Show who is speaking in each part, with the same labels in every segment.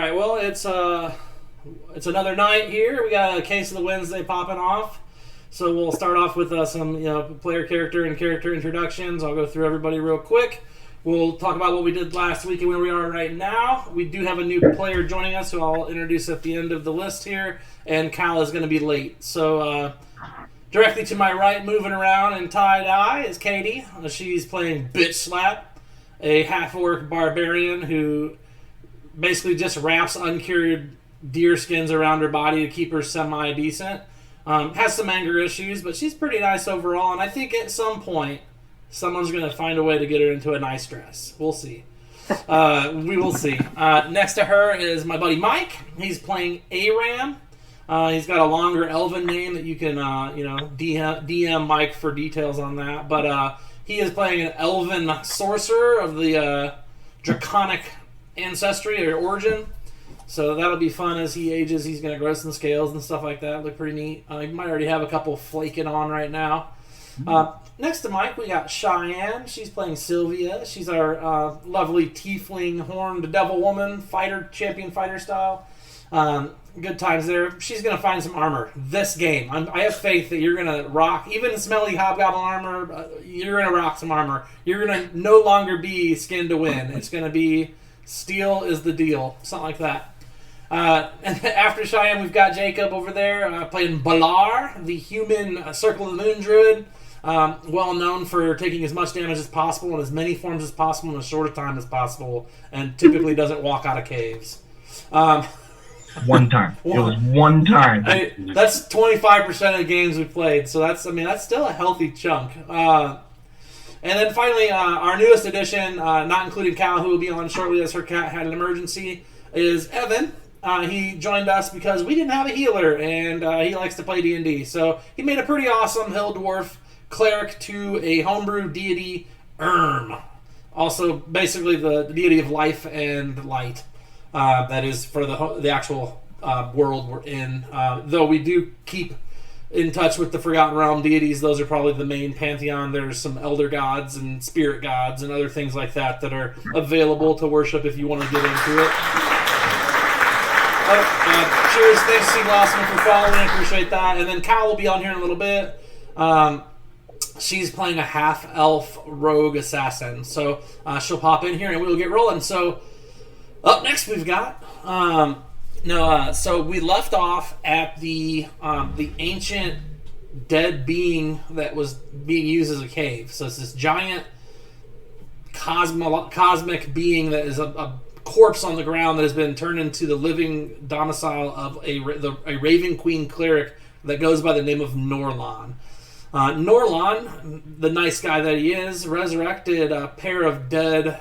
Speaker 1: right. Well, it's another night here. We got a case of the Wednesday popping off. So we'll start off with some player character and character introductions. I'll go through everybody real quick. We'll talk about what we did last week and where we are right now. We do have a new player joining us, who I'll introduce at the end of the list here. And Cal is going to be late. So directly to my right, moving around in tie-dye, is Katie. She's playing Bitch Slap, a half-orc barbarian who basically just wraps uncured deer skins around her body to keep her semi-decent. Has some anger issues, but she's pretty nice overall. And I think at some point, someone's going to find a way to get her into a nice dress. We'll see. We will see. Next to her is my buddy Mike. He's playing Aram. He's got a longer elven name that you can, DM Mike for details on that. But he is playing an elven sorcerer of the draconic ancestry or origin. So that'll be fun as he ages. He's going to grow some scales and stuff like that. Look pretty neat. He might already have a couple flaking on right now. Next to Mike, we got Cheyenne. She's playing Sylvia. She's our lovely tiefling horned devil woman, champion fighter style. Good times there. She's going to find some armor this game. I have faith that you're going to rock, even smelly hobgoblin armor, you're going to rock some armor. You're going to no longer be skin to win. It's going to be steel is the deal. Something like that. And after Cheyenne, we've got Jacob over there playing Balar, the human Circle of the Moon druid. Well known for taking as much damage as possible in as many forms as possible in as short a time as possible, and typically doesn't walk out of caves.
Speaker 2: One time. It was one time.
Speaker 1: That's 25% of the games we played, so that's still a healthy chunk. And then finally, our newest addition, not including Cal, who will be on shortly as her cat had an emergency, is Evan. He joined us because we didn't have a healer, and he likes to play D&D. So he made a pretty awesome Hill Dwarf cleric to a homebrew deity, also basically the deity of life and light. That is for the actual world we're in. Though we do keep in touch with the Forgotten Realm deities. Those are probably the main pantheon. There's some elder gods and spirit gods and other things like that are available to worship if you want to get into it. Cheers, thanks to Glossman for following. I appreciate that. And then Cal will be on here in a little bit. She's playing a half-elf rogue assassin. So she'll pop in here and we'll get rolling. So up next we've got... so we left off at the ancient dead being that was being used as a cave. So it's this giant cosmic being that is a corpse on the ground that has been turned into the living domicile of a Raven Queen cleric that goes by the name of Norlon. Norlon, the nice guy that he is, resurrected a pair of dead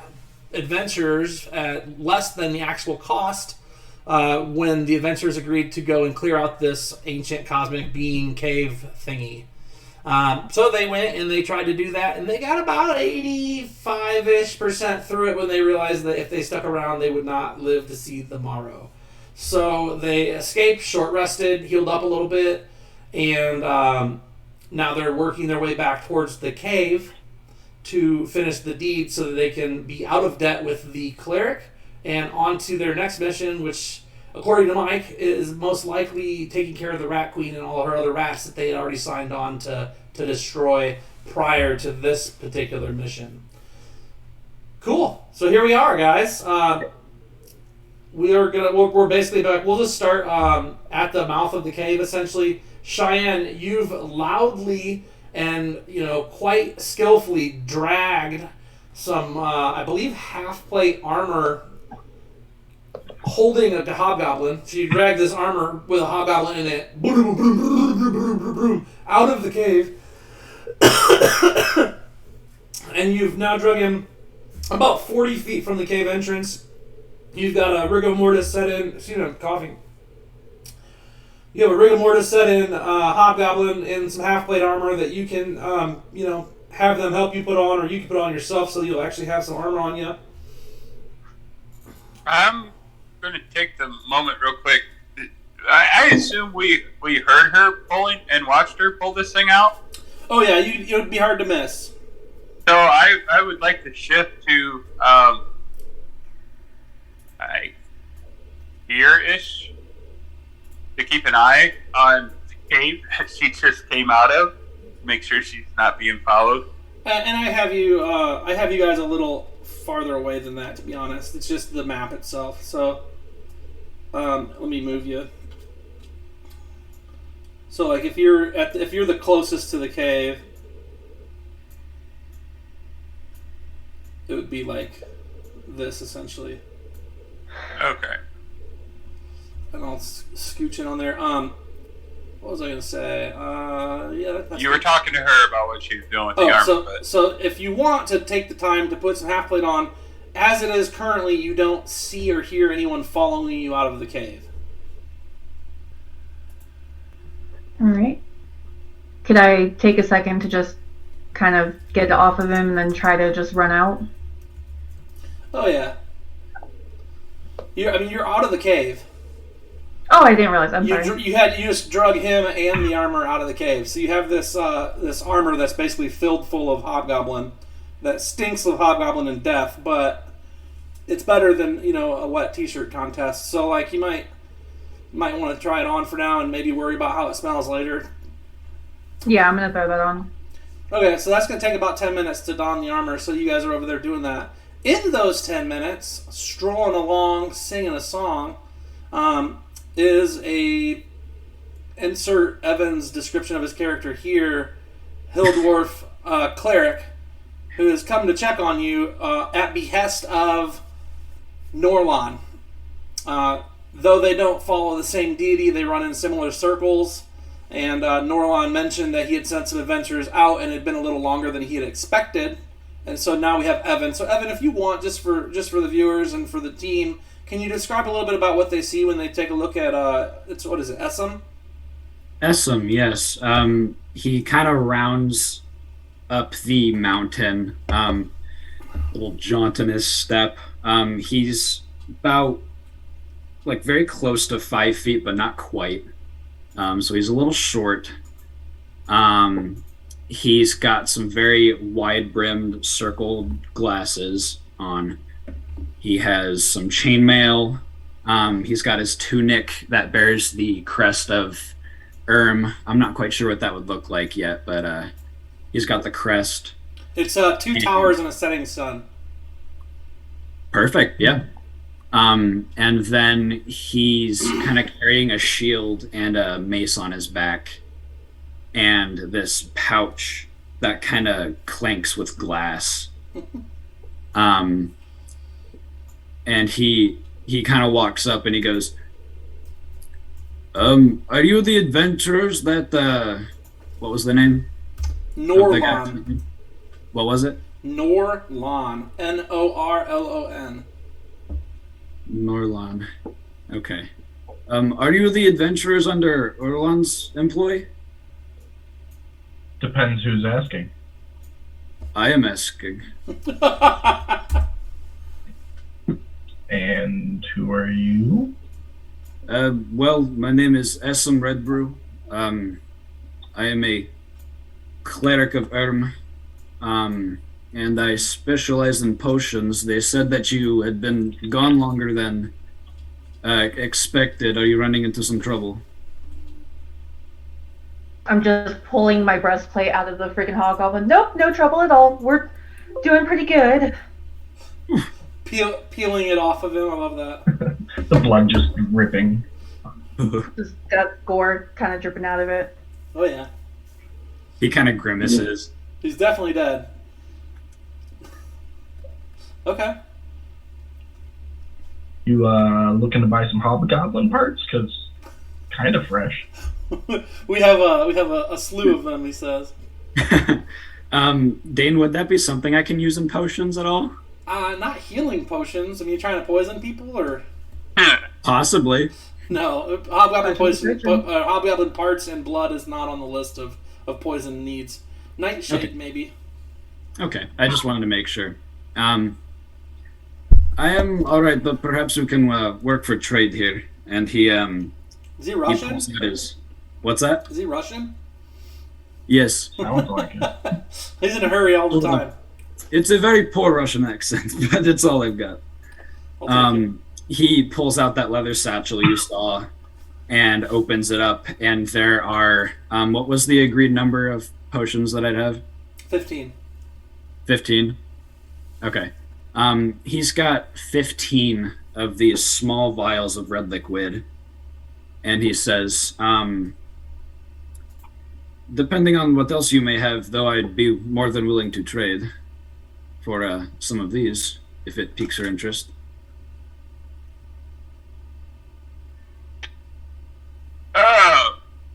Speaker 1: adventurers at less than the actual cost when the adventurers agreed to go and clear out this ancient cosmic being cave thingy. So they went and they tried to do that, and they got about 85-ish% through it when they realized that if they stuck around, they would not live to see the morrow. So they escaped, short-rested, healed up a little bit, and now they're working their way back towards the cave to finish the deed so that they can be out of debt with the cleric and on to their next mission, which, according to Mike, is most likely taking care of the Rat Queen and all her other rats that they had already signed on to destroy prior to this particular mission. Cool. So here we are, guys. We're basically back. We'll just start at the mouth of the cave, essentially. Cheyenne, you've loudly and quite skillfully dragged some, I believe, half-plate armor holding a hobgoblin. So you drag this armor with a hobgoblin in it out of the cave. And you've now drug him about 40 feet from the cave entrance. You've got a rigor mortis set in. Excuse me, I'm coughing. You have a rigor mortis set in, hobgoblin in some half-plate armor that you can, have them help you put on, or you can put on yourself, so you'll actually have some armor on you.
Speaker 3: I'm going to take the moment real quick. I assume we heard her pulling and watched her pull this thing out.
Speaker 1: Oh yeah, it would be hard to miss.
Speaker 3: So I would like to shift to here-ish to keep an eye on the cave that she just came out of. Make sure she's not being followed.
Speaker 1: And I have you guys a little farther away than that, to be honest. It's just the map itself. So, let me move you. So, like, if you're the closest to the cave, it would be like this essentially.
Speaker 3: Okay.
Speaker 1: And I'll scooch in on there. What was I going to say? Yeah.
Speaker 3: You were talking to her about what she was doing with the armor.
Speaker 1: So if you want to take the time to put some half plate on, as it is currently, you don't see or hear anyone following you out of the cave.
Speaker 4: All right. Could I take a second to just kind of get off of him and then try to just run out?
Speaker 1: Oh yeah. You're out of the cave.
Speaker 4: Oh, I didn't realize. I'm sorry.
Speaker 1: You just drug him and the armor out of the cave. So you have this armor that's basically filled full of hobgoblin, that stinks of hobgoblin and death, but it's better than a wet t-shirt contest. So like you might want to try it on for now and maybe worry about how it smells later.
Speaker 4: Yeah, I'm gonna throw that on.
Speaker 1: Okay, so that's gonna take about 10 minutes to don the armor. So you guys are over there doing that. In those 10 minutes, strolling along, singing a song, is a insert Evan's description of his character here, Hildwarf cleric, who has come to check on you at behest of Norlon. Though they don't follow the same deity, they run in similar circles. And Norlon mentioned that he had sent some adventurers out, and it had been a little longer than he had expected. And so now we have Evan. So Evan, if you want, just for the viewers and for the team, can you describe a little bit about what they see when they take a look at what is it, Essam?
Speaker 5: Essam, yes. He kind of rounds up the mountain, a little jaunt in his step. He's about very close to 5 feet, but not quite. So he's a little short. He's got some very wide-brimmed circled glasses on. He has some chainmail. He's got his tunic that bears the crest of I'm not quite sure what that would look like yet, but he's got the crest.
Speaker 1: It's 2 towers and a setting sun.
Speaker 5: Perfect, yeah. And then he's kind of carrying a shield and a mace on his back, and this pouch that kind of clanks with glass. And he kind of walks up and he goes, are you the adventurers that, what was the name?
Speaker 1: Norlon.
Speaker 5: What was it?
Speaker 1: Norlon. Norlon.
Speaker 5: Norlon. Okay. Are you the adventurers under Orlon's employ?
Speaker 2: Depends who's asking.
Speaker 5: I am asking.
Speaker 2: And who are you?
Speaker 5: Well, my name is Essam Redbrew. I am a cleric of and I specialize in potions. They said that you had been gone longer than expected. Are you running into some trouble?
Speaker 4: I'm just pulling my breastplate out of the freaking hobgoblin. Nope, no trouble at all. We're doing pretty good.
Speaker 1: Peeling it off of him. I love that.
Speaker 2: The blood just ripping.
Speaker 4: Just got gore kind of dripping out of it.
Speaker 1: Oh yeah.
Speaker 5: He kind of grimaces.
Speaker 1: He's definitely dead. Okay.
Speaker 2: You looking to buy some hobgoblin parts? Because kind of fresh.
Speaker 1: we have a slew of them, he says.
Speaker 5: Dane, would that be something I can use in potions at all?
Speaker 1: Not healing potions. I mean, you trying to poison people, or?
Speaker 5: Possibly.
Speaker 1: No, hobgoblin parts and blood is not on the list of poison needs. Nightshade, okay. Maybe.
Speaker 5: Okay, I just wanted to make sure. I am all right, but perhaps we can work for trade here. And he
Speaker 1: Is he Russian?
Speaker 5: What's that?
Speaker 1: Is he Russian?
Speaker 5: Yes.
Speaker 2: Sounds like it.
Speaker 1: He's in a hurry all the time.
Speaker 5: It's a very poor Russian accent, but it's all I've got. he pulls out that leather satchel you saw and opens it up, and there are what was the agreed number of potions that I'd have?
Speaker 1: 15.
Speaker 5: 15. Okay. He's got 15 of these small vials of red liquid, and he says, depending on what else you may have, though, I'd be more than willing to trade for some of these, if it piques your interest.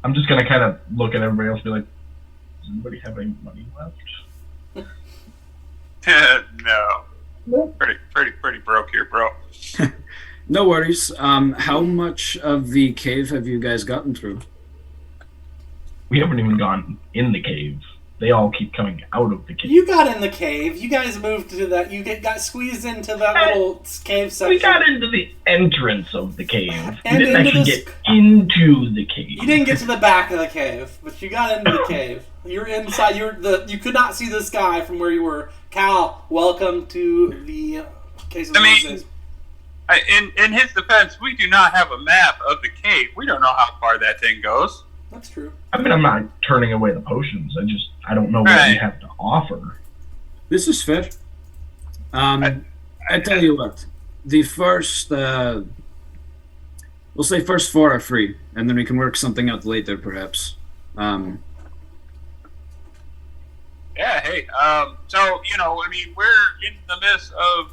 Speaker 2: I'm just gonna kind of look at everybody else and be like, does anybody have any money left?
Speaker 3: No. Pretty broke here, bro.
Speaker 5: No worries. How much of the cave have you guys gotten through?
Speaker 2: We haven't even gone in the cave. They all keep coming out of the cave.
Speaker 1: You got in the cave. You guys moved to that. You got squeezed into that little cave section.
Speaker 2: We got into the entrance of the cave.
Speaker 1: And
Speaker 2: we didn't
Speaker 1: into
Speaker 2: actually get into the cave.
Speaker 1: You didn't get to the back of the cave, but you got into the cave. You're inside. You could not see the sky from where you were. Cal, welcome to the case of Wednesdays.
Speaker 3: In his defense, we do not have a map of the cave. We don't know how far that thing goes.
Speaker 1: That's true.
Speaker 2: I mean, I'm not turning away the potions. I don't know what you have to offer.
Speaker 5: This is fair. I tell you what. The first, we'll say first 4 are free, and then we can work something out later, perhaps.
Speaker 3: Yeah, hey, so, I mean, we're in the midst of,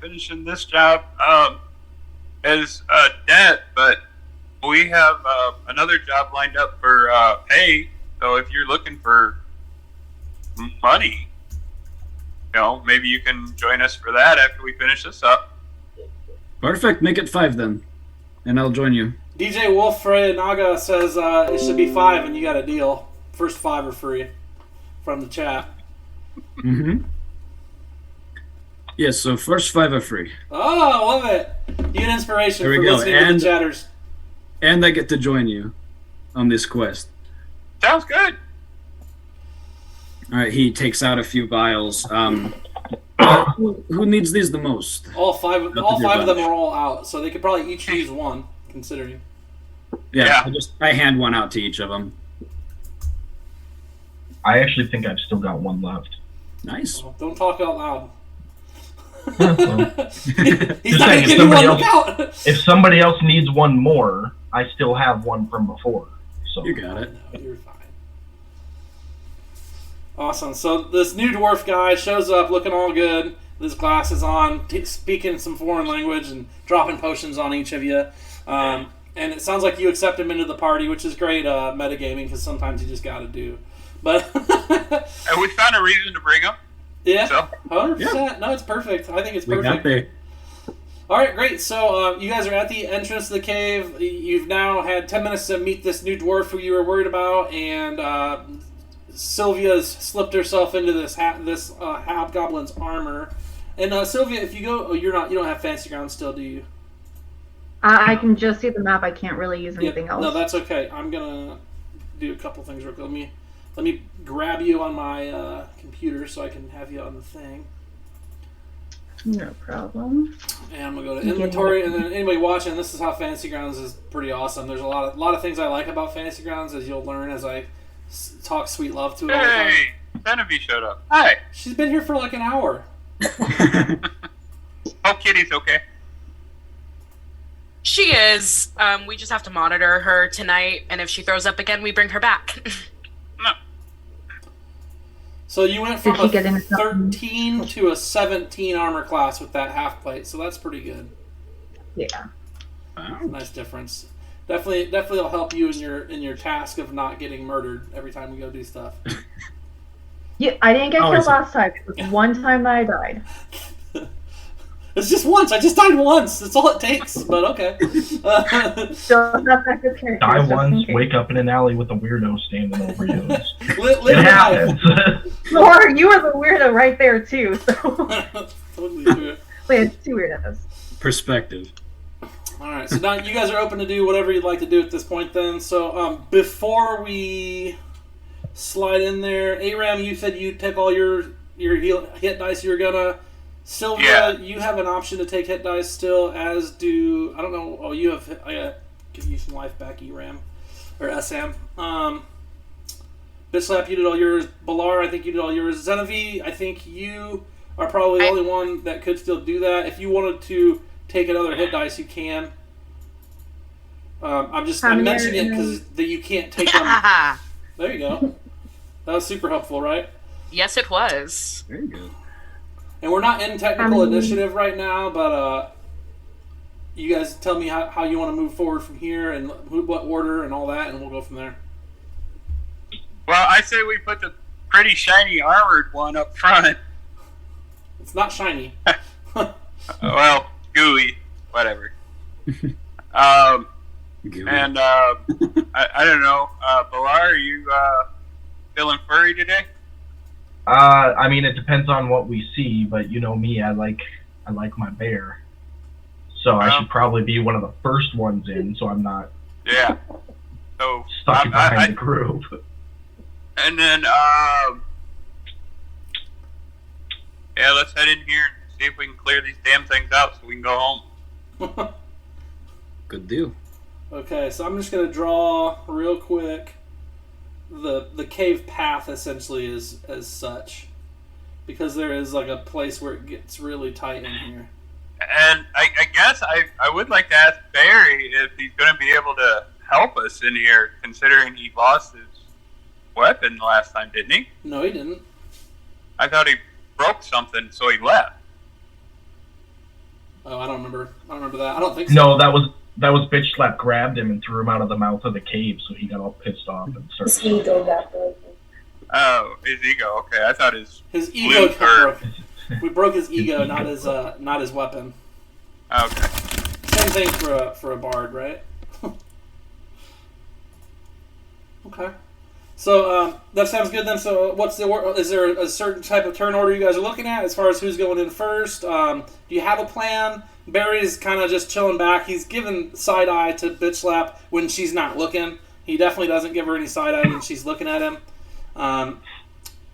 Speaker 3: finishing this job, as a debt, but we have, another job lined up for, pay, so if you're looking for money, maybe you can join us for that after we finish this up.
Speaker 5: Perfect, make it 5 then, and I'll join you.
Speaker 1: DJ Wolfred Naga says it should be 5 and you got a deal. First 5 are free from the chat.
Speaker 5: Mm-hmm. Yes, so first 5 are free.
Speaker 1: Oh, I love it. You get inspiration
Speaker 5: There
Speaker 1: for
Speaker 5: we go.
Speaker 1: listening to the chatters.
Speaker 5: And I get to join you on this quest.
Speaker 3: Sounds good.
Speaker 5: All right, he takes out a few vials. Who needs these the most?
Speaker 1: All five of them are all out, so they could probably each use one, considering.
Speaker 5: Yeah. I hand one out to each of them.
Speaker 2: I actually think I've still got one left.
Speaker 5: Nice.
Speaker 1: Oh, don't talk out loud. He's
Speaker 2: Just
Speaker 1: not
Speaker 2: saying,
Speaker 1: going to give you one without.
Speaker 2: If somebody else needs one more, I still have one from before. So
Speaker 5: You got it.
Speaker 1: No, you're fine. Awesome. So this new dwarf guy shows up looking all good. His glasses on, speaking some foreign language and dropping potions on each of you. And it sounds like you accept him into the party, which is great metagaming because sometimes you just got to do. But
Speaker 3: And we found a reason to bring him.
Speaker 1: yeah,
Speaker 3: So
Speaker 1: 100%.
Speaker 5: Yeah.
Speaker 1: No, it's perfect. I think it's
Speaker 5: We got
Speaker 1: perfect.
Speaker 5: there.
Speaker 1: All right, great. So you guys are at the entrance to the cave. You've now had 10 minutes to meet this new dwarf who you were worried about, and Sylvia's slipped herself into this hobgoblin's armor. And Sylvia, if you go, you don't have fancy ground still, do you?
Speaker 4: I can just see the map. I can't really use anything else.
Speaker 1: No, that's okay. I'm gonna do a couple things real quick. Let me grab you on my computer so I can have you on the thing.
Speaker 4: No problem.
Speaker 1: And I'm gonna go to inventory, and then anybody watching, this is how Fantasy Grounds is pretty awesome. There's a lot of things I like about Fantasy Grounds, as you'll learn as I talk sweet love to it all the time.
Speaker 3: hey, Genevieve showed up. Hi.
Speaker 1: She's been here for like an hour.
Speaker 3: Hope Kitty's okay.
Speaker 6: She is. We just have to monitor her tonight, and if she throws up again, we bring her back.
Speaker 3: No.
Speaker 1: So you went from
Speaker 4: Did she
Speaker 1: a
Speaker 4: get into something?
Speaker 1: 13 to a 17 armor class with that half plate, so that's pretty good.
Speaker 4: Yeah.
Speaker 5: Wow.
Speaker 1: Nice difference. Definitely will help you in your task of not getting murdered every time we go do stuff.
Speaker 4: Yeah, I didn't get
Speaker 5: Always
Speaker 4: killed last time. It was one time that I died.
Speaker 1: It's just once. I just died once. That's all it takes. But okay.
Speaker 4: Still have that good character.
Speaker 2: die
Speaker 4: just in
Speaker 2: once,
Speaker 4: case.
Speaker 2: wake up in an alley with a weirdo standing over you.
Speaker 1: Live
Speaker 2: It
Speaker 1: life.
Speaker 2: happens.
Speaker 4: Or you were the weirdo right there too. So
Speaker 1: Totally true.
Speaker 4: wait, it's two weirdos.
Speaker 5: Perspective.
Speaker 1: All right, so now you guys are open to do whatever you'd like to do at this point. Then, so before we slide in there, Aram, you said you took all your hit dice you were gonna Sylvia, you have an option to take hit dice still, as do... I don't know. Oh, you have... I gotta give you some life back, ERAM. Or SM. Bitslap, you did all yours. Balar, I think you did all yours. Zenevieve, I think you are probably the only one that could still do that. If you wanted to take another hit dice, you can. I'm mentioning it because you can't take them. There you go. That was super helpful, right?
Speaker 6: Yes, it was.
Speaker 5: Very good.
Speaker 1: And we're not in technical initiative right now, but you guys tell me how you want to move forward from here and what order and all that, and we'll go from there.
Speaker 3: Well, I say we put the pretty shiny armored one up front.
Speaker 1: It's not shiny.
Speaker 3: Well, gooey, whatever.
Speaker 5: Gooey.
Speaker 3: And I don't know, Balar, are you feeling furry today?
Speaker 2: I mean, it depends on what we see, but you know me, I like my bear. So I should probably be one of the first ones in, so I'm not
Speaker 3: So
Speaker 2: stuck behind the group.
Speaker 3: And then, let's head in here and see if we can clear these damn things out so we can go home.
Speaker 5: Good deal.
Speaker 1: Okay, so I'm just going to draw real quick the cave path essentially is as such, because there is like a place where it gets really tight in here.
Speaker 3: And I guess I would like to ask Barry if he's going to be able to help us in here, considering he lost his weapon last time, didn't he?
Speaker 1: No, he didn't.
Speaker 3: I thought he broke something, so he left.
Speaker 1: Oh, I don't remember that. I don't think so.
Speaker 2: No, that was Bitch Slap grabbed him and threw him out of the mouth of the cave, so he got all pissed off and started.
Speaker 7: His ego got broken.
Speaker 3: Oh, his ego. Okay, I thought his
Speaker 1: ego got broken. We broke his ego, not his weapon.
Speaker 3: Okay.
Speaker 1: Same thing for a bard, right? Okay. So that sounds good then. So is there a certain type of turn order you guys are looking at as far as who's going in first? Do you have a plan? Barry's kind of just chilling back. He's giving side eye to Bitch Slap when she's not looking. He definitely doesn't give her any side eye when she's looking at him.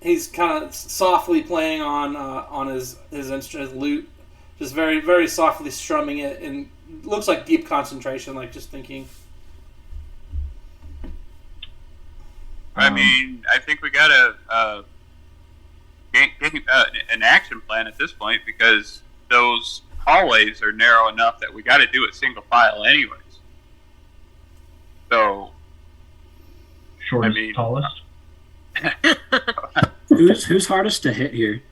Speaker 1: He's kind of softly playing on his instrument, his lute, just very, very softly strumming it, and looks like deep concentration, like just thinking.
Speaker 3: I mean, I think we got an action plan at this point, because those hallways are narrow enough that we got to do it single file anyways. So,
Speaker 2: Shortest, tallest.
Speaker 5: Who's hardest to hit here?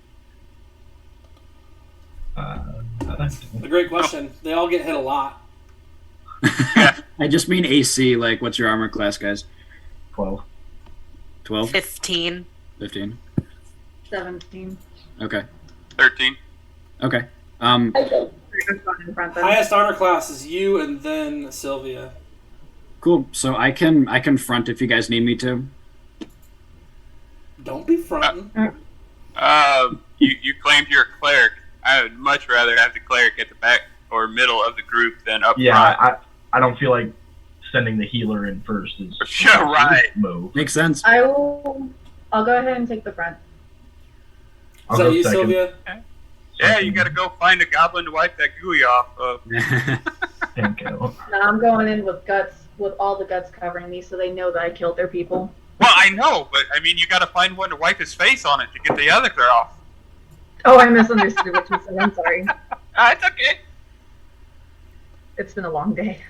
Speaker 1: That's a great question. They all get hit a lot.
Speaker 5: I just mean AC. Like, what's your armor class, guys?
Speaker 2: 12.
Speaker 5: 12?
Speaker 6: 15.
Speaker 5: 15.
Speaker 4: 17.
Speaker 5: Okay.
Speaker 3: 13.
Speaker 5: Okay.
Speaker 1: Highest armor class is you, and then Sylvia.
Speaker 5: Cool. So I can front if you guys need me to.
Speaker 1: Don't be fronting.
Speaker 3: You claimed you're a cleric. I would much rather have the cleric at the back or middle of the group than up front.
Speaker 2: I don't feel like sending the healer in first is
Speaker 3: yeah, right.
Speaker 2: Move.
Speaker 5: Makes sense.
Speaker 4: I'll go ahead and take the front.
Speaker 1: Is that you, Sylvia?
Speaker 3: Yeah, you gotta go find a goblin to wipe that gooey off of.
Speaker 2: Thank you.
Speaker 4: No, I'm going in with all the guts covering me, so they know that I killed their people.
Speaker 3: Well, I know, but I mean, you gotta find one to wipe his face on it to get the other off.
Speaker 4: Oh, I misunderstood what you said. I'm sorry.
Speaker 3: It's okay.
Speaker 4: It's been a long day.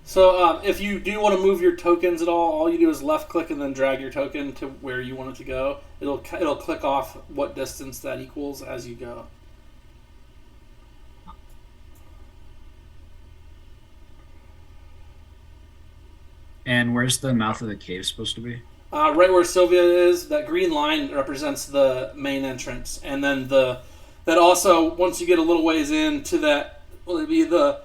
Speaker 1: So if you do want to move your tokens at all you do is left click and then drag your token to where you want it to go. It'll click off what distance that equals as you go.
Speaker 5: And where's the mouth of the cave supposed to be?
Speaker 1: Right where Sylvia is, that green line represents the main entrance, and then that also, once you get a little ways into that, will it be the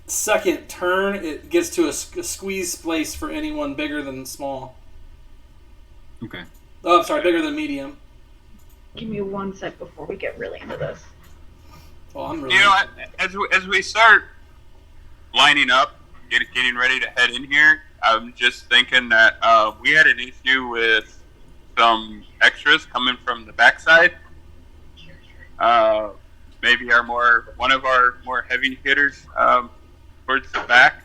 Speaker 1: second turn? It gets to a squeeze place for anyone bigger than small.
Speaker 5: Okay.
Speaker 1: Oh, I'm sorry, bigger than medium.
Speaker 4: Give me 1 sec before we get really into this.
Speaker 1: Oh, I'm really.
Speaker 3: You know, as we start lining up, getting ready to head in here, I'm just thinking that we had an issue with some extras coming from the backside. maybe one of our more heavy hitters towards the back.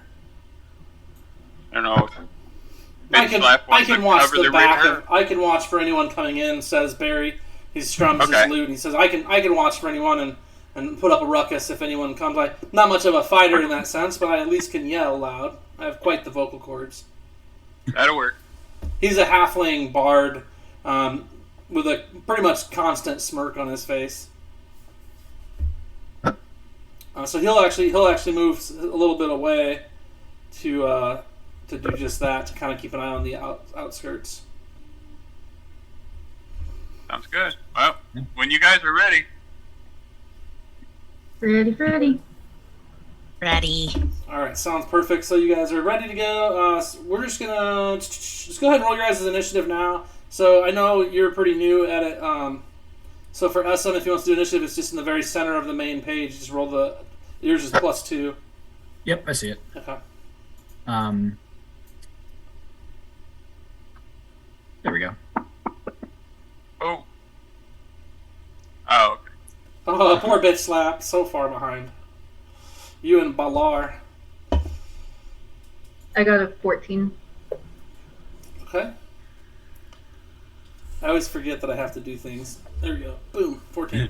Speaker 3: I don't know.
Speaker 1: I can watch the back. I can watch for anyone coming in, says Barry. He strums his lute and he says, I can watch for anyone and put up a ruckus if anyone comes. I'm not much of a fighter in that sense, but I at least can yell loud. I have quite the vocal cords.
Speaker 3: That'll work.
Speaker 1: He's a halfling bard with a pretty much constant smirk on his face. So he'll actually move a little bit away to do just that, to kind of keep an eye on the outskirts.
Speaker 3: Sounds good. Well, when you guys are ready.
Speaker 4: Ready.
Speaker 1: All right, sounds perfect. So you guys are ready to go. We're just gonna go ahead and roll your guys' initiative now. So I know you're pretty new at it. So for SM, if you want to do initiative, it's just in the very center of the main page. Just roll yours is +2.
Speaker 7: Yep, I see it.
Speaker 1: Okay.
Speaker 7: There we go.
Speaker 3: Oh. Oh, okay.
Speaker 1: Oh, poor bitch slap. So far behind. You and Balar.
Speaker 4: I got a 14.
Speaker 1: Okay. I always forget that I have to do things. There we go. Boom. 14.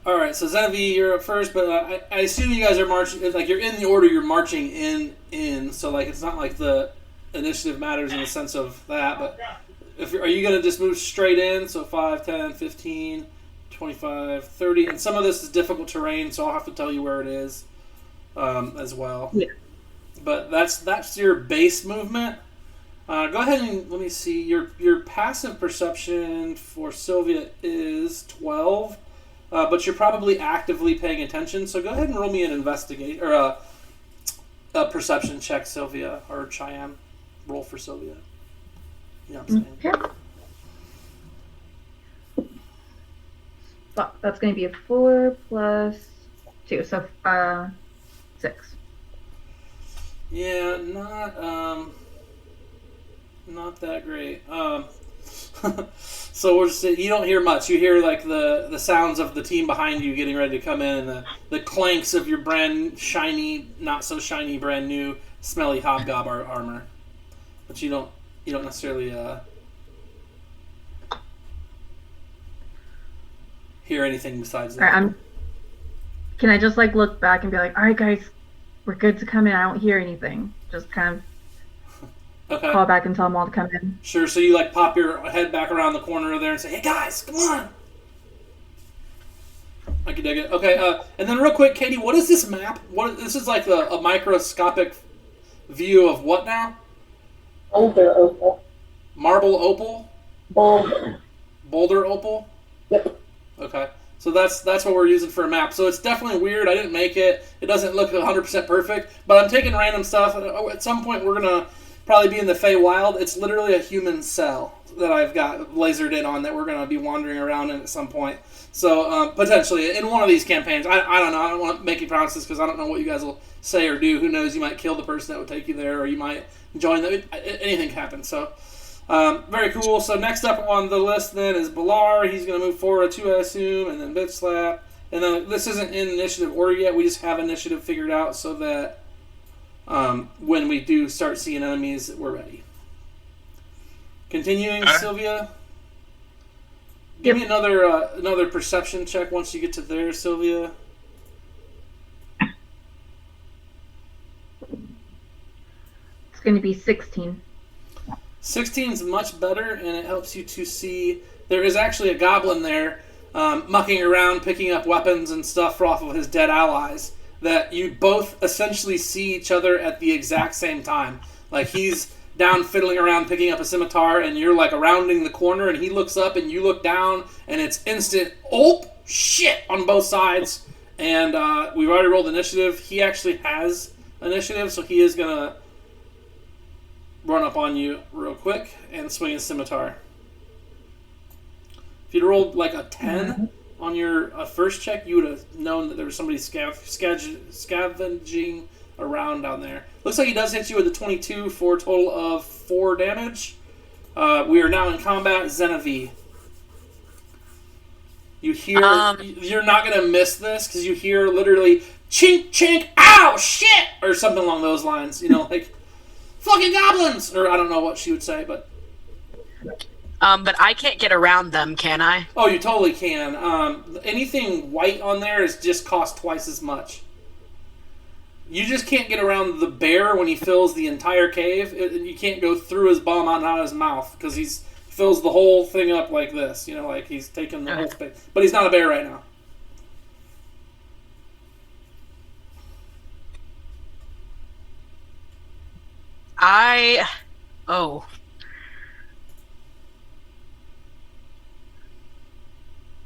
Speaker 1: All right. So Zenevieve, you're up first, but I assume you guys are marching. Like you're in the order you're marching in. So like it's not like the initiative matters in the sense of that. But are you gonna just move straight in? So 5, 10, 15, 25, 30, and some of this is difficult terrain, so I'll have to tell you where it is as well.
Speaker 4: Yeah.
Speaker 1: But that's your base movement. Go ahead and let me see. Your passive perception for Sylvia is 12, but you're probably actively paying attention. So go ahead and roll me an investigate or a perception check, Sylvia, or Cheyenne. Roll for Sylvia. You know what I'm saying?
Speaker 4: Okay. Well, that's going to be a 4 plus 2, so 6.
Speaker 1: Yeah, not that great. So we'll just say you don't hear much. You hear like the sounds of the team behind you getting ready to come in, and the clanks of your brand shiny, not so shiny, brand new, smelly hobgoblin armor. But you don't necessarily hear anything besides that.
Speaker 4: All right, can I just like look back and be like, all right, guys, we're good to come in. I don't hear anything. Just kind of call back and tell them all to come in.
Speaker 1: Sure. So you like pop your head back around the corner there and say, "Hey guys, come on." I can dig it. Okay. And then real quick, Katie, what is this map? This is like a microscopic view of what now?
Speaker 8: Boulder opal.
Speaker 1: Marble opal. Boulder opal.
Speaker 8: Yep.
Speaker 1: Okay. So that's what we're using for a map. So it's definitely weird. I didn't make it. It doesn't look 100% perfect. But I'm taking random stuff. At some point, we're going to probably be in the Feywild. It's literally a human cell that I've got lasered in on that we're going to be wandering around in at some point. So potentially in one of these campaigns. I don't know. I don't want to make any promises because I don't know what you guys will say or do. Who knows? You might kill the person that would take you there, or you might join them. Anything can happen. So very cool. So next up on the list then is Balar. He's going to move forward 2, I assume, and then Bitch Slap. And then this isn't in initiative order yet. We just have initiative figured out so that when we do start seeing enemies, we're ready. Continuing, Sylvia. Give me another perception check once you get to there, Sylvia.
Speaker 4: It's going to be 16.
Speaker 1: 16 is much better, and it helps you to see there is actually a goblin there mucking around, picking up weapons and stuff off of his dead allies, that you both essentially see each other at the exact same time. Like, he's down fiddling around picking up a scimitar, and you're like rounding the corner, and he looks up and you look down, and it's instant shit on both sides. And we've already rolled initiative. He actually has initiative, so he is gonna run up on you real quick and swing his scimitar. If you'd rolled like a 10 on your first check, you would have known that there was somebody scavenging around down there. Looks like he does hit you with a 22 for a total of 4 damage. We are now in combat. Zenevieve. You hear...
Speaker 6: Um.
Speaker 1: You're not going to miss this, because you hear literally, chink, chink, ow, shit! Or something along those lines. You know, like, fucking goblins! Or I don't know what she would say, but...
Speaker 6: But I can't get around them, can I?
Speaker 1: Oh, you totally can. Anything white on there is just cost twice as much. You just can't get around the bear when he fills the entire cave. You can't go through his bum and out of his mouth because he fills the whole thing up like this. You know, like he's taking the whole space. But he's not a bear right now.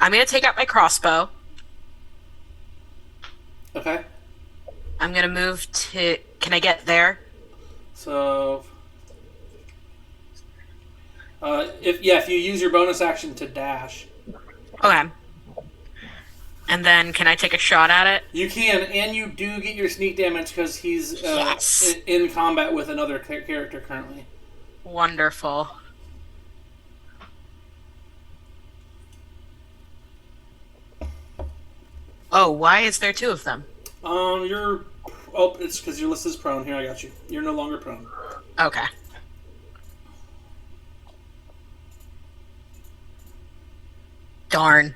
Speaker 6: I'm going to take out my crossbow.
Speaker 1: Okay.
Speaker 6: I'm going to move to... Can I get there?
Speaker 1: So... if you use your bonus action to dash.
Speaker 6: Okay. And then can I take a shot at it?
Speaker 1: You can, and you do get your sneak damage because he's
Speaker 6: Yes.
Speaker 1: in combat with another character currently.
Speaker 6: Wonderful. Oh, why is there two of them?
Speaker 1: It's because your list is prone. Here, I got you. You're no longer prone.
Speaker 6: Okay. Darn.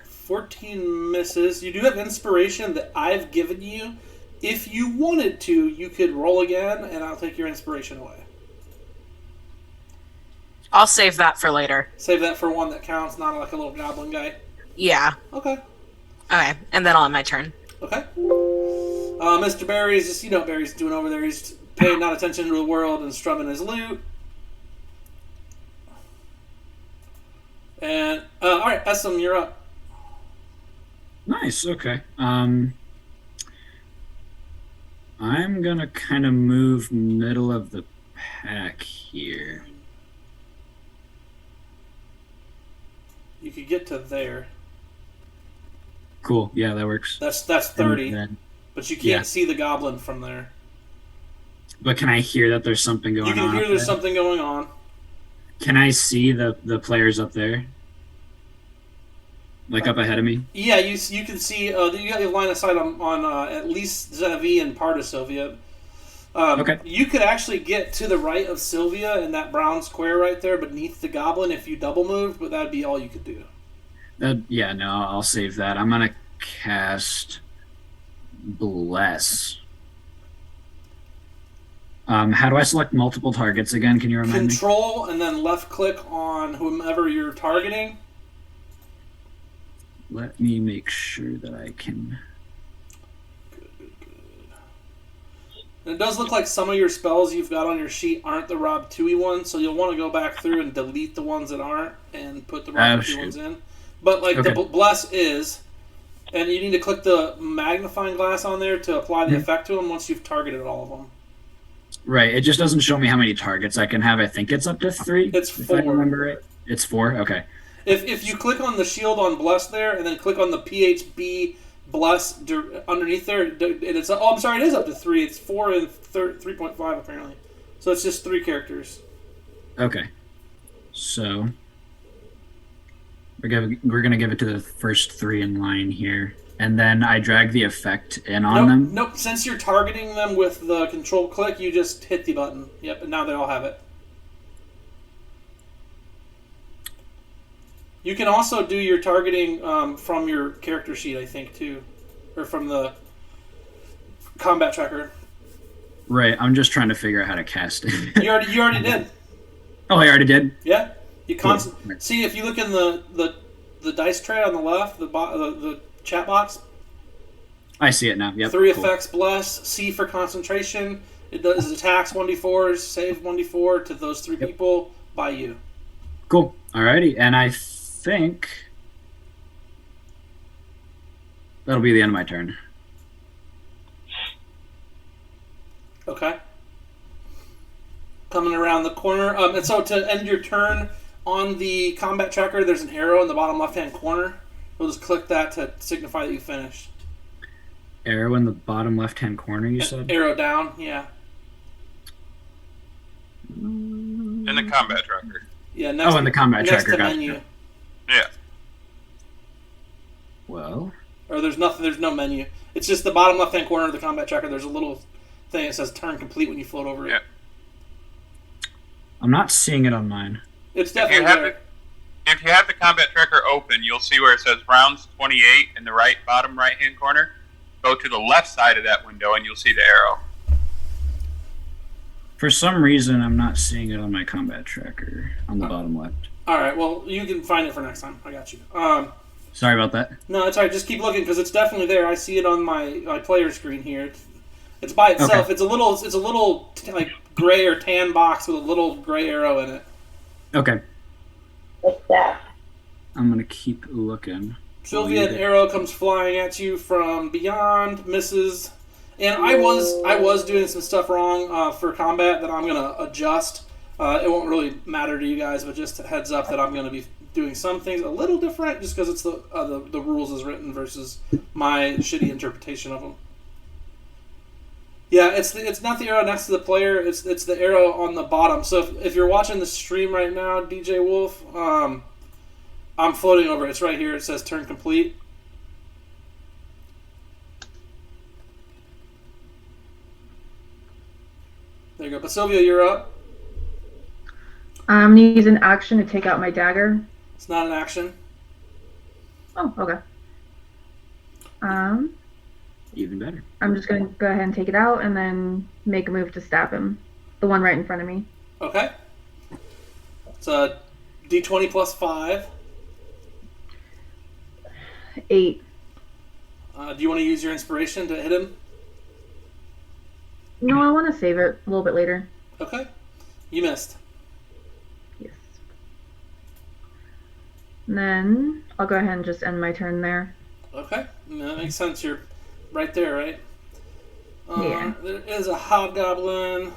Speaker 1: 14 misses. You do have inspiration that I've given you. If you wanted to, you could roll again, and I'll take your inspiration away.
Speaker 6: I'll save that for later.
Speaker 1: Save that for one that counts, not like a little goblin guy.
Speaker 6: Yeah.
Speaker 1: Okay.
Speaker 6: Okay, and then I'll have my turn.
Speaker 1: Okay. Mr. Barry's just, you know what Barry's doing over there. He's paying not attention to the world and strumming his lute. And, alright, Essam, you're up.
Speaker 5: Nice, okay. I'm gonna kind of move middle of the pack here.
Speaker 1: You could get to there.
Speaker 5: Cool, yeah, that works.
Speaker 1: That's 30.
Speaker 5: Then,
Speaker 1: But you can't
Speaker 5: yeah.
Speaker 1: see the goblin from there.
Speaker 5: but can I hear that there's something going on?
Speaker 1: You can hear
Speaker 5: up
Speaker 1: there's
Speaker 5: there?
Speaker 1: something going on.
Speaker 5: Can I see the players up there? Like up ahead of me?
Speaker 1: Yeah, you can see, you got your line of sight on at least Zenevieve and part of Sylvia.
Speaker 5: Okay.
Speaker 1: You could actually get to the right of Sylvia in that brown square right there beneath the goblin if you double moved, but that'd be all you could do.
Speaker 5: Yeah, no, I'll save that. I'm gonna cast Bless. How do I select multiple targets again? Can you remind me?
Speaker 1: Control and then left click on whomever you're targeting.
Speaker 5: Let me make sure that I can.
Speaker 1: Good. And it does look like some of your spells you've got on your sheet aren't the Rob Tui ones, so you'll want to go back through and delete the ones that aren't and put the Rob Tui ones in. But like
Speaker 5: Okay.
Speaker 1: the Bless is, and you need to click the magnifying glass on there to apply the effect to them once you've targeted all of them.
Speaker 5: Right, it just doesn't show me how many targets I can have. I think it's up to 3.
Speaker 1: It's
Speaker 5: if
Speaker 1: 4.
Speaker 5: I remember right. It's 4? Okay.
Speaker 1: If you click on the shield on Bless there, and then click on the PHB Bless underneath there, and it's it is up to 3. It's 4 and 3.5 apparently. So it's just 3 characters.
Speaker 5: Okay. So we're gonna give it to the first 3 in line here, and then I drag the effect in on them.
Speaker 1: Nope. Since you're targeting them with the control click, you just hit the button. Yep, and now they all have it. You can also do your targeting from your character sheet, I think, too, or from the combat tracker.
Speaker 5: Right. I'm just trying to figure out how to cast it.
Speaker 1: You already did.
Speaker 5: Oh, I already did.
Speaker 1: Yeah. You
Speaker 5: Cool.
Speaker 1: See if you look in the dice tray on the left, the chat box.
Speaker 5: I see it now. Yep.
Speaker 1: 3
Speaker 5: cool.
Speaker 1: effects: Bless, C for concentration. It does attacks 1d4s, save 1d4 to those 3 people by you.
Speaker 5: Cool. Alrighty, and I think that'll be the end of my turn.
Speaker 1: Okay. Coming around the corner. And so to end your turn, on the combat tracker, there's an arrow in the bottom left-hand corner. We'll just click that to signify that you finished.
Speaker 5: Arrow in the bottom left-hand corner, you said?
Speaker 1: Arrow down, yeah.
Speaker 3: In the combat tracker.
Speaker 1: Yeah. Next,
Speaker 5: Oh, in the combat
Speaker 1: next
Speaker 5: tracker,
Speaker 1: to
Speaker 5: gotcha.
Speaker 1: menu.
Speaker 3: Yeah.
Speaker 5: Well,
Speaker 1: Or there's nothing. There's no menu. It's just the bottom left-hand corner of the combat tracker. There's a little thing that says "Turn complete" when you float over it.
Speaker 3: Yeah.
Speaker 5: I'm not seeing it on mine.
Speaker 1: It's
Speaker 3: If you
Speaker 1: definitely
Speaker 3: have
Speaker 1: there.
Speaker 3: If you have the combat tracker open, you'll see where it says rounds 28 in the bottom right hand corner. Go to the left side of that window and you'll see the arrow.
Speaker 5: For some reason, I'm not seeing it on my combat tracker on the bottom left.
Speaker 1: All right. Well, you can find it for next time. I got you.
Speaker 5: Sorry about that.
Speaker 1: No, it's all right. Just keep looking because it's definitely there. I see it on my player screen here. It's by itself.
Speaker 5: Okay.
Speaker 1: It's a little like gray or tan box with a little gray arrow in it.
Speaker 5: Okay.
Speaker 8: What's that?
Speaker 5: I'm going to keep looking.
Speaker 1: Sylvia, an arrow comes flying at you from beyond, misses. And I was doing some stuff wrong for combat that I'm gonna adjust. It won't really matter to you guys, but just a heads up that I'm gonna be doing some things a little different, just because it's the rules as written versus my shitty interpretation of them. Yeah, it's not the arrow next to the player. It's the arrow on the bottom. So if you're watching the stream right now, DJ Wolf, I'm floating over. It's right here. It says "Turn complete." There you go. But Sylvia, you're up.
Speaker 4: I'm gonna use an action to take out my dagger.
Speaker 1: It's not an action.
Speaker 4: Oh, okay.
Speaker 5: Even better.
Speaker 4: I'm just gonna go ahead and take it out and then make a move to stab him. The one right in front of me.
Speaker 1: Okay. It's a D20 plus 5.
Speaker 4: 8.
Speaker 1: Do you want to use your inspiration to hit him?
Speaker 4: No, I want to save it a little bit later.
Speaker 1: Okay. You missed.
Speaker 4: Yes. And then I'll go ahead and just end my turn there.
Speaker 1: Okay. That makes sense. You're right there, right?
Speaker 4: Yeah.
Speaker 1: There is a hobgoblin.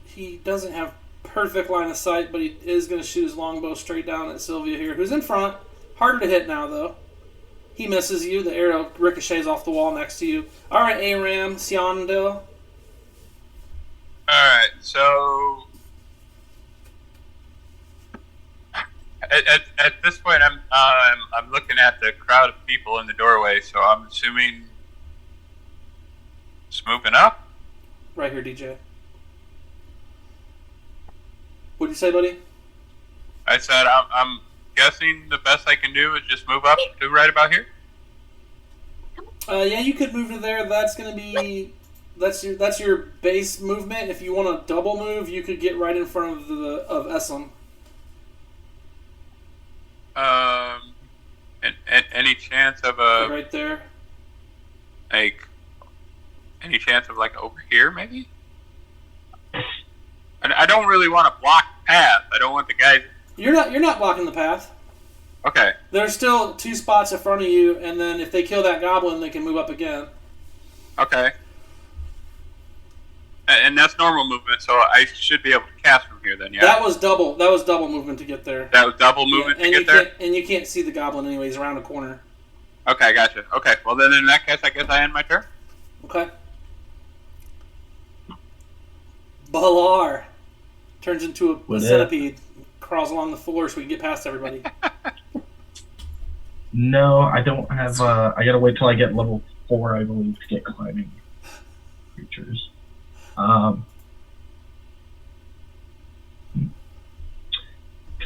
Speaker 1: He doesn't have perfect line of sight, but he is going to shoot his longbow straight down at Sylvia here, who's in front. Harder to hit now, though. He misses you. The arrow ricochets off the wall next to you. All right, Aram, Siondel.
Speaker 3: Alright, so at this point I'm looking at the crowd of people in the doorway, so I'm assuming it's moving up.
Speaker 1: Right here, DJ. What'd you say, buddy?
Speaker 3: I said I'm guessing the best I can do is just move up to right about here.
Speaker 1: Yeah, you could move to there. That's gonna be that's your base movement. If you want to double move, you could get right in front of Eslam.
Speaker 3: Any chance of a
Speaker 1: Right there.
Speaker 3: like any chance of like over here maybe? I don't really want to block the path. I don't want the guys.
Speaker 1: You're not blocking the path.
Speaker 3: Okay.
Speaker 1: There's still 2 spots in front of you, and then if they kill that goblin, they can move up again.
Speaker 3: Okay. And that's normal movement, so I should be able to cast from here then, yeah?
Speaker 1: That was double movement to get there.
Speaker 3: That was double movement
Speaker 1: Yeah,
Speaker 3: to get there?
Speaker 1: And you can't see the goblin anyways around the corner.
Speaker 3: Okay, gotcha. Okay, well then in that case, I guess I end my turn.
Speaker 1: Okay. Balar turns into a
Speaker 2: What
Speaker 1: centipede, crawls along the floor so we can get past everybody.
Speaker 2: No, I don't have. I gotta wait till I get level 4, I believe, to get climbing creatures. Can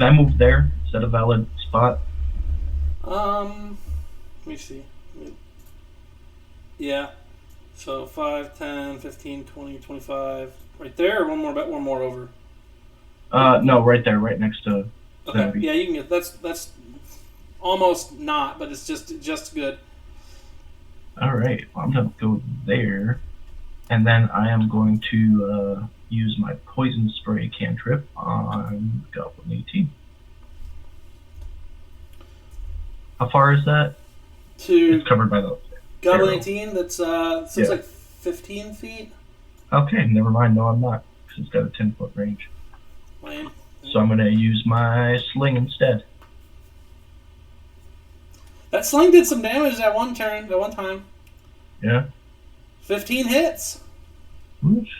Speaker 2: I move there? Is that a valid spot?
Speaker 1: Let me see. Yeah. So 5, 10, 15, 20, 25. Right there, or one more over?
Speaker 2: No, right there, right next to.
Speaker 1: Okay.
Speaker 2: Zabby.
Speaker 1: Yeah, you can get that's almost not, but it's just good.
Speaker 2: All right, well, I'm gonna go there, and then I am going to use my poison spray cantrip on Goblin 18. How far is that?
Speaker 1: To
Speaker 2: It's covered by the
Speaker 1: Goblin
Speaker 2: arrow.
Speaker 1: 18, that's looks
Speaker 2: Yeah.
Speaker 1: like 15 feet.
Speaker 2: Okay, never mind. No, I'm not, because it's got a 10-foot range.
Speaker 1: Lame.
Speaker 2: So I'm gonna use my sling instead.
Speaker 1: That sling did some damage that one time.
Speaker 2: Yeah.
Speaker 1: 15 hits.
Speaker 2: Oops.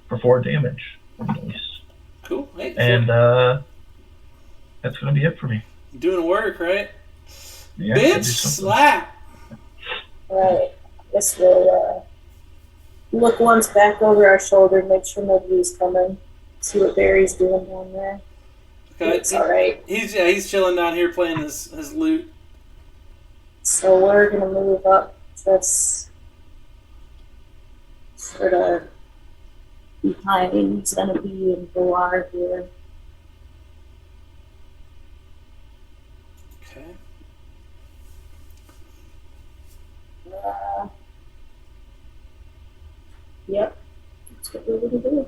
Speaker 2: For 4 damage. Nice.
Speaker 1: Cool. Hey,
Speaker 2: And that's going to be it for me.
Speaker 1: Doing work, right?
Speaker 2: Yeah, gotta
Speaker 1: Bitch
Speaker 2: do something.
Speaker 1: slap.
Speaker 8: Right. Guess we'll look once back over our shoulder, make sure nobody's coming. See what Barry's doing down there.
Speaker 1: Okay.
Speaker 8: It's all right.
Speaker 1: He's chilling down here playing his lute.
Speaker 8: So we're gonna move up just sort of behind Zenobie and Villar here.
Speaker 1: Okay.
Speaker 8: Yep. That's what we're gonna do.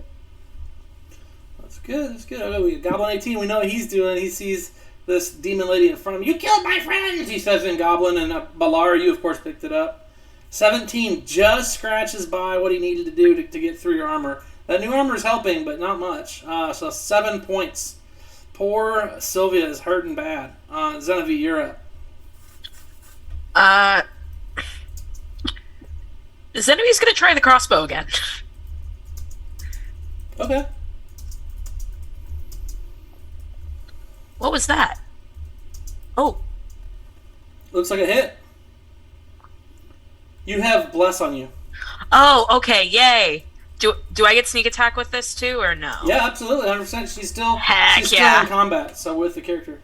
Speaker 1: That's good. That's good. Okay, we got Goblin 18. We know what he's doing. He sees this demon lady in front of him. You killed my friends, he says in Goblin, and Balar, you of course picked it up. 17 just scratches by what he needed to do to get through your armor. That new armor is helping, but not much. So 7 points. Poor Sylvia is hurting bad. Zenobie, you're up.
Speaker 6: Zenobie's gonna try the crossbow again.
Speaker 1: Okay.
Speaker 6: What was that? Oh,
Speaker 1: Looks like a hit. You have Bless on you.
Speaker 6: oh, okay, yay. Do I get sneak attack with this too, or no?
Speaker 1: Yeah, absolutely, 100%. She's still
Speaker 6: Heck
Speaker 1: in
Speaker 6: yeah.
Speaker 1: combat, so with the character.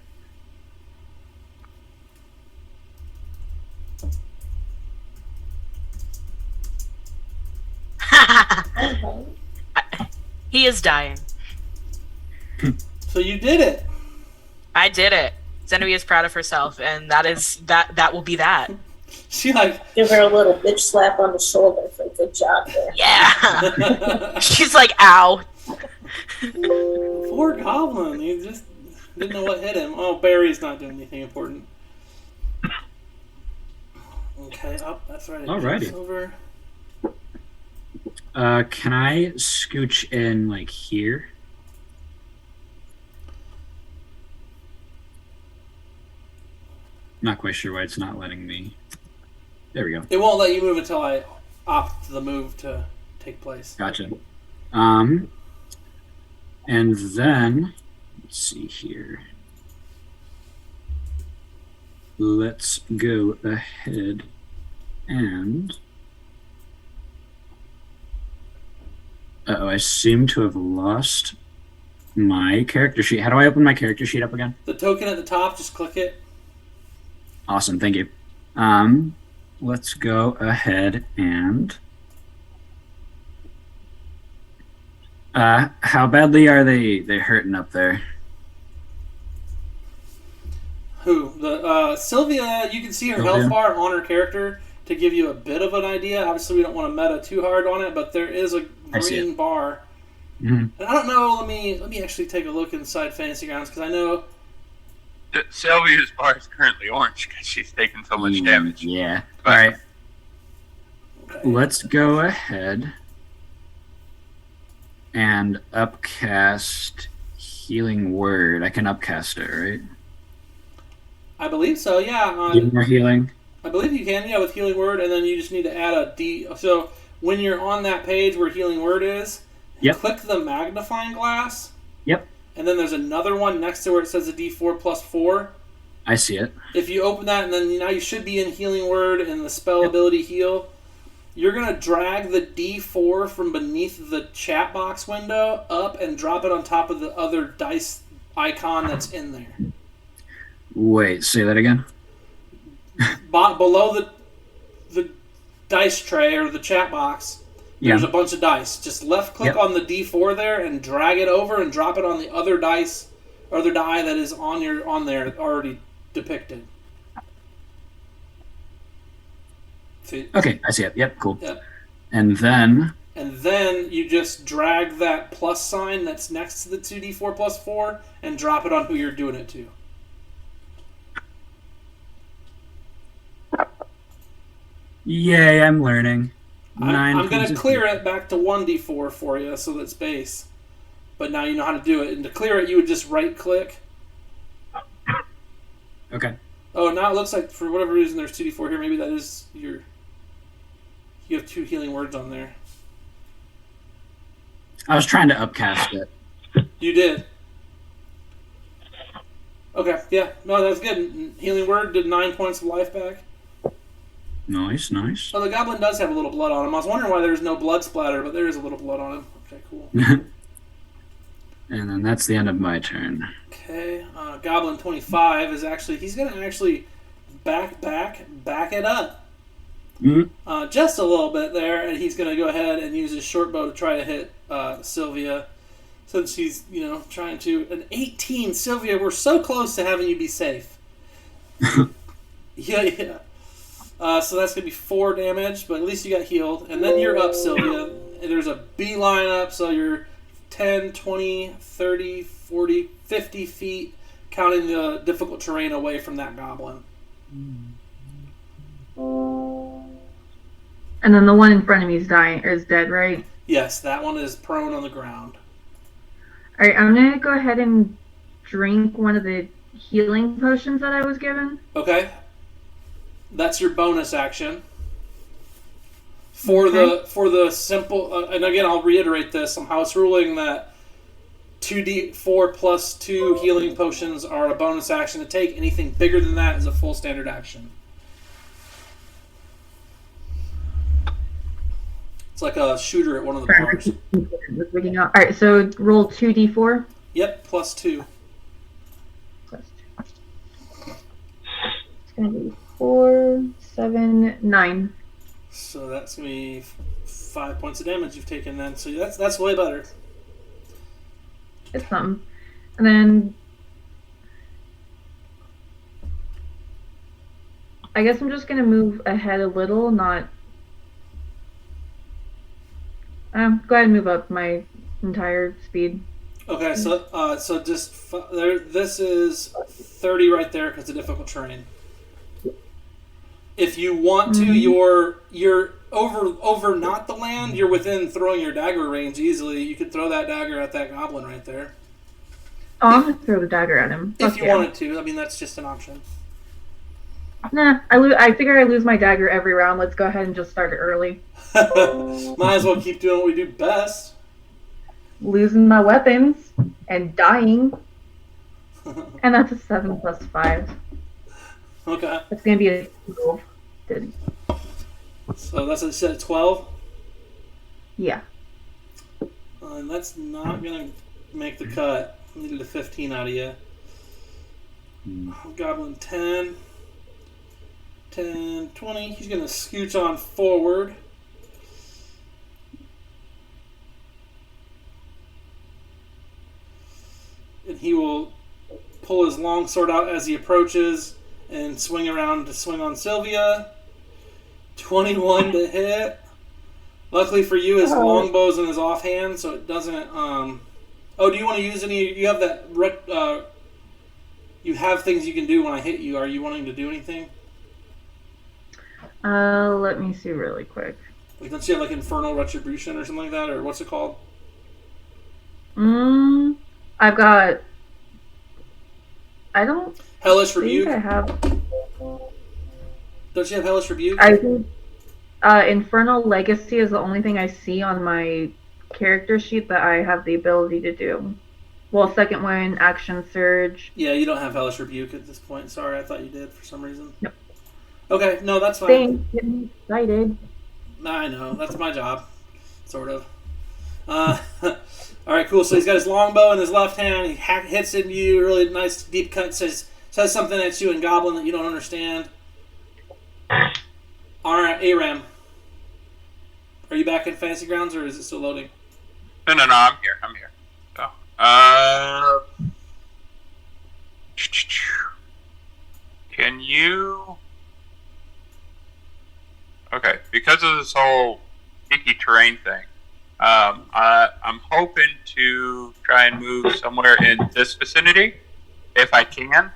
Speaker 6: He is dying.
Speaker 1: So you did it.
Speaker 6: I did it. Zenobie is proud of herself, and that will be that.
Speaker 1: She like
Speaker 8: Give her a little bitch slap on the shoulder for a good job there.
Speaker 6: Yeah. She's like, ow.
Speaker 1: poor Goblin. He just didn't know what hit him. Oh, Barry's not doing anything important. Okay, that's right.
Speaker 5: Alrighty.
Speaker 1: Over.
Speaker 5: Can I scooch in like here? Not quite sure why it's not letting me. There we go.
Speaker 1: It won't let you move until I opt the move to take place.
Speaker 5: Gotcha. And then let's see here. Let's go ahead and. Uh-oh, I seem to have lost my character sheet. How do I open my character sheet up again?
Speaker 1: The token at the top, just click it.
Speaker 5: Awesome, thank you. Let's go ahead and how badly are they hurting up there?
Speaker 1: Who? The Sylvia, you can see her
Speaker 5: Sylvia?
Speaker 1: health bar on her character to give you a bit of an idea. Obviously, we don't want to meta too hard on it, but there is a
Speaker 5: I see
Speaker 1: green
Speaker 5: it.
Speaker 1: bar.
Speaker 5: Mhm.
Speaker 1: And I don't know, let me actually take a look inside Fantasy Grounds, because I know...
Speaker 3: Sylvia's bar is currently orange because she's taken so much damage.
Speaker 5: Yeah.
Speaker 3: But-
Speaker 5: All right.
Speaker 1: Okay.
Speaker 5: Let's go ahead and upcast Healing Word. I can upcast it, right?
Speaker 1: I believe so, yeah.
Speaker 5: Give more healing.
Speaker 1: I believe you can, yeah, with Healing Word, and then you just need to add a D. So when you're on that page where Healing Word is,
Speaker 5: Yep.
Speaker 1: click the magnifying glass,
Speaker 5: Yep.
Speaker 1: and then there's another one next to where it says a D4 plus 4.
Speaker 5: I see it.
Speaker 1: If you open that, and then now you should be in Healing Word and the spell ability Heal, you're going to drag the D4 from beneath the chat box window up and drop it on top of the other dice icon that's in there.
Speaker 5: Wait, say that again?
Speaker 1: Below the dice tray or the chat box, there's
Speaker 5: Yeah.
Speaker 1: a bunch of dice. Just left click
Speaker 5: Yep.
Speaker 1: on the D4 there and drag it over and drop it on the other die that is on there already depicted. See?
Speaker 5: Okay, I see it. Yep, cool.
Speaker 1: Yep.
Speaker 5: And then
Speaker 1: And then you just drag that plus sign that's next to the 2D4 plus 4 and drop it on who you're doing it to.
Speaker 5: yay, I'm learning.
Speaker 1: I'm going
Speaker 5: points
Speaker 1: to
Speaker 5: of
Speaker 1: clear
Speaker 5: heal.
Speaker 1: it back to 1D4 for you so that's base. But now you know how to do it. And to clear it, you would just right click.
Speaker 5: Okay.
Speaker 1: Oh, now it looks like for whatever reason there's 2D4 here. Maybe that is your... You have 2 healing words on there.
Speaker 5: I was trying to upcast it.
Speaker 1: You did. Okay, yeah. No, that's good. Healing word did 9 points of life back.
Speaker 5: Nice, nice.
Speaker 1: Oh, the goblin does have a little blood on him. I was wondering why there's no blood splatter, but there is a little blood on him. Okay, cool.
Speaker 5: And then that's the end of my turn.
Speaker 1: Okay, Goblin 25 is he's going to actually back it up.
Speaker 5: Mm-hmm.
Speaker 1: Just a little bit there, and he's going to go ahead and use his short bow to try to hit Sylvia. Since she's, trying to... An 18, Sylvia, we're so close to having you be safe. Yeah. So that's going to be 4 damage, but at least you got healed. And then you're up, Sylvia. And there's a beeline up, so you're 10, 20, 30, 40, 50 feet, counting the difficult terrain away from that goblin.
Speaker 4: And then the one in front of me is dead, right?
Speaker 1: Yes, that one is prone on the ground.
Speaker 4: Alright, I'm going to go ahead and drink one of the healing potions that I was given.
Speaker 1: Okay. That's your bonus action. For the simple, and again, I'll reiterate this, House ruling that 2d4 plus 2 healing potions are a bonus action to take. Anything bigger than that is a full standard action. It's like a shooter at one of the bars.
Speaker 4: Alright, so roll 2d4.
Speaker 1: Yep, plus 2.
Speaker 4: Plus 2. It's going to be 4, 7, 9.
Speaker 1: So that's going to be 5 points of damage you've taken then. So that's way better.
Speaker 4: It's something. And then I guess I'm just going to move ahead a little, not... go ahead and move up my entire speed.
Speaker 1: Okay, so just there. This is 30 right there because of difficult terrain. If you want to, you're over not the land. You're within throwing your dagger range easily. You could throw that dagger at that goblin right there.
Speaker 4: Oh, I'm gonna throw the dagger at him.
Speaker 1: If you wanted to, I mean that's just an option.
Speaker 4: Nah, I figure I lose my dagger every round. Let's go ahead and just start it early.
Speaker 1: Might as well keep doing what we do best.
Speaker 4: Losing my weapons and dying. And that's a 7 plus 5.
Speaker 1: Okay.
Speaker 4: It's going to be a 12.
Speaker 1: So that's a set of 12?
Speaker 4: Yeah.
Speaker 1: And that's not going to make the cut. I needed a 15 out of you. Goblin 10. 10, 20. He's going to scooch on forward. And he will pull his longsword out as he approaches and swing around to swing on Sylvia. 21 to hit. Luckily for you, his longbow's in his offhand, so it doesn't... Oh, do you want to use any... You have that... you have things you can do when I hit you. Are you wanting to do anything?
Speaker 4: Let me see really quick.
Speaker 1: Like, don't you have, like, Infernal Retribution or something like that? Or what's it called?
Speaker 4: I've got... I don't...
Speaker 1: Hellish Rebuke?
Speaker 4: I have...
Speaker 1: Don't you have Hellish Rebuke?
Speaker 4: I think Infernal Legacy is the only thing I see on my character sheet that I have the ability to do. Well, second one, Action Surge.
Speaker 1: Yeah, you don't have Hellish Rebuke at this point. Sorry, I thought you did for some reason.
Speaker 4: Nope.
Speaker 1: Okay, no, that's fine.
Speaker 4: Thanks, getting excited.
Speaker 1: I know, that's my job. Sort of. Alright, cool. So he's got his longbow in his left hand. He hits into you, really nice deep cut, says something at you in Goblin that you don't understand. Alright, Aram. Are you back in Fantasy Grounds, or is it still loading?
Speaker 3: No, I'm here. So, can you... Okay, because of this whole sticky terrain thing, I'm hoping to try and move somewhere in this vicinity, if I can.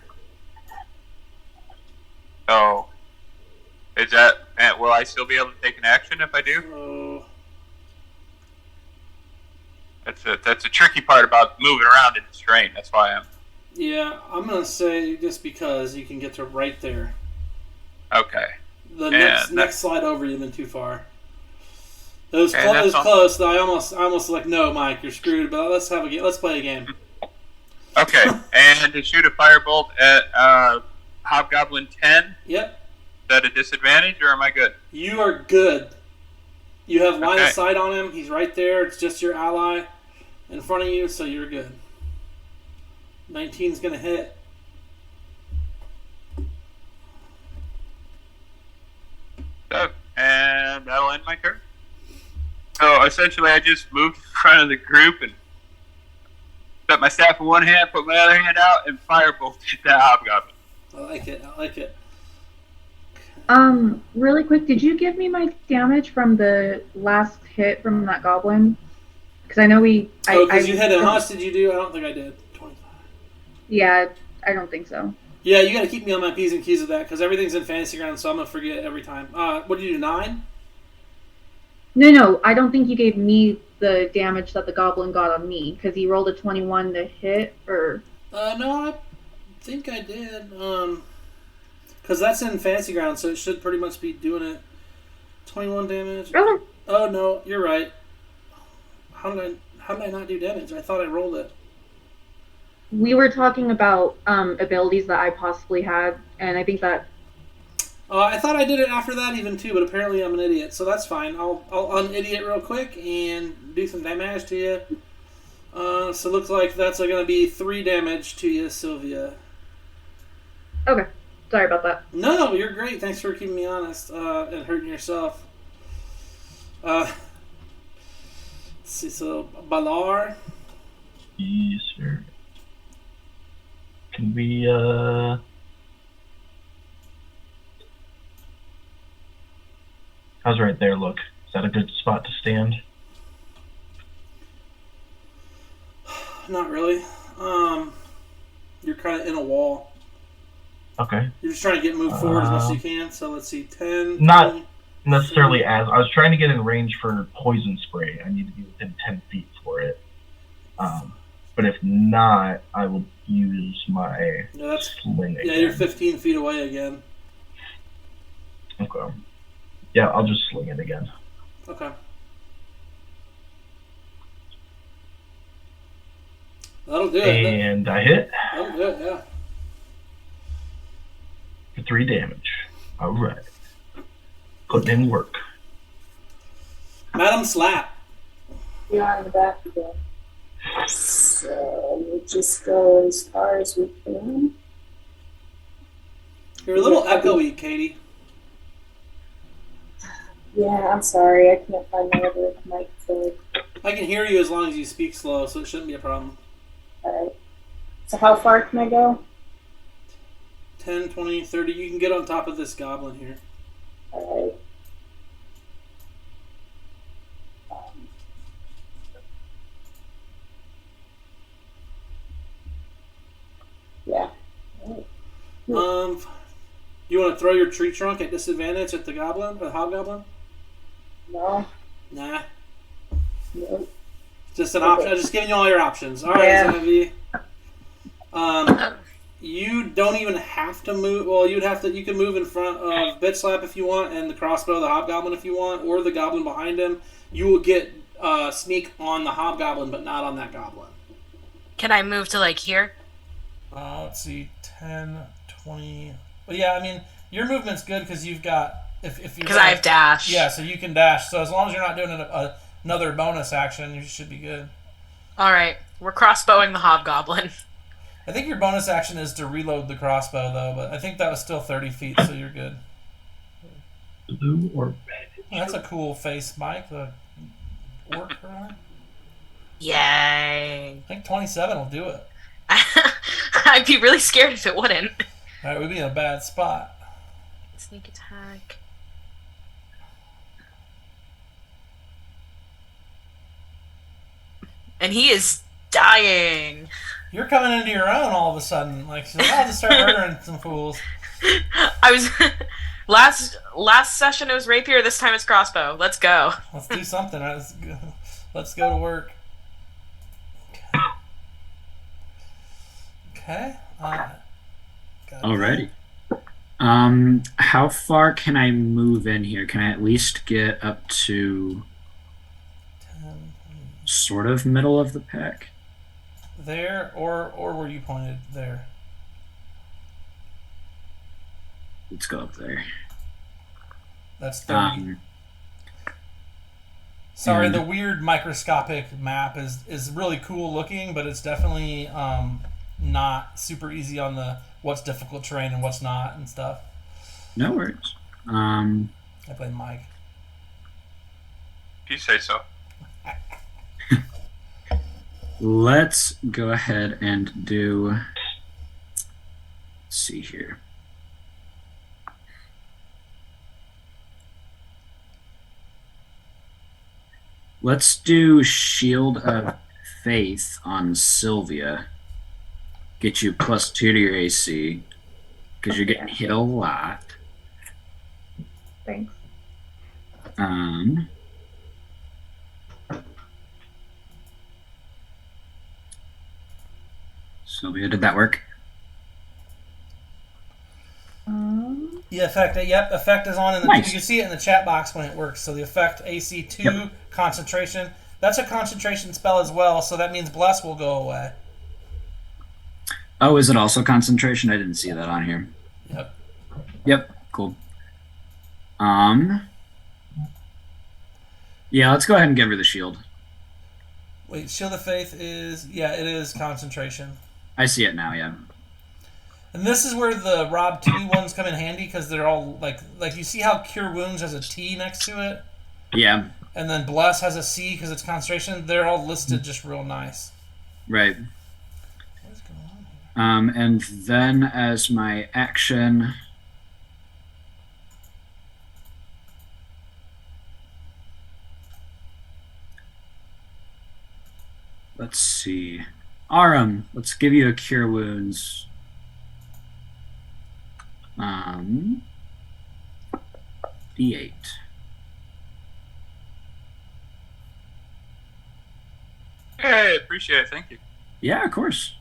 Speaker 3: So, is that... will I still be able to take an action if I do? That's a tricky part about moving around in this terrain. That's why I'm...
Speaker 1: Yeah, I'm going to say just because you can get to right there.
Speaker 3: Okay.
Speaker 1: The next slide over, you've been too far. It was close. Though I almost like, no, Mike, you're screwed. But let's play a game.
Speaker 3: Okay, and to shoot a firebolt at Hobgoblin 10.
Speaker 1: Yep.
Speaker 3: Is that a disadvantage, or am I good?
Speaker 1: You are good. You have line of
Speaker 3: Okay.
Speaker 1: sight on him. He's right there. It's just your ally in front of you, so you're good. 19's going to hit.
Speaker 3: So, and that'll end my turn. So essentially, I just moved in front of the group and set my staff in one hand, put my other hand out, and firebolted that hobgoblin.
Speaker 1: I like it. I like it.
Speaker 4: Really quick, did you give me my damage from the last hit from that goblin? Because I know
Speaker 1: Because you hit him. How much did you do? I don't think I did. 25.
Speaker 4: Yeah, I don't think so.
Speaker 1: Yeah, you got to keep me on my P's and Q's with that because everything's in fantasy ground, so I'm going to forget every time. What did you do, 9?
Speaker 4: No, I don't think you gave me the damage that the goblin got on me because he rolled a 21 to hit, or...
Speaker 1: No, I think I did. Because that's in fantasy ground, so it should pretty much be doing it. 21 damage. Oh, no, you're right. How did I not do damage? I thought I rolled it.
Speaker 4: We were talking about abilities that I possibly had, and I think that...
Speaker 1: I thought I did it after that even too, but apparently I'm an idiot, so that's fine. I'll un-idiot real quick and do some damage to you. So it looks like that's going to be 3 damage to you, Sylvia.
Speaker 4: Okay. Sorry about that.
Speaker 1: No, you're great. Thanks for keeping me honest and hurting yourself. Let's see, so Balar.
Speaker 2: Yes, sir. Can we, how's right there look? Is that a good spot to stand?
Speaker 1: Not really. You're kind of in a wall.
Speaker 2: Okay.
Speaker 1: You're just trying to get moved forward as much as you can. So let's see, 10.
Speaker 2: Not
Speaker 1: 20,
Speaker 2: necessarily as I was trying to get in range for poison spray. I need to be within 10 feet for it. But if not, I will use my sling again.
Speaker 1: Yeah, you're 15 feet away again.
Speaker 2: Okay. Yeah, I'll just sling it again.
Speaker 1: Okay. That'll do it.
Speaker 2: And I hit.
Speaker 1: That'll do it, yeah.
Speaker 2: For 3 damage. Alright. Putting in work.
Speaker 1: Madam Slap.
Speaker 8: You're on the back again. So we'll just go as far as we can.
Speaker 1: You're a little echoey, Katie.
Speaker 8: Yeah, I'm sorry. I can't find my other mic cord.
Speaker 1: I can hear you as long as you speak slow, so it shouldn't be a problem.
Speaker 8: Alright. So how far can I go?
Speaker 1: 10, 20, 30. You can get on top of this goblin here.
Speaker 8: Alright. Yeah.
Speaker 1: You want to throw your tree trunk at disadvantage at the goblin, or the hobgoblin?
Speaker 8: No.
Speaker 1: Nah.
Speaker 8: No.
Speaker 1: Just an option. I'm just giving you all your options. All right,
Speaker 8: Yeah.
Speaker 1: Xanavi. You don't even have to move. Well, you'd have to. You can move in front of Bitch Slap if you want, and the crossbow, the hobgoblin if you want, or the goblin behind him. You will get sneak on the hobgoblin, but not on that goblin.
Speaker 6: Can I move to like here?
Speaker 1: Let's see, 10, 20. Well, yeah, I mean, your movement's good because you've got if you
Speaker 6: Because I have dash.
Speaker 1: Yeah, so you can dash. So as long as you're not doing another bonus action, you should be good.
Speaker 6: All right, we're crossbowing the hobgoblin.
Speaker 1: I think your bonus action is to reload the crossbow, though, but I think that was still 30 feet, so you're good.
Speaker 2: Blue or red?
Speaker 1: That's a cool face, Mike. The orc runner.
Speaker 6: Yay!
Speaker 1: I think 27 will do it.
Speaker 6: I'd be really scared if it wouldn't.
Speaker 1: All right, we'd be in a bad spot.
Speaker 6: Sneak attack. And he is dying.
Speaker 1: You're coming into your own all of a sudden. Like, so I'll have to start murdering some fools.
Speaker 6: I was last session it was rapier. This time it's crossbow. Let's go.
Speaker 1: Let's do something. Let's go to work. Okay.
Speaker 5: Alrighty. How far can I move in here? Can I at least get up to
Speaker 1: 10.
Speaker 5: sort of middle of the pack?
Speaker 1: there, or were you pointed there?
Speaker 5: Let's go up there.
Speaker 1: That's 30. Sorry, the weird microscopic map is really cool looking, but it's definitely not super easy on the what's difficult terrain and what's not and stuff.
Speaker 5: No worries.
Speaker 1: I play Mike.
Speaker 3: If you say so.
Speaker 5: Let's go ahead and do. Let's see here. Let's do Shield of Faith on Sylvia. Get you +2 to your AC because you're getting hit a lot.
Speaker 4: Thanks.
Speaker 5: Sylvia, did that work?
Speaker 1: The effect, effect is on in the.
Speaker 5: Nice.
Speaker 1: You can see it in the chat box when it works. So the effect AC 2 concentration. That's a concentration spell as well. So that means bless will go away.
Speaker 5: Oh, is it also concentration? I didn't see that on here.
Speaker 1: Yep.
Speaker 5: Yep. Cool. Yeah, let's go ahead and give her the shield.
Speaker 1: Wait, Shield of Faith is it is concentration.
Speaker 5: I see it now. Yeah.
Speaker 1: And this is where the Rob 2 ones come in handy because they're all like you see how Cure Wounds has a T next to it?
Speaker 5: Yeah.
Speaker 1: And then Bless has a C because it's concentration. They're all listed just real nice.
Speaker 5: Right.
Speaker 1: What's going on here?
Speaker 5: And then as my action, let's see. Aram, let's give you a Cure Wounds. D8.
Speaker 3: Hey, appreciate it. Thank you.
Speaker 5: Yeah, of course.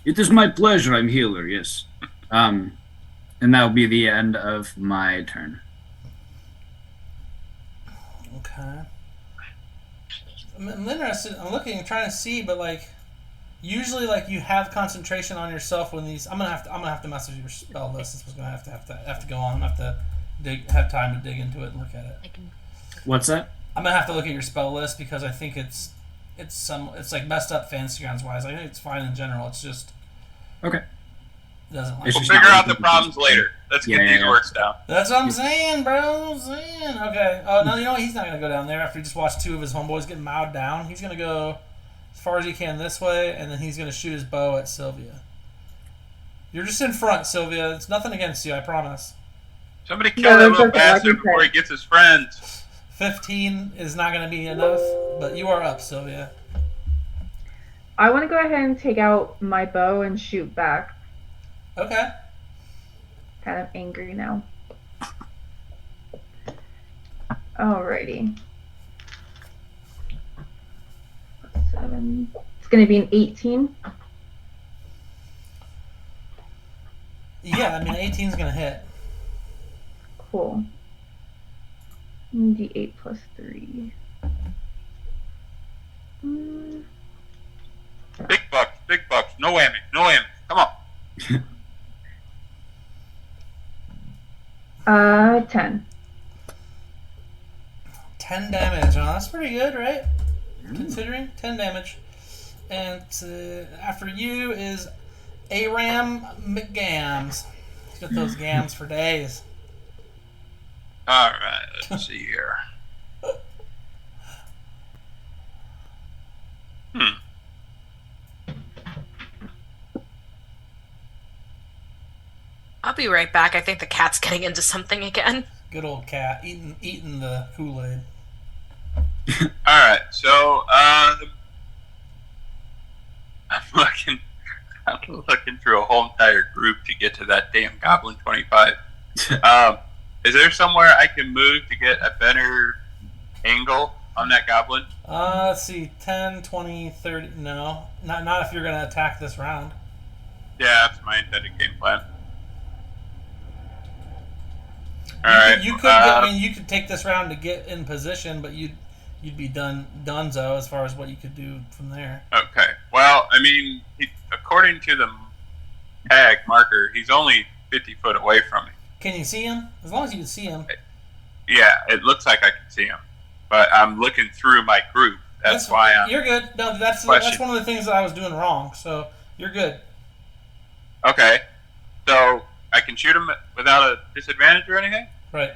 Speaker 5: It is my pleasure. I'm healer. Yes. And that'll be the end of my turn.
Speaker 1: Okay. I'm interested. I'm looking, trying to see, but usually you have concentration on yourself when these. I'm gonna have to mess with your spell list. This was gonna have to go on. I'm gonna have to have time to dig into it and look at it.
Speaker 5: What's that?
Speaker 1: I'm gonna have to look at your spell list because I think it's messed up fantasy grounds wise. I think it's fine in general. It's just
Speaker 5: okay.
Speaker 1: It doesn't
Speaker 5: It's
Speaker 3: We'll
Speaker 5: just
Speaker 3: figure
Speaker 5: not
Speaker 3: out the problems later. Let's get these works down.
Speaker 1: That's what I'm saying, bro. Okay. Oh no, you know what? He's not gonna go down there after he just watched 2 of his homeboys get mowed down. He's gonna go as far as he can this way, and then he's gonna shoot his bow at Sylvia. You're just in front, Sylvia. It's nothing against you, I promise.
Speaker 3: Somebody kill that little bastard before he gets his friends.
Speaker 1: 15 is not gonna be enough, but you are up, Sylvia.
Speaker 4: I want to go ahead and take out my bow and shoot back.
Speaker 1: Okay.
Speaker 4: Kind of angry now. Alrighty. 7. It's going to be an 18.
Speaker 1: Yeah, I mean 18 is gonna hit.
Speaker 4: Cool. D8 plus 3.
Speaker 3: Big bucks. No whammy. Come on.
Speaker 4: 10.
Speaker 1: 10 damage. Oh, that's pretty good, right? Considering 10 damage. And after you is Aram McGams. He's got those gams for days.
Speaker 3: All right. Let's see here.
Speaker 6: I'll be right back. I think the cat's getting into something again.
Speaker 1: Good old cat eating the Kool-Aid.
Speaker 3: All right. So I'm looking through a whole entire group to get to that damn Goblin 25. Is there somewhere I can move to get a better angle on that Goblin?
Speaker 1: Let's see. 10, 20, 30. No. Not if you're going to attack this round.
Speaker 3: Yeah, that's my intended game plan. All right.
Speaker 1: You could take this round to get in position, but you you'd be donezo as far as what you could do from there.
Speaker 3: Okay. Well, I mean, according to the tag marker, he's only 50 foot away from me.
Speaker 1: Can you see him? As long as you can see him.
Speaker 3: Yeah, it looks like I can see him, but I'm looking through my group. That's why I'm.
Speaker 1: You're good. No, that's one of the things that I was doing wrong. So you're good.
Speaker 3: Okay, so I can shoot him without a disadvantage or anything?
Speaker 1: Right.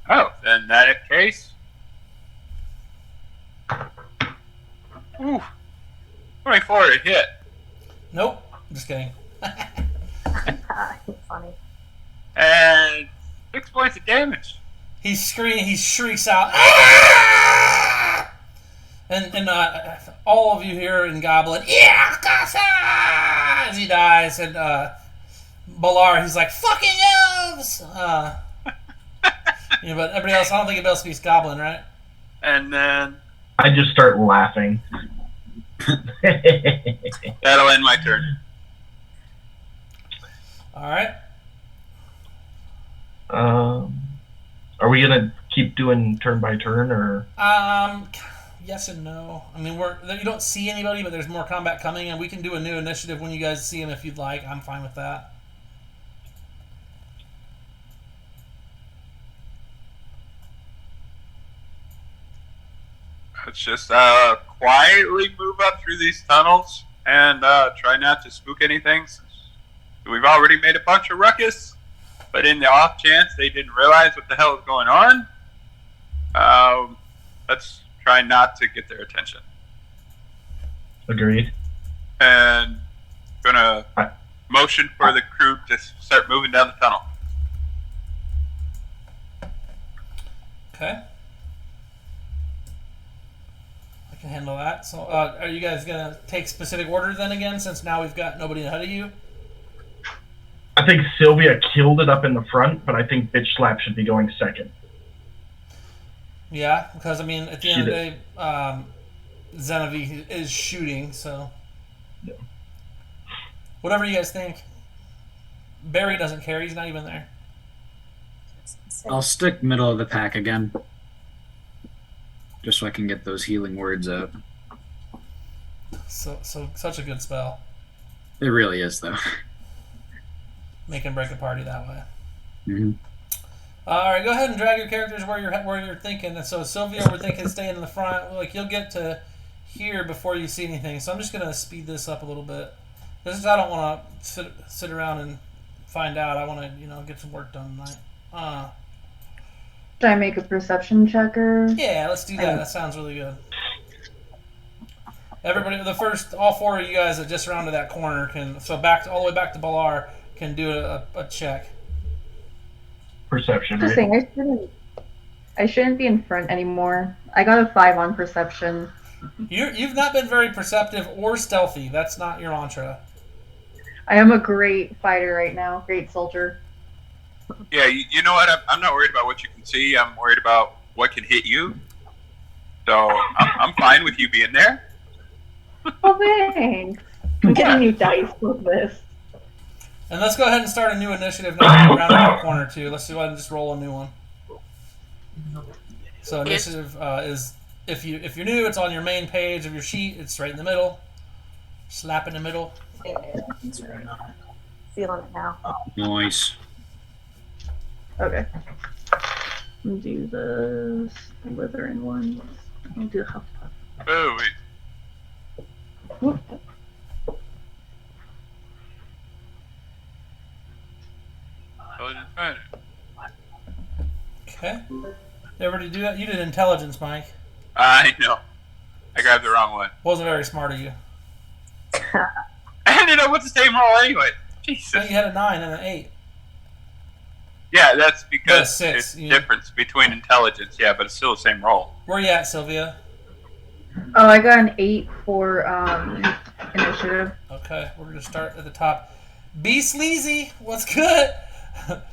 Speaker 3: Oh, in that case. Ooh. 24 to hit.
Speaker 1: Nope. I'm just kidding.
Speaker 8: Funny.
Speaker 3: And 6 points of damage.
Speaker 1: He's screaming. He shrieks out. "Ah!" And all of you here in Goblin, yeah, as he dies, and Balar, he's like, fucking elves! But everybody else, I don't think anybody else speaks Goblin, right?
Speaker 3: And then...
Speaker 2: I just start laughing.
Speaker 3: That'll end my turn.
Speaker 1: Alright.
Speaker 2: Are we gonna keep doing turn by turn, or?
Speaker 1: Yes and no. I mean, you don't see anybody, but there's more combat coming, and we can do a new initiative when you guys see them if you'd like. I'm fine with that.
Speaker 3: Let's just quietly move up through these tunnels and try not to spook anything. We've already made a bunch of ruckus, but in the off chance they didn't realize what the hell is going on, let's try not to get their attention.
Speaker 2: Agreed.
Speaker 3: And gonna motion for the crew to start moving down the tunnel.
Speaker 1: Okay. I can handle that. So, are you guys gonna take specific order then again, since now we've got nobody ahead of you?
Speaker 2: I think Sylvia killed it up in the front, but I think Bitch Slap should be going second.
Speaker 1: Yeah, because I mean, at the end of the day, Xenovive is shooting, so
Speaker 2: yeah.
Speaker 1: Whatever you guys think. Barry doesn't care; he's not even there.
Speaker 5: I'll stick middle of the pack again, just so I can get those healing words out.
Speaker 1: So such a good spell.
Speaker 5: It really is, though.
Speaker 1: Make and break a party that way.
Speaker 5: Mm-hmm.
Speaker 1: All right, go ahead and drag your characters where you're thinking. And so Sylvia, we're thinking staying in the front. Like you'll get to here before you see anything. So I'm just gonna speed this up a little bit. This is I don't want to sit around and find out. I want to get some work done tonight.
Speaker 4: Should I make a perception checker?
Speaker 1: Yeah, let's do that. That sounds really good. Everybody, all four of you guys that just rounded that corner all the way back to Balar can do a check.
Speaker 2: Perception,
Speaker 4: Just
Speaker 2: right?
Speaker 4: saying, I shouldn't be in front anymore. I got a 5 on perception.
Speaker 1: You've not been very perceptive or stealthy. That's not your mantra.
Speaker 4: I am a great fighter right now. Great soldier.
Speaker 3: Yeah, you know what? I'm not worried about what you can see. I'm worried about what can hit you. So I'm fine with you being there.
Speaker 4: Oh, thanks. I'm getting new dice with this.
Speaker 1: And let's go ahead and start a new initiative now around that corner too. Let's go ahead and just roll a new one. So initiative is if you're new, it's on your main page of your sheet. It's right in the middle. Slap in the middle.
Speaker 8: Feeling it now.
Speaker 5: Nice.
Speaker 4: Okay. I'll do the Slytherin ones. I'll do Hufflepuff.
Speaker 3: Oh, wait.
Speaker 4: Whoop.
Speaker 1: Okay. Everybody do that? You did intelligence, Mike.
Speaker 3: I know. I grabbed the wrong one.
Speaker 1: Wasn't very smart of you.
Speaker 3: I ended up with the same roll anyway. Jesus.
Speaker 1: You had a 9 and an 8.
Speaker 3: Yeah, that's because
Speaker 1: six.
Speaker 3: there's a difference between intelligence. Yeah, but it's still the same roll.
Speaker 1: Where you at, Sylvia?
Speaker 4: Oh, I got an 8 for initiative.
Speaker 1: Okay, we're gonna start at the top. Be sleazy. What's good?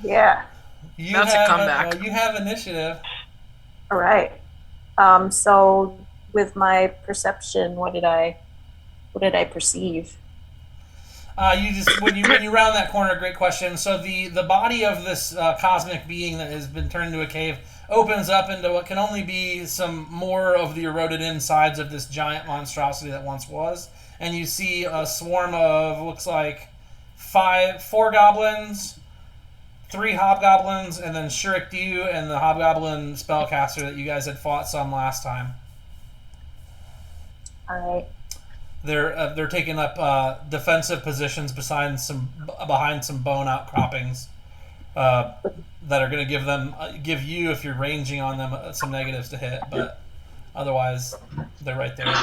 Speaker 8: Yeah.
Speaker 6: That's a comeback.
Speaker 1: You have initiative.
Speaker 8: All right. So with my perception, what did I perceive?
Speaker 1: You just when you round that corner, great question. So the body of this cosmic being that has been turned into a cave opens up into what can only be some more of the eroded insides of this giant monstrosity that once was. And you see a swarm of, looks like, 4 goblins, 3 hobgoblins, and then Shurikdu and the hobgoblin spellcaster that you guys had fought some last time.
Speaker 8: Alright.
Speaker 1: They're taking up defensive positions behind some bone outcroppings that are going to give you, if you're ranging on them, some negatives to hit, but otherwise they're right there.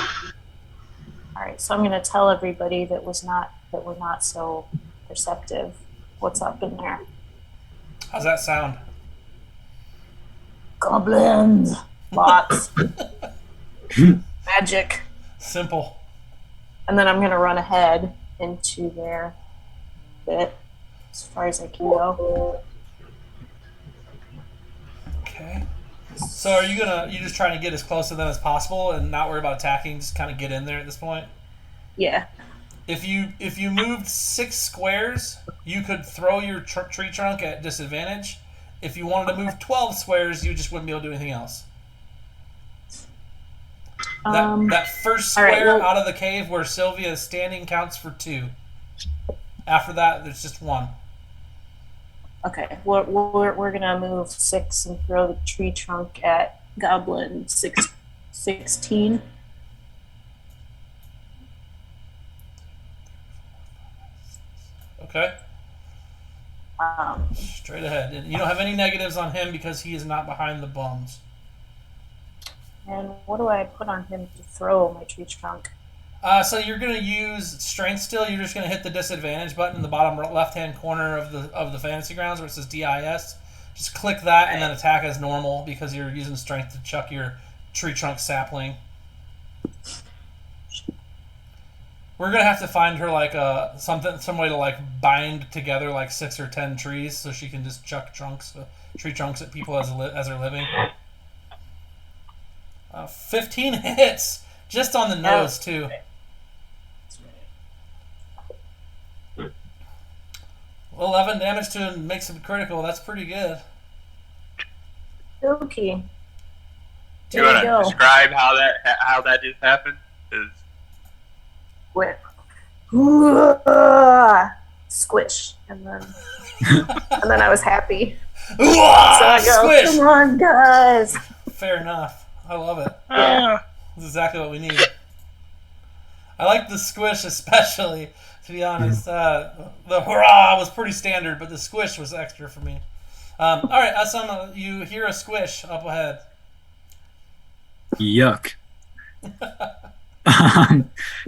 Speaker 8: Alright, so I'm going to tell everybody that we're not so perceptive what's up in there.
Speaker 1: How's that sound?
Speaker 8: Goblins! Lots. Magic.
Speaker 1: Simple.
Speaker 8: And then I'm going to run ahead into their bit as far as I can go.
Speaker 1: Okay. So are you just trying to get as close to them as possible and not worry about attacking, just kind of get in there at this point?
Speaker 8: Yeah.
Speaker 1: If you moved 6 squares, you could throw your tree trunk at disadvantage. If you wanted to move 12 squares, you just wouldn't be able to do anything else. That first square out of the cave where Sylvia is standing counts for 2. After that, there's just 1.
Speaker 8: Okay, we're gonna move 6 and throw the tree trunk at Goblin 16.
Speaker 1: Okay. Straight ahead. And you don't have any negatives on him because he is not behind the bones.
Speaker 8: And what do I put on him to throw my tree trunk?
Speaker 1: So you're going to use strength still. You're just going to hit the disadvantage button in the bottom left-hand corner of the fantasy grounds where it says DIS. Just click that and then attack as normal because you're using strength to chuck your tree trunk sapling. We're going to have to find her like some way to like bind together like 6 or 10 trees so she can just chuck tree trunks at people as they're living. 15 hits just on the nose too. 11 damage to makes him critical. That's pretty good.
Speaker 8: Okay.
Speaker 3: Do you want to describe how that just happened?
Speaker 8: Whip. Squish, and then I was happy. So I go,
Speaker 1: Squish!
Speaker 8: Come on, guys.
Speaker 1: Fair enough. I love it.
Speaker 8: Yeah.
Speaker 1: This is exactly what we need. I like the squish especially, to be honest. The hurrah was pretty standard, but the squish was extra for me. All right, Asama, you hear a squish up ahead.
Speaker 5: Yuck.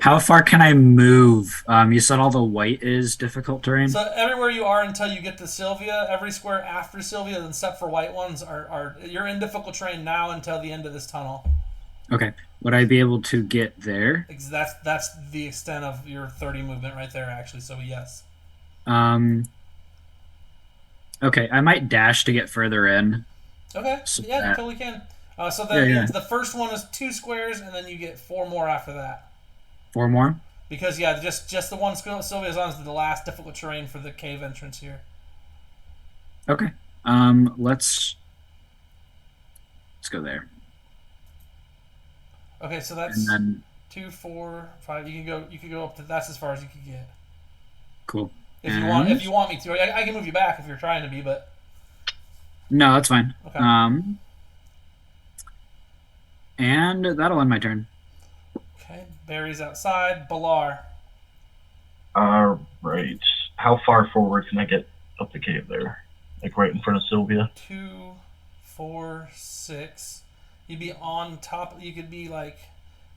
Speaker 5: How far can I move? You said all the white is difficult terrain?
Speaker 1: So everywhere you are until you get to Sylvia, every square after Sylvia, except for white ones, are you're in difficult terrain now until the end of this tunnel.
Speaker 5: Okay. Would I be able to get there?
Speaker 1: That's the extent of your 30 movement right there, actually. So yes.
Speaker 5: Okay, I might dash to get further in.
Speaker 1: Okay.
Speaker 5: So
Speaker 1: yeah, you totally can. The first one is 2 squares, and then you get 4 more after that.
Speaker 5: 4 more?
Speaker 1: Because just the one Sylvia's on is the last difficult terrain for the cave entrance here.
Speaker 5: Okay. Let's go there.
Speaker 1: Okay, so that's
Speaker 5: and then,
Speaker 1: 2, 4, 5. You can go up to that's as far as you can get.
Speaker 5: Cool.
Speaker 1: If you want me to, I can move you back if you're trying to be, but
Speaker 5: no, that's fine.
Speaker 1: Okay.
Speaker 5: And that'll end my turn.
Speaker 1: Okay, Barry's outside. Balar.
Speaker 2: Right. How far forward can I get up the cave there? Like right in front of Sylvia?
Speaker 1: 2, 4, 6. You'd be on top. You could be like,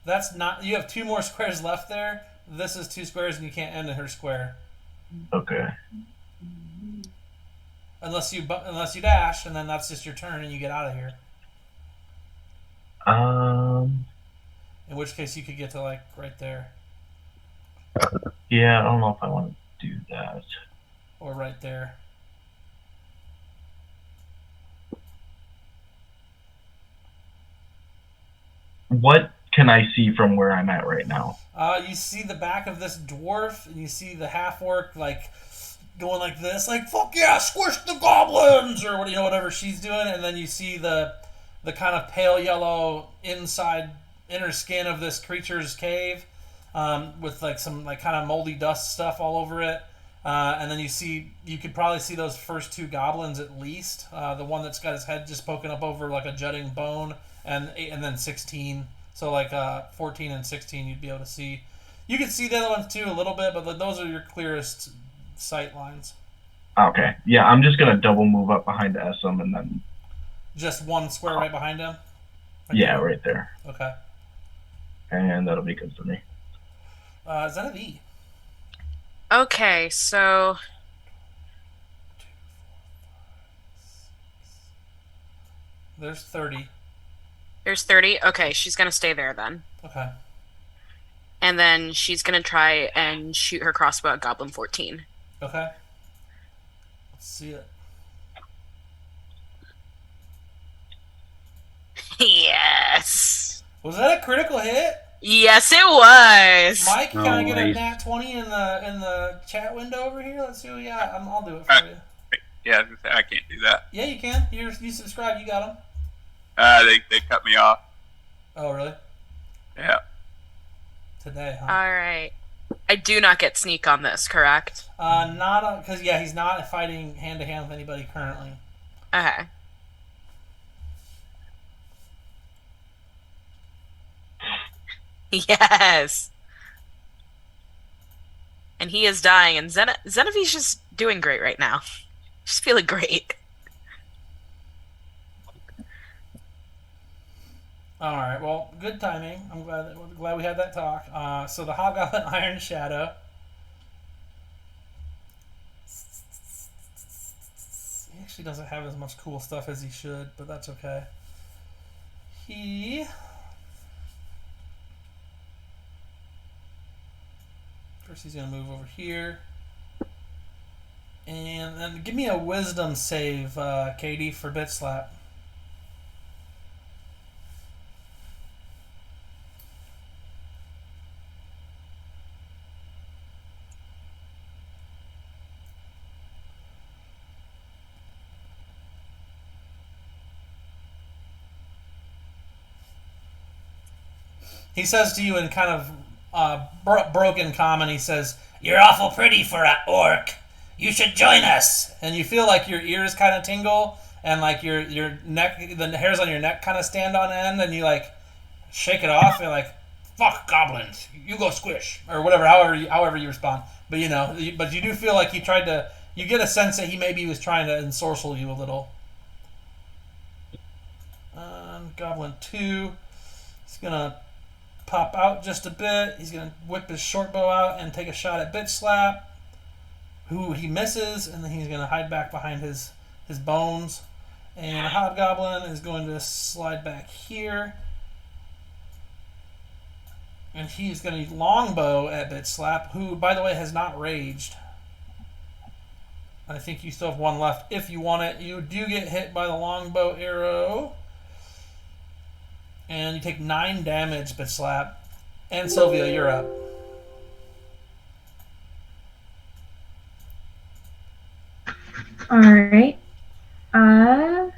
Speaker 1: that's not. You have 2 more squares left there. This is 2 squares, and you can't end in her square.
Speaker 2: Okay.
Speaker 1: Unless you dash, and then that's just your turn, and you get out of here. In which case, you could get to like right there.
Speaker 2: Yeah, I don't know if I want to do that.
Speaker 1: Or right there.
Speaker 2: What can I see from where I'm at right now?
Speaker 1: You see the back of this dwarf, and you see the half-orc like going like this, like "fuck yeah, squish the goblins" or whatever she's doing, and then you see the kind of pale yellow inner skin of this creature's cave, with like some like kind of moldy dust stuff all over it, and then you could probably see those first 2 goblins at least. The one that's got his head just poking up over like a jutting bone, and then 16. So like 14 and 16, you'd be able to see. You can see the other ones too a little bit, but those are your clearest sight lines.
Speaker 2: Okay. Yeah, I'm just gonna double move up behind Essam and then.
Speaker 1: Just one square right behind him.
Speaker 2: Okay. Yeah, right there.
Speaker 1: Okay.
Speaker 2: And that'll be good for me.
Speaker 1: Zenevieve.
Speaker 6: Okay, so
Speaker 1: There's 30.
Speaker 6: there's 30. Okay, she's gonna stay there then.
Speaker 1: Okay.
Speaker 6: And then she's gonna try and shoot her crossbow at Goblin 14.
Speaker 1: Okay. Let's see it.
Speaker 6: Yes.
Speaker 1: Was that a critical hit?
Speaker 6: Yes, it was.
Speaker 1: Mike, can I get a
Speaker 5: nice.
Speaker 1: nat 20 in the chat window over here? Let's see what we got. I'll do it for you.
Speaker 3: Yeah, I can't do that.
Speaker 1: Yeah, you can. You subscribe. You got them.
Speaker 3: They cut me off.
Speaker 1: Oh, really?
Speaker 3: Yeah.
Speaker 1: Today, huh?
Speaker 6: All right. I do not get sneak on this, correct?
Speaker 1: Not because he's not fighting hand to hand with anybody currently.
Speaker 6: Okay. Yes. And he is dying, and Zenevieve's just doing great right now. She's feeling great.
Speaker 1: All right. Well, good timing. I'm glad we had that talk. So the hobgoblin Iron Shadow. He actually doesn't have as much cool stuff as he should, but that's okay. First, he's gonna move over here, and then give me a wisdom save, Katie, for bit slap. He says to you in kind of broken common, he says, "You're awful pretty for an orc. You should join us." And you feel like your ears kind of tingle, and like your neck, the hairs on your neck kind of stand on end, and you like shake it off. You're like, "Fuck goblins, you go squish," or whatever, however you respond. But but you do feel like you get a sense that he maybe was trying to ensorcel you a little. Goblin 2, he's gonna pop out just a bit. He's going to whip his short bow out and take a shot at Bitch Slap, who he misses, and then he's going to hide back behind his bones. And a hobgoblin is going to slide back here. And he's going to longbow at Bitch Slap, who, by the way, has not raged. I think you still have one left if you want it. You do get hit by the longbow arrow. And you take 9 damage, Bitch Slap. And Sylvia, you're up.
Speaker 4: Alright. Can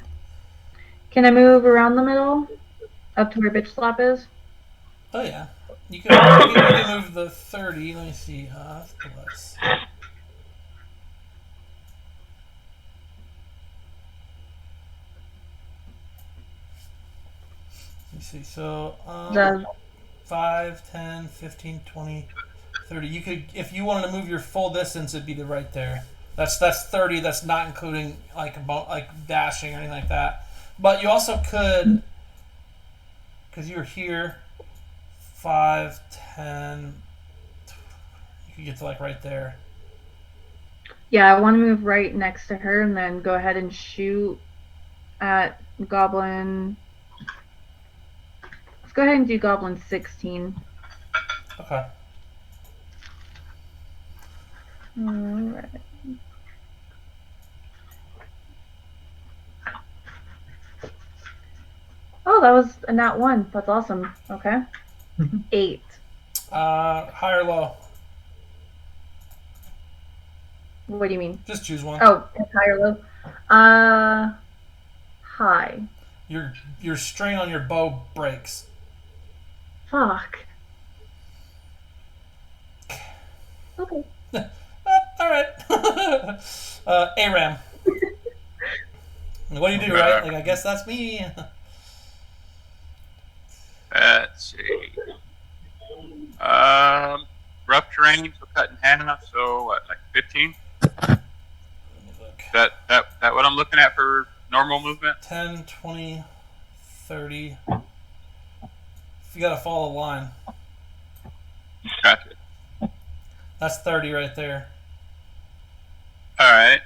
Speaker 4: I move around the middle? Up to where Bitch Slap is?
Speaker 1: Oh, yeah. You can move the 30. Let me see. Plus. Let me see. So, 5, 10, 15, 20, 30. You could, if you wanted to move your full distance, it'd be right there. That's 30. That's not including like dashing or anything like that. But you also could, because you're here, 5, 10. You could get to like right there.
Speaker 4: Yeah, I want to move right next to her and then go ahead and shoot at Goblin. Let's go ahead and do Goblin 16.
Speaker 1: Okay.
Speaker 4: Alright. Oh, that was a nat 1. That's awesome. Okay. 8.
Speaker 1: High or low?
Speaker 4: What do you mean?
Speaker 1: Just choose one.
Speaker 4: Oh, it's high or low? High.
Speaker 1: Your string on your bow breaks.
Speaker 4: Fuck. Okay.
Speaker 1: All right. Aram. What do you do, right? Like, I guess that's me.
Speaker 3: Let's see. Rough terrain, so cut in half. So what, like 15?
Speaker 1: Let me look.
Speaker 3: That what I'm looking at for normal movement?
Speaker 1: 10, 20, 30. If you gotta follow the line.
Speaker 3: Gotcha.
Speaker 1: That's 30 right there.
Speaker 3: All right.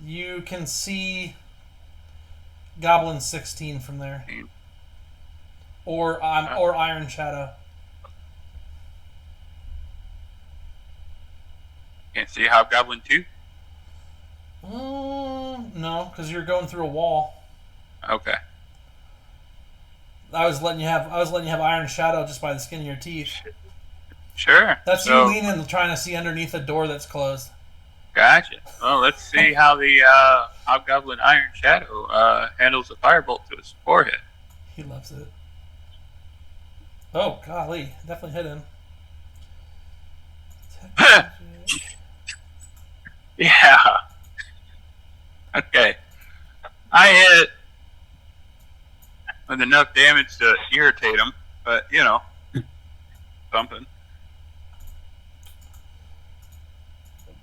Speaker 1: You can see Goblin 16 from there. Or Iron Shadow.
Speaker 3: Can't see Hobgoblin 2?
Speaker 1: No, because you're going through a wall.
Speaker 3: Okay.
Speaker 1: I was letting you have Iron Shadow just by the skin of your teeth.
Speaker 3: Sure.
Speaker 1: That's you leaning, trying to see underneath a door that's closed.
Speaker 3: Gotcha. Well, let's see how the Hobgoblin Iron Shadow handles the firebolt to his forehead.
Speaker 1: He loves it. Oh, golly. Definitely hit him.
Speaker 3: Yeah. Okay. I hit with enough damage to irritate him, but, you know, something.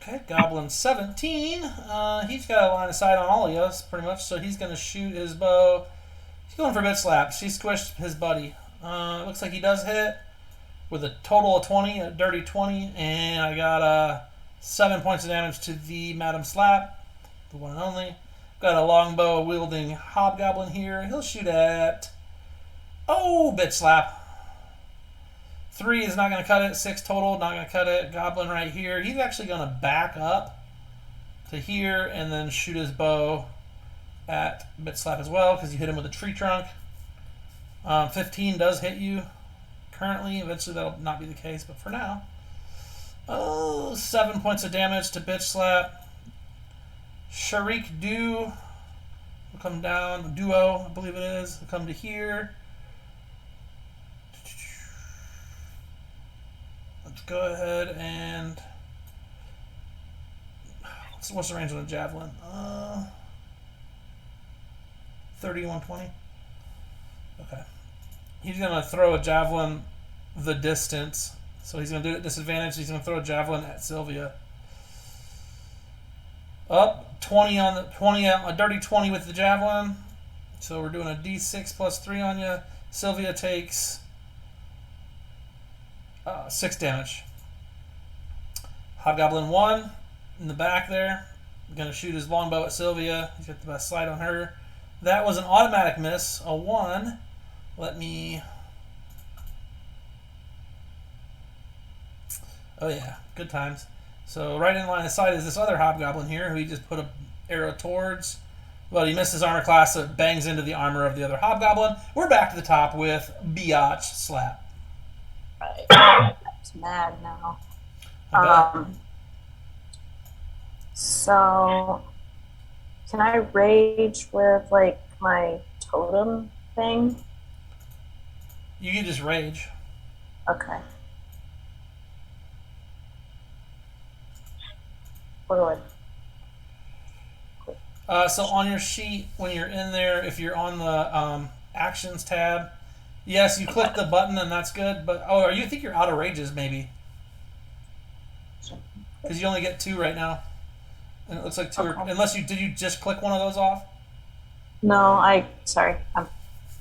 Speaker 1: Okay, Goblin 17. He's got a line of sight on all of you, pretty much, so he's going to shoot his bow. He's going for bit slaps. He squished his buddy. It looks like he does hit with a total of 20, a dirty 20, and I got 7 points of damage to the Madam Slap, the one and only. Got a longbow wielding hobgoblin here. He'll shoot at bit slap. 3 is not going to cut it. 6 total, not going to cut it. Goblin right here. He's actually going to back up to here and then shoot his bow at bit slap as well because you hit him with a tree trunk. 15 does hit you currently. Eventually that'll not be the case, but for now. 7 points of damage to bitch slap. Sharik Do will come down. Duo, I believe it is, will come to here. Let's go ahead and what's the range on a javelin? 3120. Okay. He's gonna throw a javelin the distance, so he's gonna do it at disadvantage. He's gonna throw a javelin at Sylvia. Up 20 on the 20, a dirty 20 with the javelin. So we're doing a D6 plus 3 on you. Sylvia takes 6 damage. Hobgoblin 1 in the back there. Gonna shoot his longbow at Sylvia. He's got the best sight on her. That was an automatic miss, a 1. Let me. Oh yeah, good times. So right in line of sight is this other hobgoblin here, who he just put an arrow towards. Well, he missed his armor class, so it bangs into the armor of the other hobgoblin. We're back to the top with Biatch Slap.
Speaker 8: Right. It's mad now. So can I rage with like my totem thing?
Speaker 1: You can just rage.
Speaker 8: Okay. What do I?
Speaker 1: So on your sheet, when you're in there, if you're on the actions tab, yes, you click the button and that's good. But I think you're out of rages maybe, because you only get 2 right now, and it looks like 2.
Speaker 8: Okay.
Speaker 1: Unless did you just click one of those off?
Speaker 8: No, sorry, I'm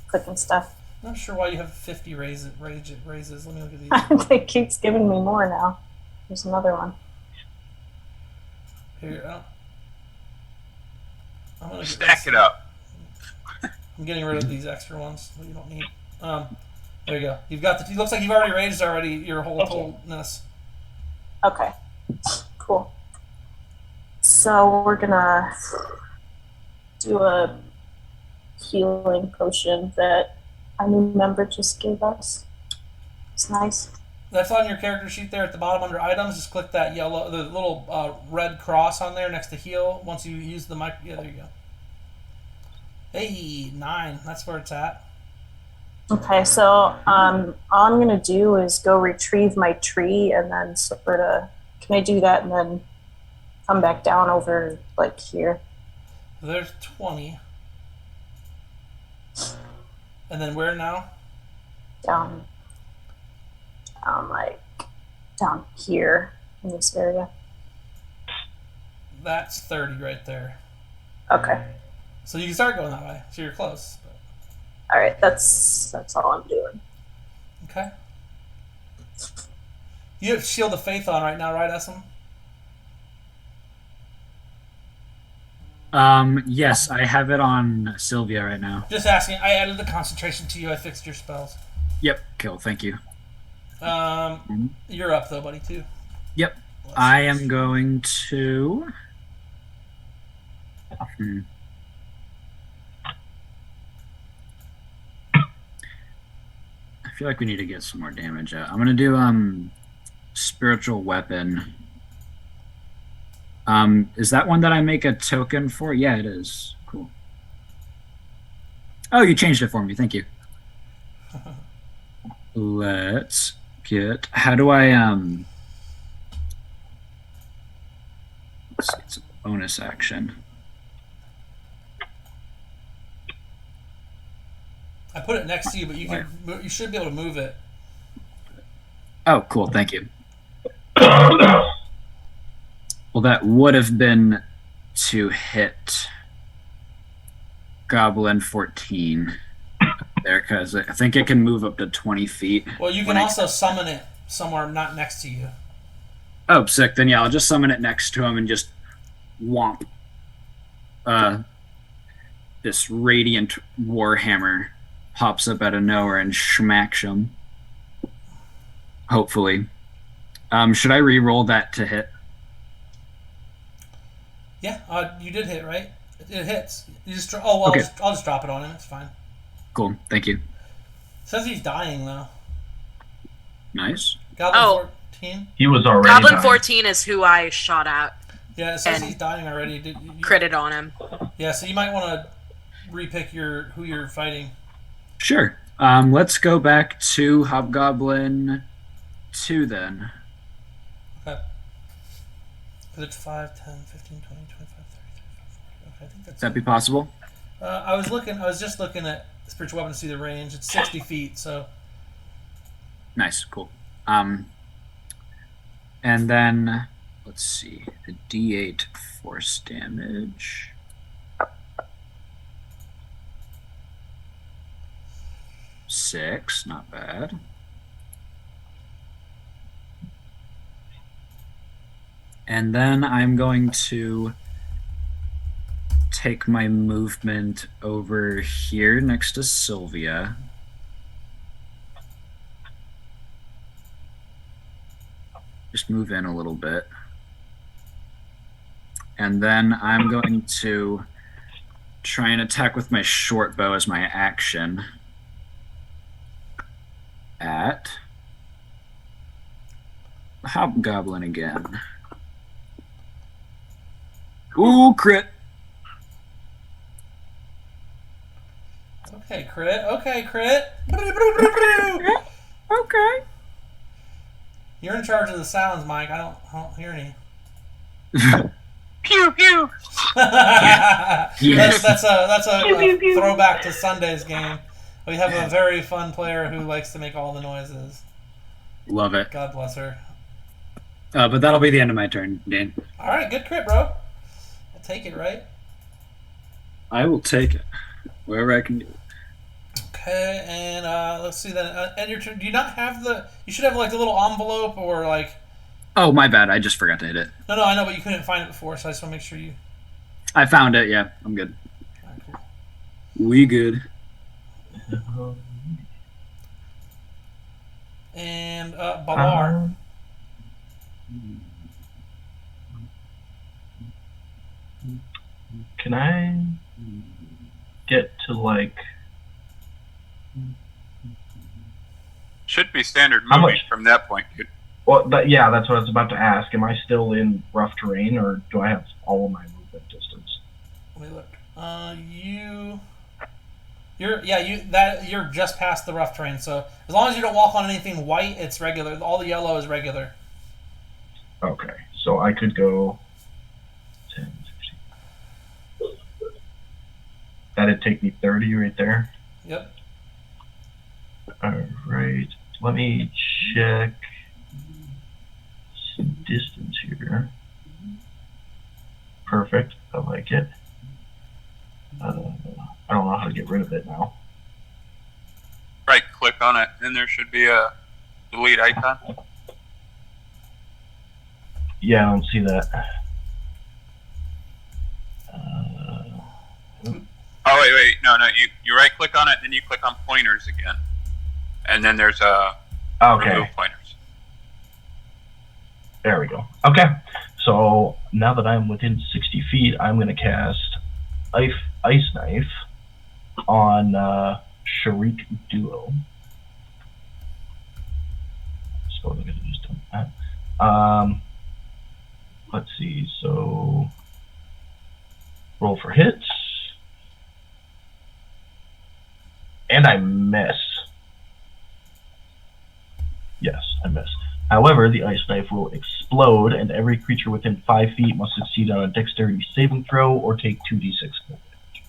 Speaker 8: clicking stuff.
Speaker 1: I'm not sure why you have 50 raises. Let me look at these.
Speaker 8: It keeps giving me more now. There's another one.
Speaker 1: Here, I'm gonna
Speaker 3: Stack it up.
Speaker 1: I'm getting rid of these extra ones that you don't need. There you go. You've got it looks like you've already raised your whole totalness.
Speaker 8: Okay. Cool. So we're gonna do a healing potion that our new member just gave us. It's nice.
Speaker 1: That's on your character sheet there at the bottom under items. Just click that yellow, the little red cross on there next to heal. Once you use the mic, yeah, there you go. Hey, 9. That's where it's at.
Speaker 8: Okay, so all I'm gonna do is go retrieve my tree and then sort of. Can I do that and then come back down over like here?
Speaker 1: There's 20. And then where now?
Speaker 8: Down like down here in this area.
Speaker 1: That's 30 right there.
Speaker 8: Okay.
Speaker 1: So you can start going that way. So you're close.
Speaker 8: All right. That's all I'm doing.
Speaker 1: Okay. You have Shield of Faith on right now, right, Essam?
Speaker 5: Yes, I have it on Sylvia right now.
Speaker 1: Just asking. I added the concentration to you. I fixed your spells.
Speaker 5: Yep, cool, thank you.
Speaker 1: You're up though, buddy, too.
Speaker 5: Yep, I am going to... I feel like we need to get some more damage out. I'm going to do Spiritual Weapon. Is that one that I make a token for? Yeah, it is. Cool. Oh, you changed it for me. Thank you. Let's get... How do I... Let's see, it's a bonus action.
Speaker 1: I put it next to you, but you should be able to move it.
Speaker 5: Oh, cool. Thank you. Well, that would have been to hit Goblin 14 there, because I think it can move up to 20 feet.
Speaker 1: Well, you can also summon it somewhere not next to you.
Speaker 5: Oh, sick. Then, yeah, I'll just summon it next to him and just whomp. This radiant warhammer pops up out of nowhere and smacks him. Hopefully. Should I re-roll that to hit?
Speaker 1: Yeah, you did hit, right? It hits. You just okay. I'll just drop it on him. It's fine.
Speaker 5: Cool. Thank you.
Speaker 1: Says he's dying though.
Speaker 5: Nice.
Speaker 1: Goblin 14.
Speaker 2: He was already
Speaker 6: Goblin
Speaker 2: dying.
Speaker 6: 14 is who I shot at.
Speaker 1: Yeah, it says he's dying already.
Speaker 6: Critted on him.
Speaker 1: Yeah, so you might want to repick who you're fighting.
Speaker 5: Sure. Let's go back to Hobgoblin 2 then.
Speaker 1: Okay. Because it's 5, 10, 15, 20, 25, 30, 35, 40. Okay, I think that's...
Speaker 5: Would that be possible?
Speaker 1: I was just looking at Spiritual Weapon to see the range. It's 60 feet, so...
Speaker 5: Nice, cool. And then, let's see, the D8 force damage. Six, not bad. And then I'm going to take my movement over here next to Sylvia. Just move in a little bit. And then I'm going to try and attack with my short bow as my action at the Hobgoblin again. Ooh, crit!
Speaker 1: Okay, crit. Okay, crit.
Speaker 5: Okay.
Speaker 1: You're in charge of the sounds, Mike. I don't hear any.
Speaker 3: Pew pew.
Speaker 5: Yes.
Speaker 1: That's a throwback to Sunday's game. We have a very fun player who likes to make all the noises.
Speaker 5: Love it.
Speaker 1: God bless her.
Speaker 5: But that'll be the end of my turn, Dane.
Speaker 1: All right, good crit, bro. I'll take it, right?
Speaker 5: I will take it. Wherever I can do it.
Speaker 1: Okay, and let's see then. And your turn. Do you not have the? You should have like the little envelope or like.
Speaker 5: Oh, my bad. I just forgot to hit it.
Speaker 1: No, I know, but you couldn't find it before, so I just want to make sure you.
Speaker 5: I found it. Yeah, I'm good.
Speaker 1: All right, cool.
Speaker 5: We good.
Speaker 1: And Balar.
Speaker 2: Can I get to like
Speaker 3: should be standard
Speaker 2: How
Speaker 3: moving
Speaker 2: much?
Speaker 3: from that point, dude.
Speaker 2: Well, yeah, that's what I was about to ask. Am I still in rough terrain, or do I have all of my movement distance?
Speaker 1: Let me look. You're just past the rough terrain. So as long as you don't walk on anything white, it's regular. All the yellow is regular.
Speaker 2: Okay, so I could go 10, 15. That'd take me 30 right there.
Speaker 1: Yep.
Speaker 2: All right, let me check some distance here. Perfect, I like it. I don't know how to get rid of it now.
Speaker 3: Right click on it, and there should be a delete icon.
Speaker 2: Yeah, I don't see that.
Speaker 3: Oh wait, no, you right click on it, then you click on pointers again, and then there's a
Speaker 2: Okay,
Speaker 3: remove pointers.
Speaker 2: there we go. Okay, so now that I'm within 60 feet, I'm going to cast Ice Knife on Sharik Duo. Suppose I could have just done that. Let's see, so roll for hits. And I miss. Yes, I miss. However, the ice knife will explode, and every creature within 5 feet must succeed on a dexterity saving throw or take 2d6 cold damage.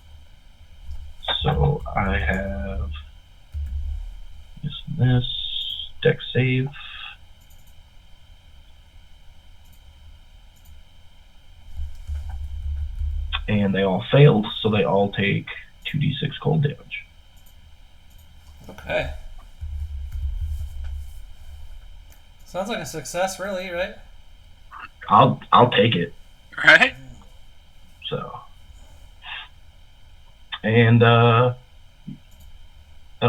Speaker 2: So I have this dex save. And they all failed, so they all take 2d6 cold damage.
Speaker 1: Okay. Sounds like a success, really, right?
Speaker 2: I'll take it.
Speaker 3: Right?
Speaker 2: So, and that'll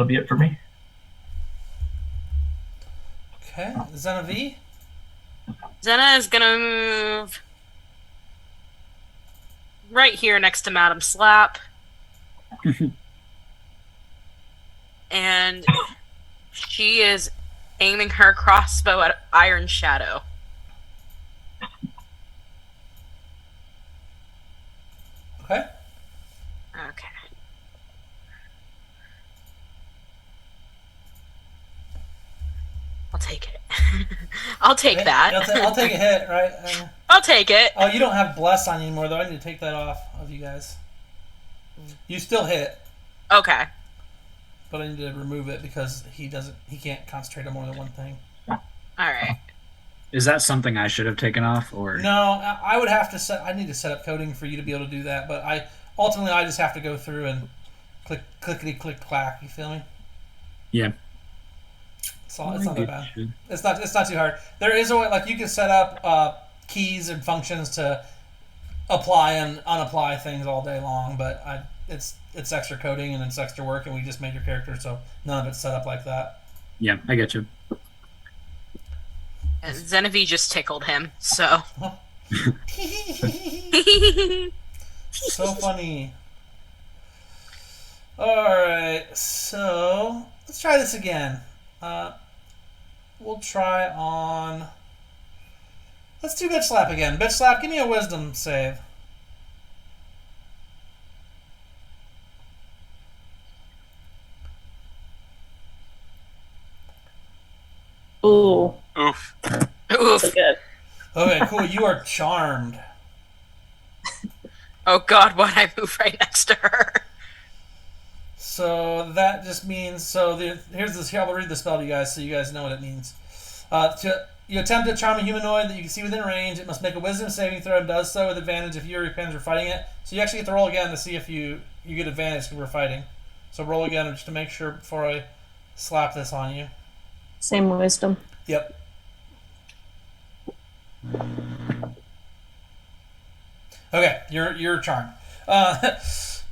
Speaker 2: be it for me.
Speaker 1: Okay. Zena V?
Speaker 6: Zena is gonna move right here next to Madam Slap. And she is aiming her crossbow at Iron Shadow.
Speaker 1: Okay.
Speaker 6: Okay. I'll take it. I'll take that.
Speaker 1: I'll take a hit, right?
Speaker 6: I'll take it.
Speaker 1: Oh, you don't have Bless on you anymore, though. I need to take that off of you guys. You still hit,
Speaker 6: Okay.
Speaker 1: but I need to remove it because he can't concentrate on more than one thing.
Speaker 6: Alright.
Speaker 5: Is that something I should have taken off, or
Speaker 1: No, I would have to I need to set up coding for you to be able to do that, but I just have to go through and clickety click clack. You feel me?
Speaker 5: Yeah.
Speaker 1: It's not that bad. It's not too hard. There is a way, like you can set up keys and functions to apply and unapply things all day long, but it's extra coding and it's extra work, and we just made your character, so none of it's set up like that.
Speaker 5: Yeah, I get you.
Speaker 6: And Zenevieve just tickled him, so.
Speaker 1: So funny. Alright, so let's try this again. We'll try on. Let's do Bitch Slap again. Bitch Slap, give me a wisdom save.
Speaker 8: Ooh,
Speaker 3: Oof.
Speaker 6: Oof.
Speaker 8: good.
Speaker 1: Okay, cool. You are charmed.
Speaker 6: Oh god, why'd I move right next to her?
Speaker 1: So that just means here's this. Here, I'll read the spell to you guys so you guys know what it means. You attempt to charm a humanoid that you can see within range. It must make a wisdom saving throw and does so with advantage if you or your pens are fighting it. So you actually get to roll again to see if you get advantage because we're fighting. So roll again just to make sure before I slap this on you.
Speaker 8: Same wisdom.
Speaker 1: Yep. Okay, you're charmed.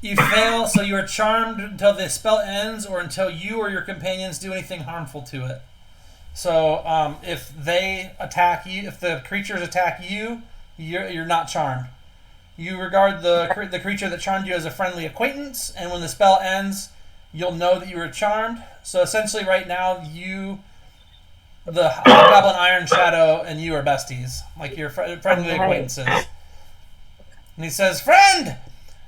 Speaker 1: You fail, so you are charmed until the spell ends or until you or your companions do anything harmful to it. So if they attack you, if the creatures attack you, you're not charmed. You regard the creature that charmed you as a friendly acquaintance, and when the spell ends, you'll know that you were charmed. So essentially right now, you the Hobgoblin Iron Shadow and you are besties, like you're friendly acquaintances. And he says, "Friend,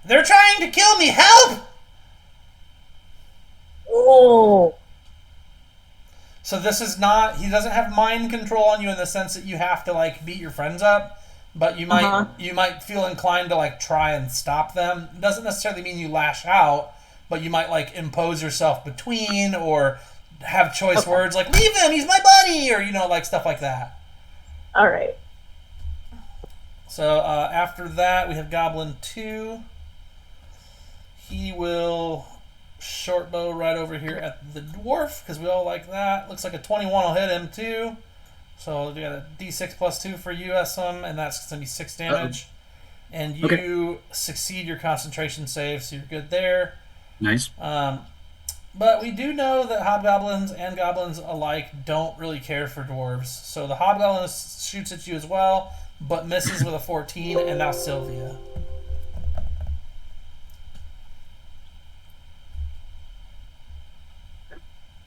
Speaker 1: they're trying to kill me. Help!"
Speaker 8: Oh.
Speaker 1: So this is not. He doesn't have mind control on you in the sense that you have to like beat your friends up, but you might feel inclined to like try and stop them. It doesn't necessarily mean you lash out, but you might like impose yourself between or have choice words like "leave him, he's my buddy," or like stuff like that.
Speaker 8: All right.
Speaker 1: So after that, we have Goblin 2. He will short bow right over here at the dwarf because we all like that. Looks like a 21 will hit him too. So we got a d6 plus 2 for you, SM, and that's going to be 6 damage. And you succeed your concentration save, so you're good there.
Speaker 5: Nice.
Speaker 1: But we do know that hobgoblins and goblins alike don't really care for dwarves. So the hobgoblin shoots at you as well, but misses with a 14, and now Sylvia.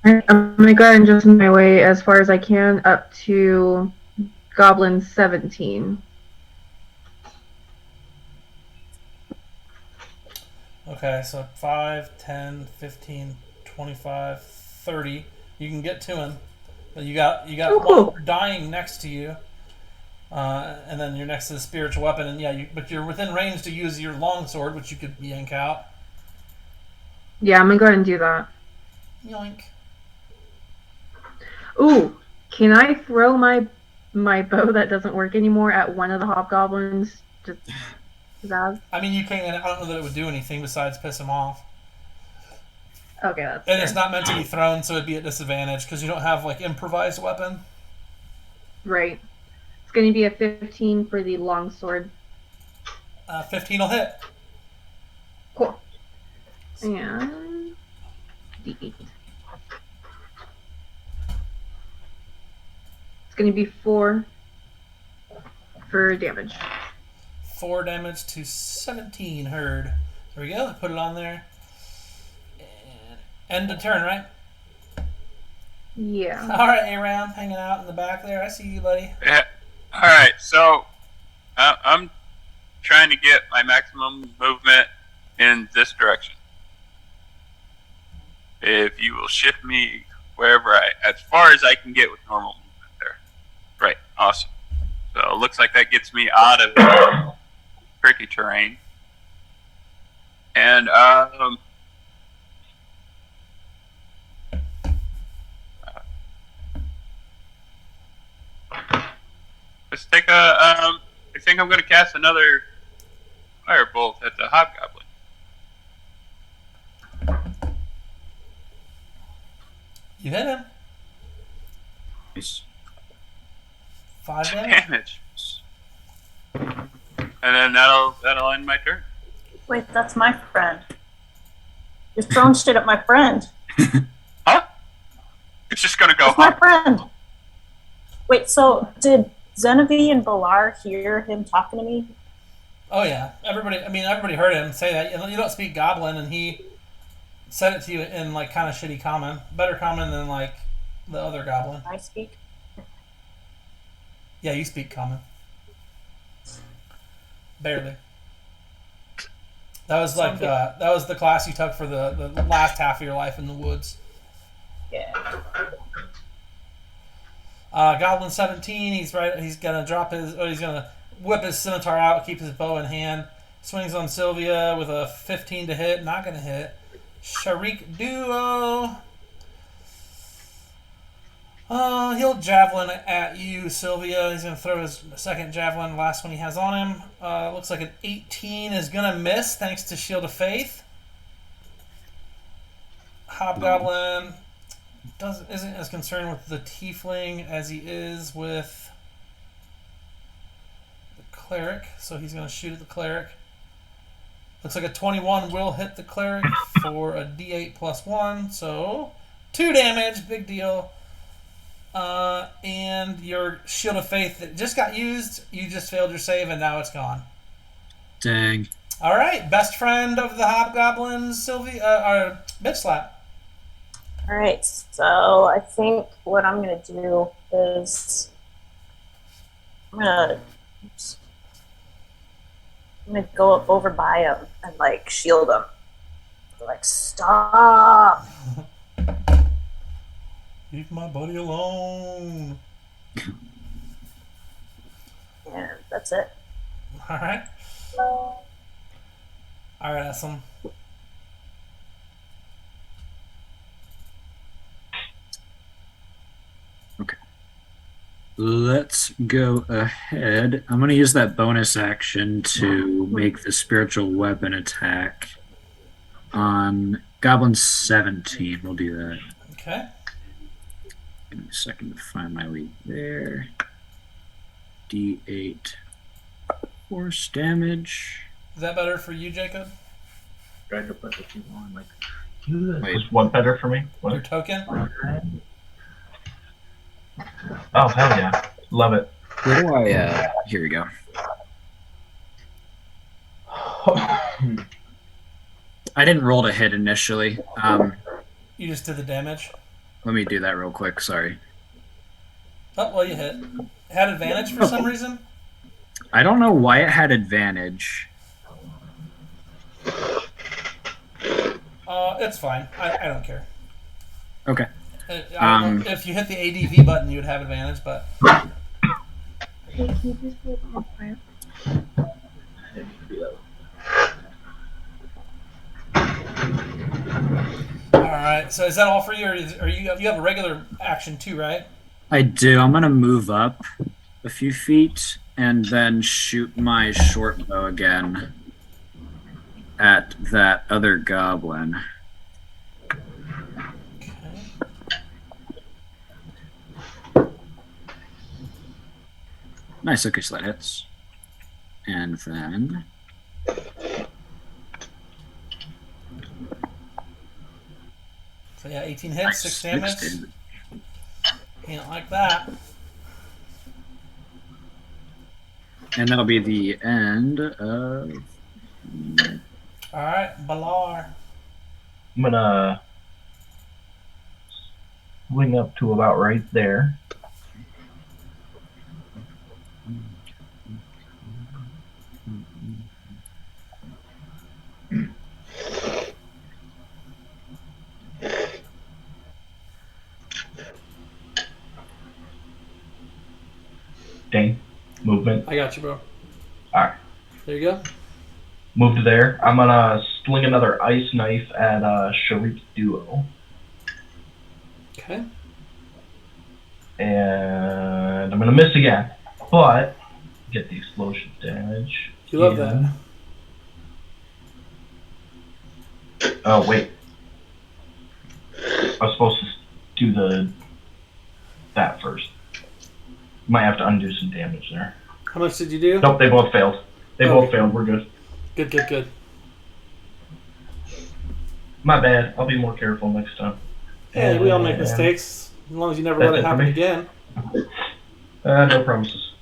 Speaker 4: I'm going to go ahead and just my way as far as I can up to Goblin 17.
Speaker 1: Okay, so 5, 10, 15, 25, 30. You can get to him. But you got one dying next to you. And then you're next to the spiritual weapon. And but you're within range to use your longsword, which you could yank out.
Speaker 4: Yeah, I'm going to go ahead and do that.
Speaker 1: Yoink.
Speaker 4: Ooh, can I throw my bow that doesn't work anymore at one of the hobgoblins? Just that?
Speaker 1: I mean, you can. I don't know that it would do anything besides piss him off.
Speaker 4: Okay, that's
Speaker 1: And
Speaker 4: fair.
Speaker 1: it's not meant to be thrown, so it'd be at disadvantage because you don't have like improvised weapon.
Speaker 4: Right. It's going to be a 15 for the longsword.
Speaker 1: 15 will hit.
Speaker 4: Cool. And D8. It's going to be 4 for damage.
Speaker 1: 4 damage to 17 herd. There we go. Put it on there. And end of turn, right?
Speaker 4: Yeah.
Speaker 1: All right, Aram, hanging out in the back there. I see you, buddy.
Speaker 3: Yeah. All right. So I'm trying to get my maximum movement in this direction. If you will shift me wherever as far as I can get with normal movement there. Right. Awesome. So it looks like that gets me out of tricky terrain. And let's take I think I'm going to cast another firebolt at the hobgoblin.
Speaker 1: You hit him.
Speaker 5: Nice.
Speaker 1: 5 damage.
Speaker 3: And then that'll end my turn.
Speaker 8: Wait, that's my friend. You're throwing shit at my friend.
Speaker 3: Huh? It's just going to go
Speaker 8: That's my friend. Wait, so did Zenevie and Valar hear him talking to me?
Speaker 1: Oh yeah, everybody heard him say that. You don't speak Goblin, and he said it to you in like kind of shitty common, better common than like the other Goblin.
Speaker 8: I speak.
Speaker 1: Yeah, you speak common. Barely. That was like that was the class you took for the last half of your life in the woods.
Speaker 8: Yeah.
Speaker 1: Goblin 17. He's gonna he's gonna whip his scimitar out, keep his bow in hand. Swings on Sylvia with a 15 to hit. Not gonna hit. Sharik duo. He'll javelin at you, Sylvia. He's gonna throw his second javelin, last one he has on him. Looks like an 18 is gonna miss thanks to Shield of Faith. Hobgoblin isn't as concerned with the tiefling as he is with the cleric, so he's gonna shoot at the cleric. Looks like a 21 will hit the cleric for a d8 plus 1, so 2 damage, big deal. And your Shield of Faith that just got used, you just failed your save and now it's gone.
Speaker 5: Dang.
Speaker 1: Alright, best friend of the hobgoblins, Sylvia, or bitch slap.
Speaker 8: All right, so I think what I'm gonna do is I'm gonna go up over by him and like shield him. Like, stop!
Speaker 1: Leave my buddy alone.
Speaker 8: And that's it.
Speaker 1: All right. All right, awesome.
Speaker 5: Okay. Let's go ahead. I'm going to use that bonus action to make the spiritual weapon attack on Goblin 17. We'll do that.
Speaker 1: Okay.
Speaker 5: Give me a second to find my lead there. D8 force damage.
Speaker 1: Is that better for you, Jacob?
Speaker 2: Tried to put the two on, like, was what better for me? What?
Speaker 1: Your token?
Speaker 2: Oh, hell yeah. Love it.
Speaker 5: Where do I, here we go. I didn't roll to hit initially.
Speaker 1: You just did the damage?
Speaker 5: Let me do that real quick, sorry.
Speaker 1: Oh, well, you hit. Had advantage for some reason?
Speaker 5: I don't know why it had advantage.
Speaker 1: It's fine. I don't care.
Speaker 5: Okay.
Speaker 1: If you hit the ADV button, you would have advantage, but...
Speaker 4: Hey, can you just be a bit more quiet?
Speaker 1: Alright, so is that all for you, or you have a regular action too, right?
Speaker 5: I do. I'm going to move up a few feet and then shoot my short bow again at that other goblin. Nice, okay, so that hits. And then...
Speaker 1: So yeah, 18 hits, 6 damage. Can't like that.
Speaker 5: And that'll be the end of...
Speaker 1: Alright, Balar.
Speaker 2: I'm gonna swing up to about right there. Dane, movement.
Speaker 1: I got you, bro.
Speaker 2: Alright.
Speaker 1: There you go.
Speaker 2: Move to there. I'm gonna sling another ice knife at Sharik Duo.
Speaker 1: Okay.
Speaker 2: And I'm gonna miss again. But get the explosion damage.
Speaker 1: You love that.
Speaker 2: Oh wait. I was supposed to do that first. Might have to undo some damage there.
Speaker 1: How much did you do?
Speaker 2: Nope, they both failed. They both failed. We're good.
Speaker 1: Good.
Speaker 2: My bad. I'll be more careful next time.
Speaker 1: Hey, we all make mistakes. As long as you never let it happen again.
Speaker 2: No promises.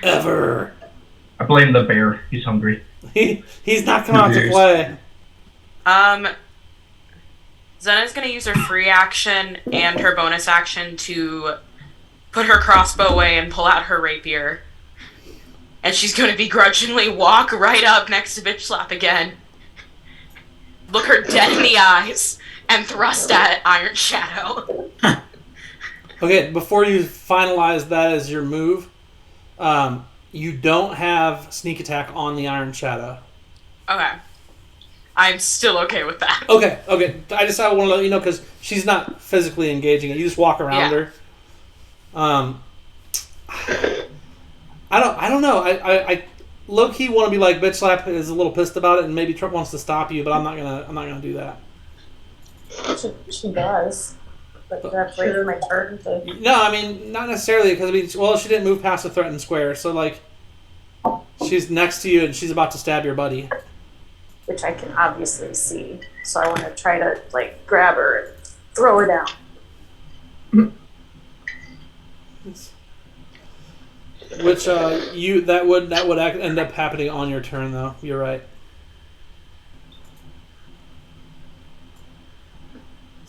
Speaker 1: Ever.
Speaker 2: I blame the bear. He's hungry.
Speaker 1: He's not coming out to play.
Speaker 6: Zena's gonna use her free action and her bonus action to put her crossbow away and pull out her rapier. And she's gonna begrudgingly walk right up next to Bitch Slap again, look her dead in the eyes, and thrust at Iron Shadow.
Speaker 1: Okay, before you finalize that as your move, you don't have sneak attack on the Iron Shadow.
Speaker 6: Okay. I'm still okay with that.
Speaker 1: Okay. I just want to let you know because she's not physically engaging it. You just walk around her. I don't know. I low key want to be like Bitch Slap is a little pissed about it and maybe wants to stop you, but I'm not gonna do that.
Speaker 8: She does. But you have to wait for my turn to...
Speaker 1: No, I mean not necessarily because she didn't move past the threatened square, so like she's next to you and she's about to stab your buddy.
Speaker 8: Which I can obviously see. So I want to try to like grab her and throw her down.
Speaker 1: Which that would end up happening on your turn though. You're right.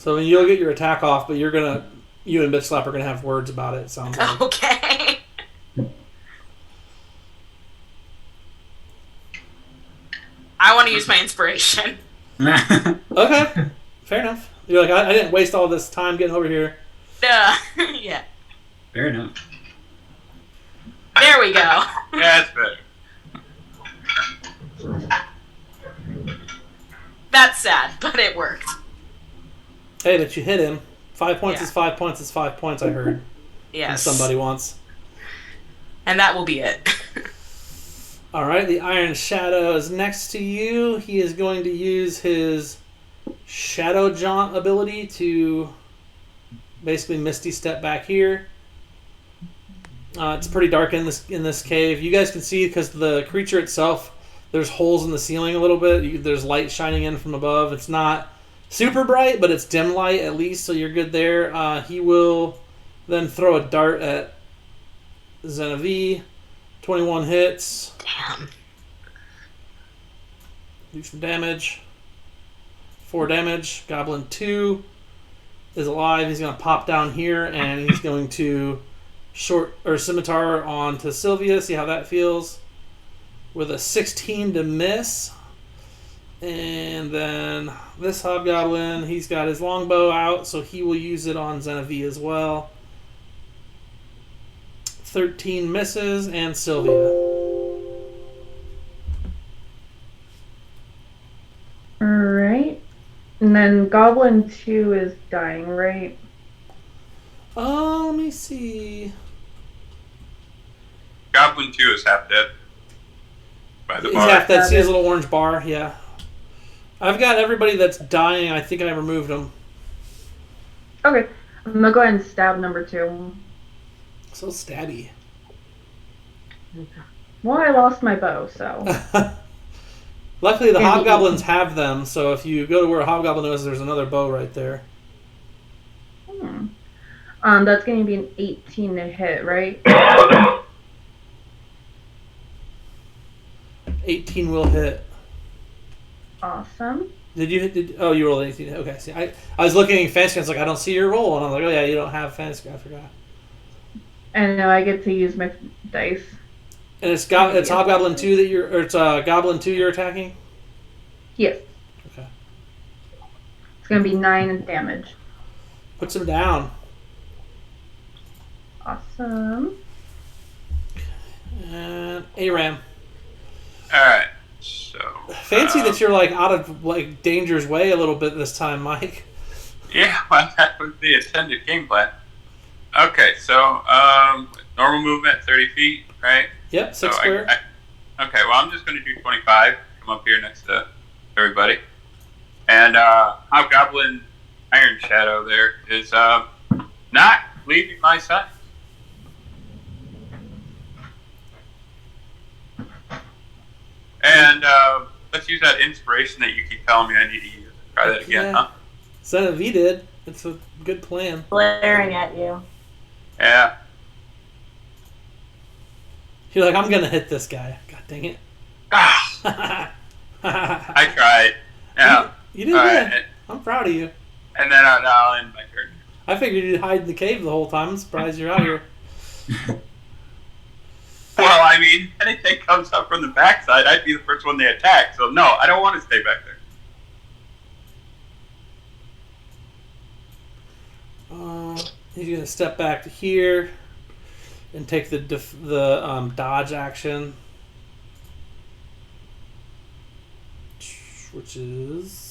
Speaker 1: So you'll get your attack off, but you and Bitch Slap are gonna have words about it. Sounds like.
Speaker 6: Okay. I want to use my inspiration.
Speaker 1: Okay, fair enough. You're like, I didn't waste all this time getting over here.
Speaker 6: Yeah.
Speaker 5: Fair enough.
Speaker 6: There we go.
Speaker 3: Yeah, that's better.
Speaker 6: That's sad, but it worked.
Speaker 1: Hey, but you hit him. 5 points
Speaker 6: Yeah.
Speaker 1: is 5 points is 5 points, I heard.
Speaker 6: Yes.
Speaker 1: From somebody once.
Speaker 6: And that will be it.
Speaker 1: Alright, the Iron Shadow is next to you. He is going to use his Shadow Jaunt ability to basically Misty Step back here. It's pretty dark in this cave. You guys can see because the creature itself, there's holes in the ceiling a little bit. There's light shining in from above. It's not super bright, but it's dim light at least, so you're good there. He will then throw a dart at Zenavi. 21 hits.
Speaker 6: Damn.
Speaker 1: Do some damage. 4 damage. Goblin 2 is alive. He's going to pop down here, and he's going to scimitar onto Sylvia. See how that feels. With a 16 to miss. And then this hobgoblin, he's got his longbow out, so he will use it on Zenavi as well. 13 misses, and Sylvia.
Speaker 4: Alright. And then Goblin 2 is dying, right?
Speaker 1: Let me see.
Speaker 3: Goblin 2 is half dead. By the
Speaker 1: He's
Speaker 3: bar.
Speaker 1: half dead. See his little orange bar? Yeah. I've got everybody that's dying. I think I removed them.
Speaker 4: Okay. I'm gonna go ahead and stab number 2.
Speaker 1: So stabby.
Speaker 4: Well, I lost my bow, so.
Speaker 1: Luckily, the hobgoblins have them, so if you go to where a hobgoblin is, there's another bow right there.
Speaker 4: That's going to be an 18 to hit, right?
Speaker 1: 18 will hit.
Speaker 4: Awesome.
Speaker 1: Did you hit? Oh, you rolled 18. Okay, see, I was looking at fantasy. I was like, I don't see your roll, and I'm like, oh yeah, you don't have fantasy. I forgot.
Speaker 4: And now I get to use my dice.
Speaker 1: And it's hobgoblin 2 that you're, or it's goblin 2 you're attacking.
Speaker 4: Yes.
Speaker 1: Okay.
Speaker 4: It's going to be 9 damage.
Speaker 1: Puts him down.
Speaker 4: Awesome.
Speaker 1: And Aram.
Speaker 3: Alright, so...
Speaker 1: Fancy that you're like out of like danger's way a little bit this time, Mike.
Speaker 3: Yeah, well, that was the intended game plan. Okay, so normal movement 30 feet, right?
Speaker 1: Yep, 6
Speaker 3: So
Speaker 1: square.
Speaker 3: Okay, well I'm just going to do 25. Come up here next to everybody. And Hobgoblin Iron Shadow there is not leaving my side. And let's use that inspiration that you keep telling me I need to use. Try that again, huh?
Speaker 1: Zenavi did. It's a good plan.
Speaker 8: Glaring at you.
Speaker 3: Yeah.
Speaker 1: You're like, I'm gonna hit this guy. God dang it.
Speaker 3: Ah, I tried. Yeah.
Speaker 1: You did
Speaker 3: All
Speaker 1: good.
Speaker 3: right.
Speaker 1: I'm proud of you.
Speaker 3: And then I'll end my turn.
Speaker 1: I figured you'd hide in the cave the whole time. I'm surprised you're out here.
Speaker 3: Well, I mean, anything comes up from the backside, I'd be the first one they attack. So no, I don't want to stay back there.
Speaker 1: He's gonna step back to here and take the dodge action, which is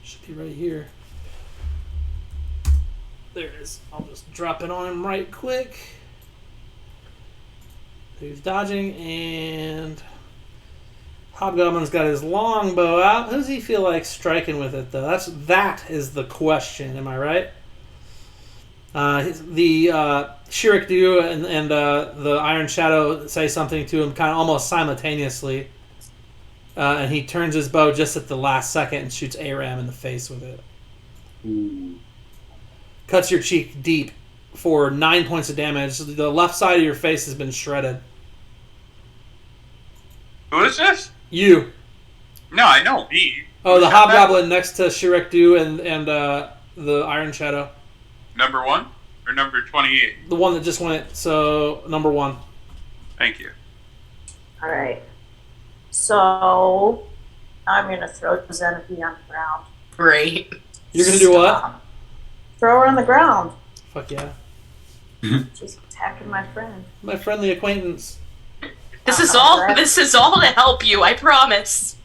Speaker 1: should be right here. There it is. I'll just drop it on him right quick. He's dodging, and Hobgoblin's got his longbow out. Who does he feel like striking with it, though? That is the question. Am I right? The Shirikdu and the Iron Shadow say something to him kind of almost simultaneously. And he turns his bow just at the last second and shoots Aram in the face with it.
Speaker 5: Ooh.
Speaker 1: Cuts your cheek deep for 9 points of damage. The left side of your face has been shredded.
Speaker 3: Who is this?
Speaker 1: You.
Speaker 3: No, I know me.
Speaker 1: Oh, the
Speaker 3: Who shot that?
Speaker 1: hobgoblin next to Shirekdu and the Iron Shadow.
Speaker 3: Number 1 or number 28?
Speaker 1: The one that just went, so number 1.
Speaker 3: Thank you.
Speaker 8: All right. So I'm gonna throw Xenophie on the ground.
Speaker 6: Great.
Speaker 1: You're going to do what?
Speaker 8: Throw her on the ground.
Speaker 1: Fuck yeah.
Speaker 8: Just attacking my friend.
Speaker 1: My friendly acquaintance.
Speaker 6: This is all to help you, I promise.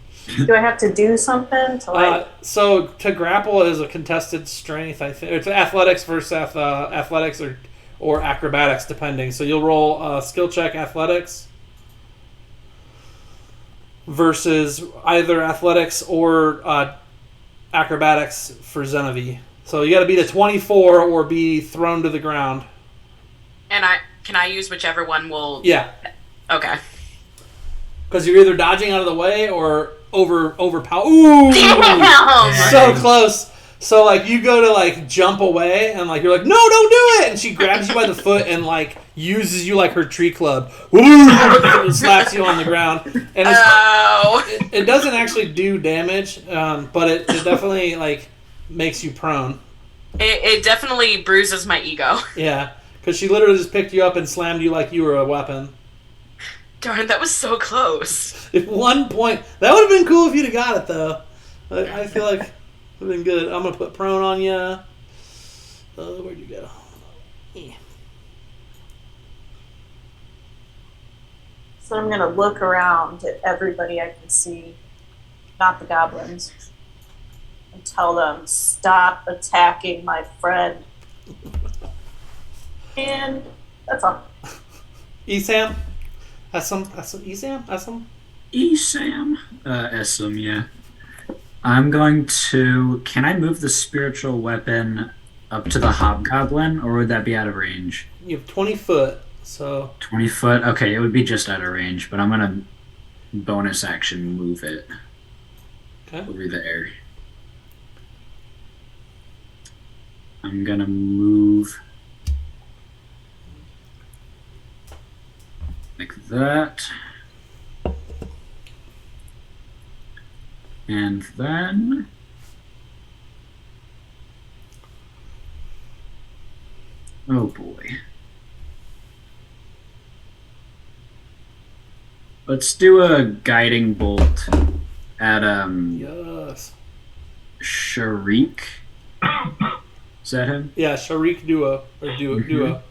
Speaker 8: Do I have to do something to like?
Speaker 1: So to grapple is a contested strength. I think it's athletics versus athletics or acrobatics, depending. So you'll roll skill check athletics versus either athletics or acrobatics for Xenophie. So you got to beat a 24 or be thrown to the ground.
Speaker 6: And can I use whichever one will?
Speaker 1: Yeah,
Speaker 6: Okay.
Speaker 1: because you're either dodging out of the way or overpower. Ooh,
Speaker 6: Damn!
Speaker 1: so close. So like you go to like jump away and like you're like, no, don't do it, and she grabs you by the foot and like uses you like her tree club. And slaps you on the ground, and it doesn't actually do damage, but it definitely like makes you prone.
Speaker 6: It definitely bruises my ego.
Speaker 1: Yeah, because she literally just picked you up and slammed you like you were a weapon.
Speaker 6: Darn, that was so close.
Speaker 1: At one point, that would have been cool if you'd have got it though. I feel like it would have been good. I'm gonna put prone on you. Where'd you go? Yeah.
Speaker 8: So I'm gonna look around at everybody I can see, not the goblins, and tell them stop attacking my friend. And that's all.
Speaker 1: Esam? Esam? Esam?
Speaker 5: Esam? Esam, yeah. I'm going to... Can I move the spiritual weapon up to the hobgoblin, or would that be out of range?
Speaker 1: You have 20 foot, so...
Speaker 5: 20 foot? Okay, it would be just out of range, but I'm going to bonus action move it over there. I'm going to move... like that. And then... oh boy. Let's do a guiding bolt at
Speaker 1: Yes.
Speaker 5: Sharik. Is that him?
Speaker 1: Yeah, Sharik Duo. Or Duo. Duo.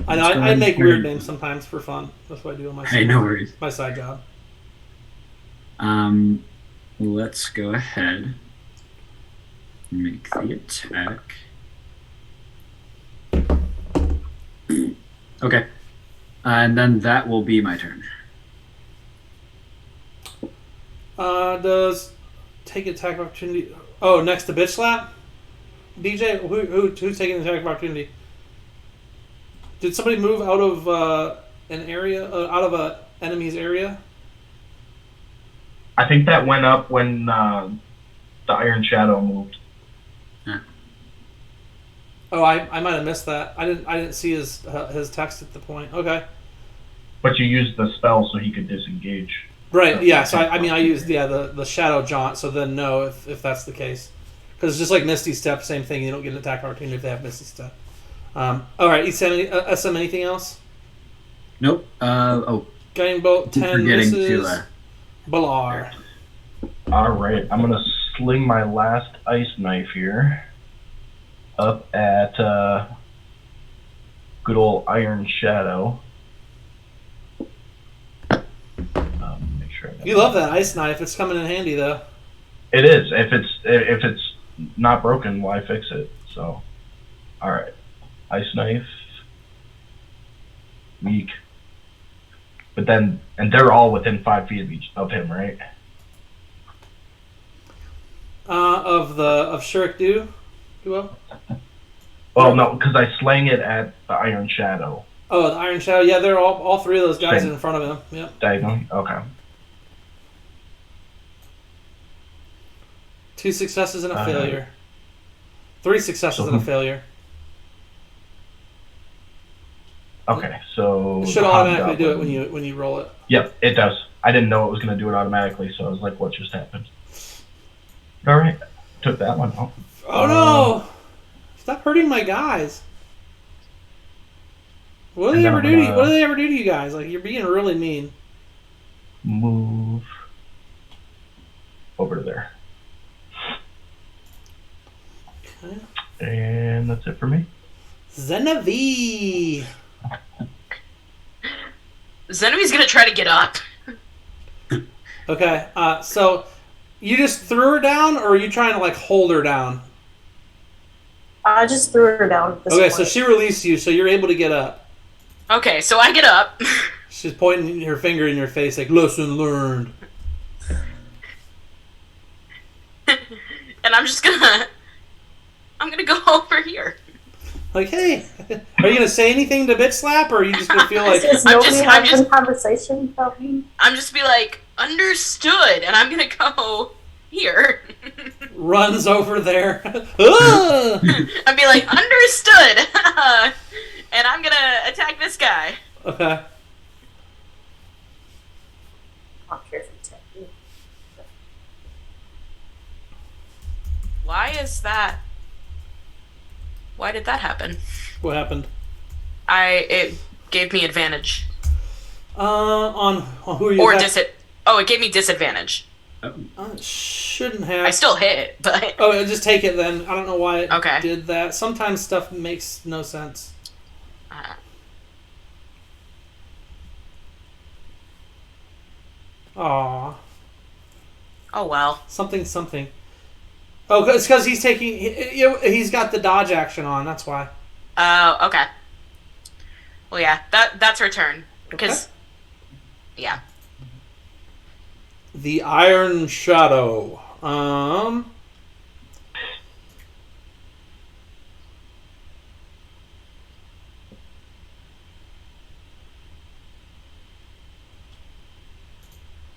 Speaker 1: I know,
Speaker 5: Let's go
Speaker 1: I
Speaker 5: ahead
Speaker 1: make
Speaker 5: and
Speaker 1: weird
Speaker 5: turn-
Speaker 1: names sometimes for fun. That's what I do on my
Speaker 5: Hey, no worries.
Speaker 1: my side job.
Speaker 5: Let's go ahead and make the attack. Okay. And then that will be my turn.
Speaker 1: Does take attack of opportunity... Oh, next to bitch slap? DJ? Who's taking the attack of opportunity? Did somebody move out of an area, out of a enemy's area?
Speaker 2: I think that went up when the Iron Shadow moved.
Speaker 1: Oh, I might have missed that. I didn't see his text at the point. Okay.
Speaker 2: But you used the spell so he could disengage.
Speaker 1: Right. Yeah. So I used the shadow jaunt. So then no, if that's the case, because it's just like Misty Step, same thing. You don't get an attack opportunity if they have Misty Step. All right. SM, anything else?
Speaker 5: Nope.
Speaker 1: Guiding bolt 10
Speaker 5: forgetting
Speaker 1: misses.
Speaker 5: to
Speaker 1: Balar.
Speaker 2: All right, I'm gonna sling my last ice knife here up at good old Iron Shadow. Make sure.
Speaker 1: You love that ice knife. It's coming in handy though.
Speaker 2: It is. If it's not broken, why fix it? So, all right, ice knife. Weak. But then, and they're all within 5 feet of him, right?
Speaker 1: Of Shirik Duo?
Speaker 2: Well, no, because I slang it at the Iron Shadow.
Speaker 1: Oh, the Iron Shadow. Yeah, they're all three of those guys
Speaker 2: Same.
Speaker 1: in front of him. Yep.
Speaker 2: Diagonally? Okay.
Speaker 1: 2 successes and a failure. 3 successes and a failure.
Speaker 2: Okay, so...
Speaker 1: It should automatically do it when you roll it.
Speaker 2: Yep, it does. I didn't know it was going to do it automatically, so I was like, what just happened? All right. Took that one out.
Speaker 1: Oh no! Stop hurting my guys. What do they ever do to you? What do they ever do to you guys? Like, you're being really mean.
Speaker 2: Move over to there.
Speaker 1: Okay.
Speaker 2: And that's it for me.
Speaker 1: Zenevieve.
Speaker 6: Zenevieve's gonna try to get up.
Speaker 1: Okay, so you just threw her down, or are you trying to, like, hold her down?
Speaker 8: I just threw her down at this
Speaker 1: Okay,
Speaker 8: point.
Speaker 1: so she released you, so you're able to get up.
Speaker 6: Okay, so I get up.
Speaker 1: She's pointing her finger in your face, like, lesson learned.
Speaker 6: And I'm gonna go over here.
Speaker 1: Like, hey, are you going to say anything to Bitch Slap, or are you just going to feel like...
Speaker 8: Is nobody having a conversation about me?
Speaker 6: I'm just be like, understood, and I'm gonna go here.
Speaker 1: Runs over there. Ah!
Speaker 6: I'd be like, understood! And I'm gonna attack this guy.
Speaker 1: Okay.
Speaker 8: I don't care if you attack me.
Speaker 6: Why is that? Why did that happen?
Speaker 1: What happened?
Speaker 6: It gave me advantage.
Speaker 1: On who are you...
Speaker 6: Or it gave me disadvantage.
Speaker 1: Shouldn't have.
Speaker 6: I still hit, but...
Speaker 1: Oh, just take it then. I don't know why it
Speaker 6: Okay.
Speaker 1: did that. Sometimes stuff makes no sense. Aw.
Speaker 6: Oh well.
Speaker 1: Something. Oh, it's because he's taking... He's got the dodge action on, that's why.
Speaker 6: Oh, okay. Well, yeah, that's her turn. Because... Yeah.
Speaker 1: The Iron Shadow.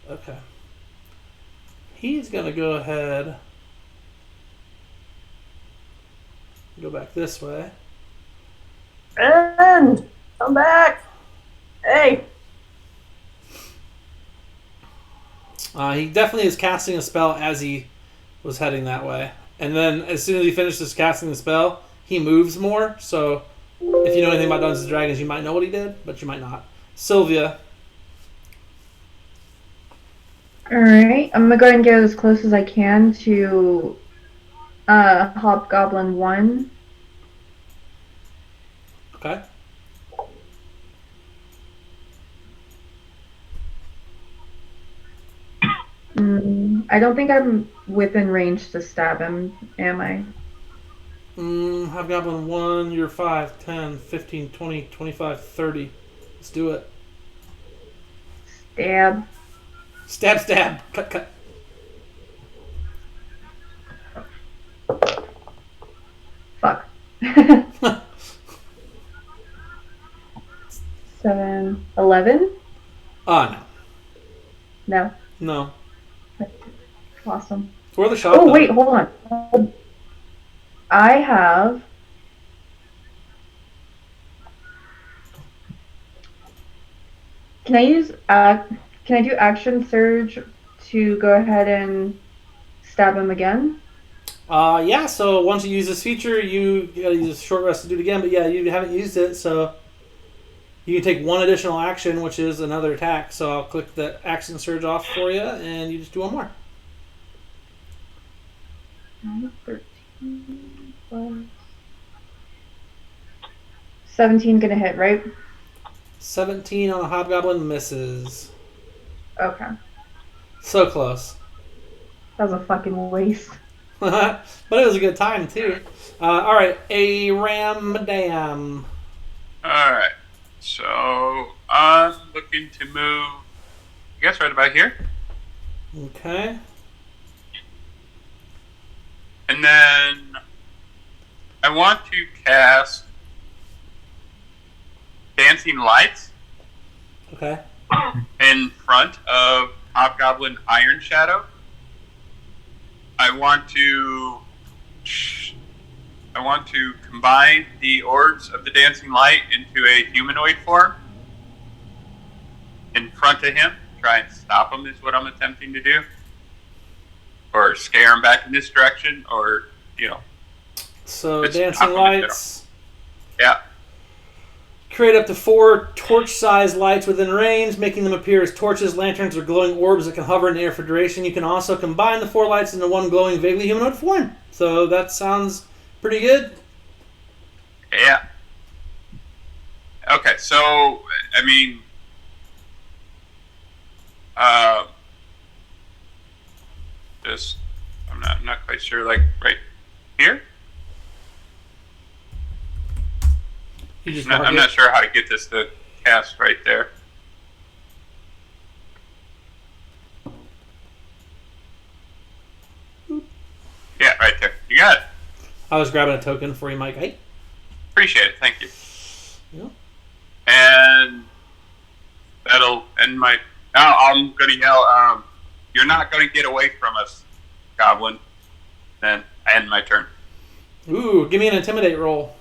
Speaker 1: Okay. He's gonna go ahead. Go back this way.
Speaker 8: And come back. Hey.
Speaker 1: He definitely is casting a spell as he was heading that way. And then as soon as he finishes casting the spell, he moves more. So if you know anything about Dungeons & Dragons, you might know what he did, but you might not. Sylvia.
Speaker 4: Alright, I'm gonna go ahead and get as close as I can to Hobgoblin 1.
Speaker 1: Okay.
Speaker 4: I don't think I'm within range to stab him, am I?
Speaker 1: Hobgoblin 1, you're 5, 10, 15, 20, 25, 30. Let's do it.
Speaker 4: Stab.
Speaker 1: Stab. Cut.
Speaker 4: Fuck. 7, 11?
Speaker 1: No.
Speaker 4: No.
Speaker 1: No.
Speaker 4: Awesome.
Speaker 1: Throw the shot.
Speaker 4: Oh, wait, hold on. I have... Can I do action surge to go ahead and stab him again?
Speaker 1: Yeah, so once you use this feature, you gotta use a short rest to do it again, but yeah, you haven't used it, so you can take one additional action, which is another attack. So I'll click the action surge off for you, and you just do one more.
Speaker 4: 13 plus 17 gonna hit, right?
Speaker 1: 17 on a hobgoblin misses.
Speaker 4: Okay.
Speaker 1: So close.
Speaker 4: That was a fucking waste.
Speaker 1: But it was a good time, too. Alright, a Ramdam.
Speaker 3: Alright. So, I'm looking to move, I guess, right about here.
Speaker 1: Okay.
Speaker 3: And then I want to cast Dancing Lights
Speaker 1: Okay.
Speaker 3: in front of Hobgoblin Iron Shadow. I want to combine the orbs of the dancing light into a humanoid form in front of him. Try and stop him is what I'm attempting to do. or scare them back in this direction, or
Speaker 1: So
Speaker 3: It's
Speaker 1: dancing
Speaker 3: up in the
Speaker 1: lights.
Speaker 3: yeah.
Speaker 1: Create up to 4 torch-sized lights within range, making them appear as torches, lanterns, or glowing orbs that can hover in the air for duration. You can also combine the 4 lights into one glowing, vaguely humanoid form. So that sounds pretty good.
Speaker 3: Yeah. Okay, so I mean, just I'm not quite sure. Like right here.
Speaker 1: You just
Speaker 3: I'm not sure how to get this to cast right there. Yeah, right there. You got it.
Speaker 1: I was grabbing a token for you, Mike. Hey.
Speaker 3: Appreciate it. Thank you.
Speaker 1: Yeah.
Speaker 3: And that'll end my. Now I'm gonna yell. You're not gonna get away from us, Goblin. Then I end my turn.
Speaker 1: Ooh, give me an intimidate roll.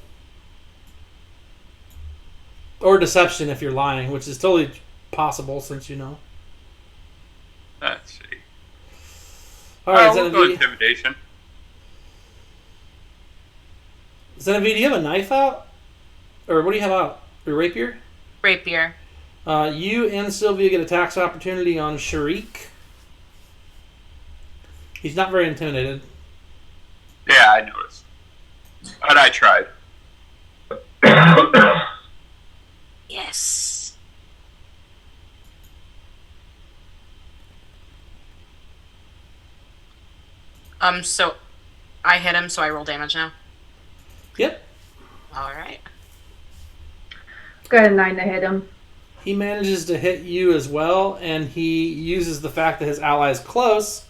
Speaker 1: Or deception if you're lying, which is totally possible since you know.
Speaker 3: Let's see.
Speaker 1: All right,
Speaker 3: we'll go
Speaker 1: Zenevieve.
Speaker 3: intimidation.
Speaker 1: Zenevieve, do you have a knife out? Or what do you have out? Your rapier?
Speaker 6: Rapier.
Speaker 1: You and Sylvia get a tax opportunity on Sharik. He's not very intimidated.
Speaker 3: Yeah, I noticed. But I tried.
Speaker 6: Yes. So I hit him, so I roll damage now.
Speaker 1: Yep.
Speaker 6: All right.
Speaker 4: Got a 9 to hit him.
Speaker 1: He manages to hit you as well, and he uses the fact that his ally is close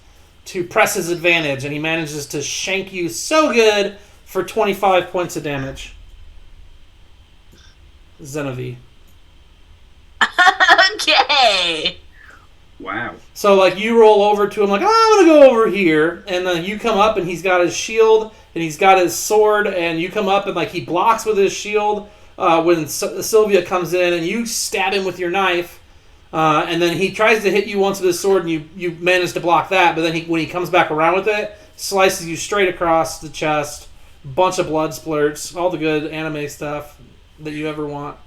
Speaker 1: to press his advantage, and he manages to shank you so good for 25 points of damage. Zenevieve.
Speaker 6: Okay.
Speaker 5: Wow.
Speaker 1: So, like, you roll over to him, like, oh, I'm going to go over here. And then you come up, and he's got his shield, and he's got his sword, and you come up, and, like, he blocks with his shield when Sylvia comes in, and you stab him with your knife. And then he tries to hit you once with his sword, and you manage to block that. But then when he comes back around with it, slices you straight across the chest. Bunch of blood splurts. All the good anime stuff that you ever want.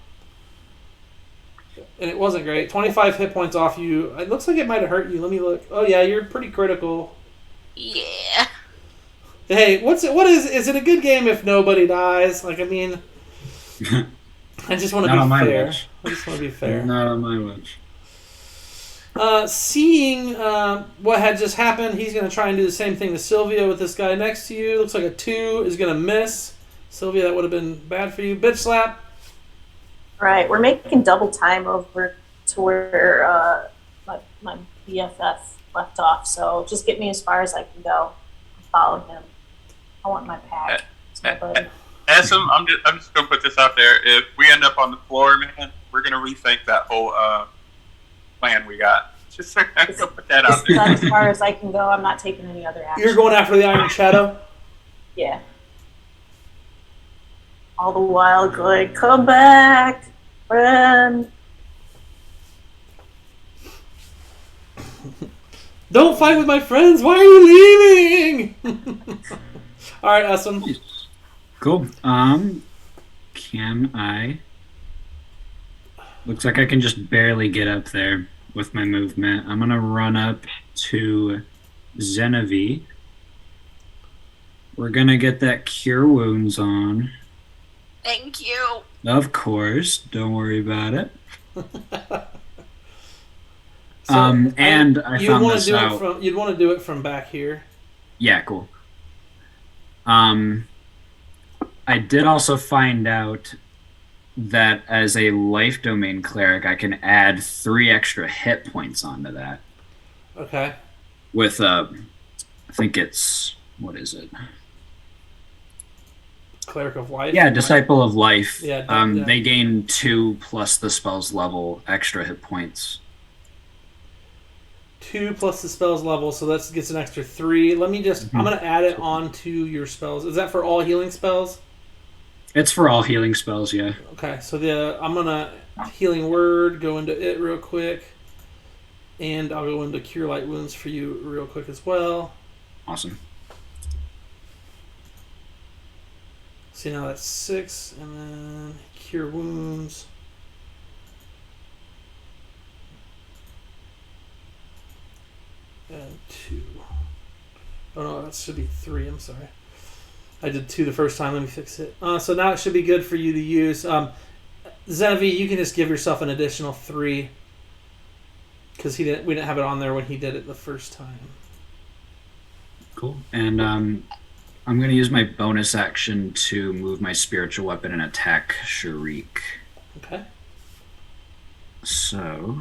Speaker 1: And it wasn't great. 25 hit points off you. It looks like it might have hurt you. Let me look. Oh yeah, you're pretty critical.
Speaker 6: Yeah.
Speaker 1: Hey, what is it a good game if nobody dies? Like, I mean, I just want to
Speaker 5: Not on
Speaker 1: be
Speaker 5: my
Speaker 1: fair.
Speaker 5: watch.
Speaker 1: I just want to be fair.
Speaker 5: Not on my watch.
Speaker 1: Seeing what had just happened, he's going to try and do the same thing to Sylvia with this guy next to you. Looks like a 2 is going to miss. Sylvia, that would have been bad for you. Bitch slap.
Speaker 8: Right, we're making double time over to where my BFF left off. So just get me as far as I can go. Follow him. I want my pack. It's my buddy.
Speaker 3: Essam, I'm just gonna put this out there. If we end up on the floor, man, we're gonna rethink that whole plan we got. Just I'm gonna put that out there.
Speaker 8: That's as far as I can go. I'm not taking any other action.
Speaker 1: You're going after the Iron Shadow?
Speaker 8: Yeah. All the while going, come back, friend.
Speaker 1: Don't fight with my friends. Why are you leaving? All right, Essam.
Speaker 5: Cool. Can I? Looks like I can just barely get up there with my movement. I'm gonna run up to Zenevieve. We're gonna get that cure wounds on.
Speaker 6: Thank you.
Speaker 5: Of course. Don't worry about it.
Speaker 1: So,
Speaker 5: and I found this out.
Speaker 1: You'd want to do it from back here.
Speaker 5: Yeah, cool. I did also find out that as a life domain cleric, I can add 3 extra hit points onto that.
Speaker 1: Okay.
Speaker 5: With I think it's, what is it?
Speaker 1: Cleric of Life.
Speaker 5: Yeah, Disciple of Life.
Speaker 1: Yeah, yeah.
Speaker 5: They gain 2 plus the spell's level extra hit points.
Speaker 1: 2 plus the spell's level, so that gets an extra 3. Let me just. I'm gonna add it onto your spells. Is that for all healing spells?
Speaker 5: It's for all healing spells, yeah.
Speaker 1: Okay, so I'm gonna healing word, go into it real quick, and I'll go into cure light wounds for you real quick as well.
Speaker 5: Awesome.
Speaker 1: See, now that's 6, and then cure wounds. And 2. Oh no, that should be 3. I'm sorry. I did 2 the first time. Let me fix it. So now it should be good for you to use. Zenevieve, you can just give yourself an additional 3 because we didn't have it on there when he did it the first time.
Speaker 5: Cool. And I'm going to use my bonus action to move my spiritual weapon and attack Sharik.
Speaker 1: Okay.
Speaker 5: So,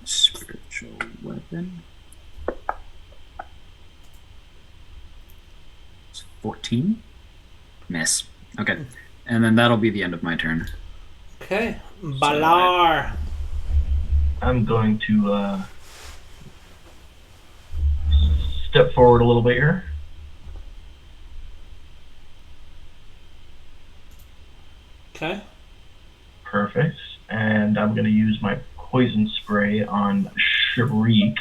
Speaker 5: spiritual weapon. It's 14. Miss. Okay. And then that'll be the end of my turn.
Speaker 1: Okay. Balar.
Speaker 2: I'm going to step forward a little bit here.
Speaker 1: Okay.
Speaker 2: Perfect. And I'm going to use my poison spray on Sharik.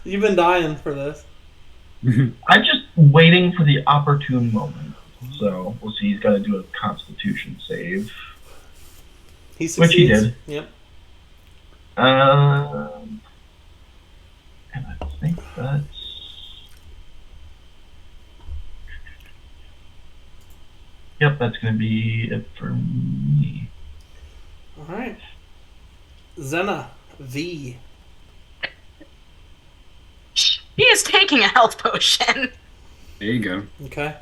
Speaker 1: You've been dying for this.
Speaker 2: I'm just waiting for the opportune moment. So we'll see. He's got to do a Constitution save.
Speaker 1: He succeeds.
Speaker 2: Which he did.
Speaker 1: Yep.
Speaker 2: And I think that's... Yep, that's going to be it for me.
Speaker 1: All right. Zena V.
Speaker 6: He is taking a health potion.
Speaker 5: There you go.
Speaker 1: Okay.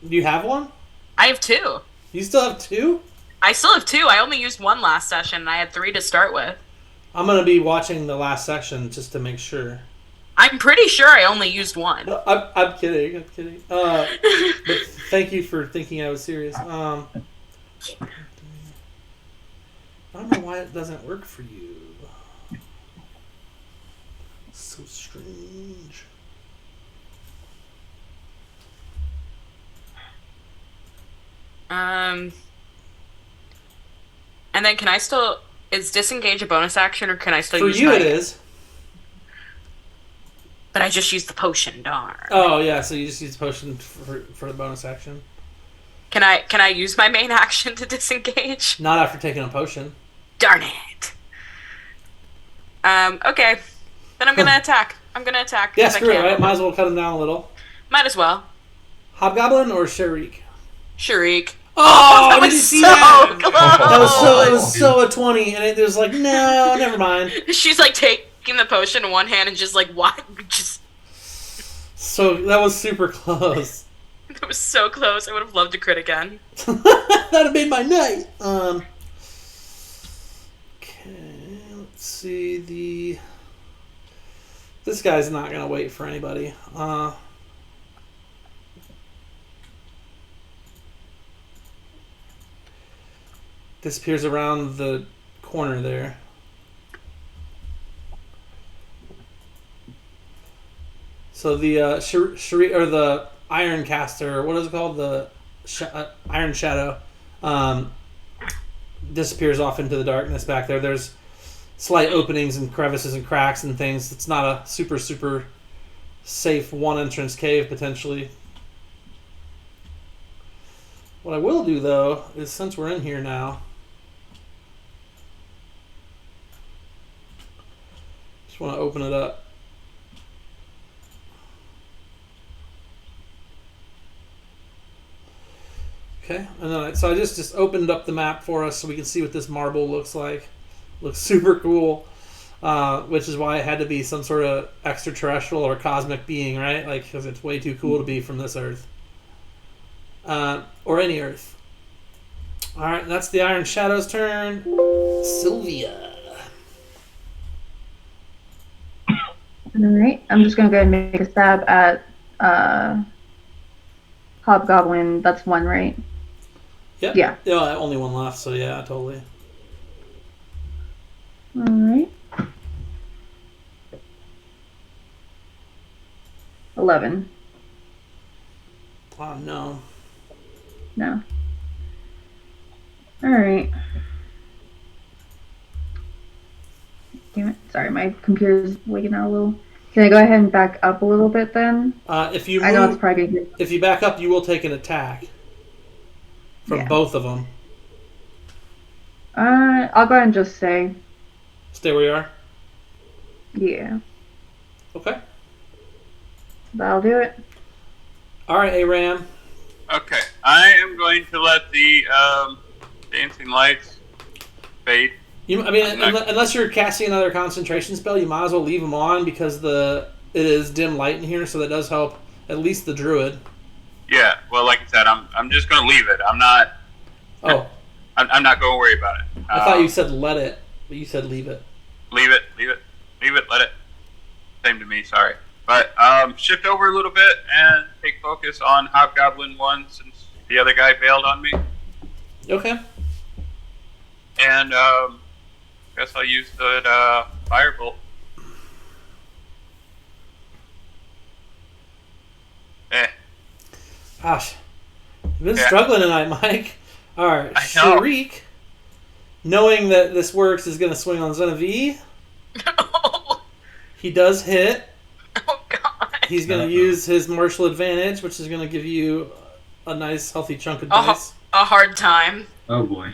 Speaker 1: Do you have one?
Speaker 6: I have 2.
Speaker 1: You still have 2?
Speaker 6: I still have 2. I only used 1 last session, and I had 3 to start with.
Speaker 1: I'm going to be watching the last section just to make sure.
Speaker 6: I'm pretty sure I only used 1.
Speaker 1: I'm kidding. I'm kidding. But thank you for thinking I was serious. I don't know why it doesn't work for you. So strange.
Speaker 6: And then can I still... Is disengage a bonus action, or can I still
Speaker 1: For
Speaker 6: use
Speaker 1: you
Speaker 6: my...
Speaker 1: it is.
Speaker 6: But I just used the potion, darn.
Speaker 1: Oh, yeah, so you just use the potion for the bonus action.
Speaker 6: Can I use my main action to disengage?
Speaker 1: Not after taking a potion.
Speaker 6: Darn it. Okay. Then I'm gonna attack.
Speaker 1: Yeah,
Speaker 6: 'cause I
Speaker 1: screw it,
Speaker 6: can.
Speaker 1: right? Might as well cut him down a little.
Speaker 6: Might as well.
Speaker 1: Hobgoblin or Sharik?
Speaker 6: Sharik.
Speaker 1: Oh,
Speaker 6: that
Speaker 1: did
Speaker 6: was
Speaker 1: you see
Speaker 6: so
Speaker 1: that?
Speaker 6: close.
Speaker 1: It was so a 20, and it was like, no, never mind.
Speaker 6: She's like taking the potion in one hand and just like, what? Just...
Speaker 1: So, that was super close.
Speaker 6: It was so close. I would have loved to crit again.
Speaker 1: That'd have made my night. Okay, let's see This guy's not gonna wait for anybody. Disappears around the corner there. So the Shari or the Iron Caster, what is it called? The Iron Shadow, disappears off into the darkness back there. There's slight openings and crevices and cracks and things. It's not a super safe one entrance cave potentially. What I will do though is, since we're in here now, just want to open it up. Okay, and then so I just opened up the map for us so we can see what this marble looks like. Looks super cool, which is why it had to be some sort of extraterrestrial or cosmic being, right? Like, because it's way too cool to be from this Earth. Or any Earth. Alright, that's the Iron Shadow's turn. Sylvia.
Speaker 4: Alright, I'm just gonna go ahead and make a stab at Hobgoblin. That's 1, right?
Speaker 1: Yep.
Speaker 4: Yeah.
Speaker 1: Yeah, only 1 left, so yeah, totally.
Speaker 4: Alright. 11.
Speaker 1: Oh no.
Speaker 4: No. Alright. Damn it. Sorry, my computer's wigging out a little. Can I go ahead and back up a little bit then?
Speaker 1: If you
Speaker 4: I know it's
Speaker 1: move,
Speaker 4: probably gonna get.
Speaker 1: if you back up, you will take an attack from
Speaker 4: Yeah.
Speaker 1: both of them.
Speaker 4: I'll go ahead and just say,
Speaker 1: Stay where you are.
Speaker 4: yeah,
Speaker 1: Okay.
Speaker 4: that'll do it.
Speaker 1: All right, Aram.
Speaker 3: Okay, I am going to let the dancing lights fade.
Speaker 1: Unless you're casting another concentration spell, you might as well leave them on because it is dim light in here, so that does help at least the druid.
Speaker 3: Yeah, well, like I said, I'm just going to leave it. I'm not.
Speaker 1: Oh,
Speaker 3: I'm not going to worry about it.
Speaker 1: I thought you said let it, but you said leave it.
Speaker 3: Leave it. Let it. Same to me. Sorry, but shift over a little bit and take focus on Hobgoblin 1 since the other guy bailed on me.
Speaker 1: Okay.
Speaker 3: And guess I'll use the firebolt.
Speaker 1: Gosh, you've been struggling tonight, Mike. All right,
Speaker 3: I know.
Speaker 1: Sharik, knowing that this works, is going to swing on Genevieve. He does hit.
Speaker 6: Oh God.
Speaker 1: He's going to use his martial advantage, which is going to give you a nice, healthy chunk of dice.
Speaker 6: A hard time.
Speaker 5: Oh boy.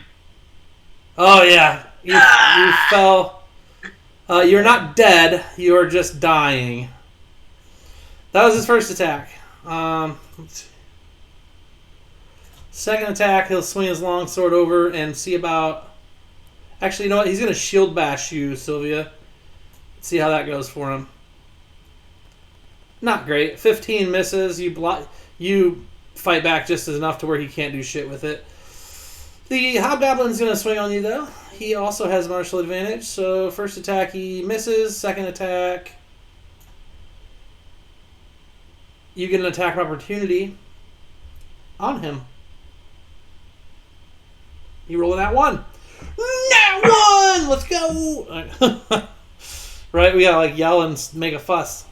Speaker 1: Oh yeah, you fell. You're not dead. You are just dying. That was his first attack. Let's see. Second attack, he'll swing his longsword over and see about. Actually, you know what? He's going to shield bash you, Sylvia. Let's see how that goes for him. Not great. 15 misses. You fight back just as enough to where he can't do shit with it. The hobgoblin's going to swing on you, though. He also has martial advantage. So first attack he misses. Second attack, you get an attack of opportunity on him. You roll that one. That one! Let's go! Right? We gotta yell and make a fuss.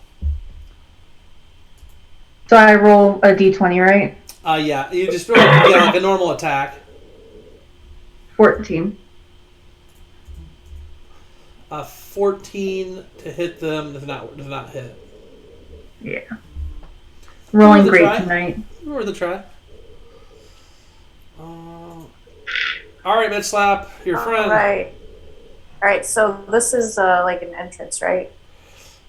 Speaker 4: So I roll a d20, right?
Speaker 1: Yeah. You just roll like a normal attack.
Speaker 4: 14.
Speaker 1: 14 to hit them does not hit.
Speaker 4: Yeah. Rolling great
Speaker 1: try.
Speaker 4: tonight.
Speaker 1: Worth a try. All right, bitch slap, your friend.
Speaker 8: All right. So this is like an entrance, right?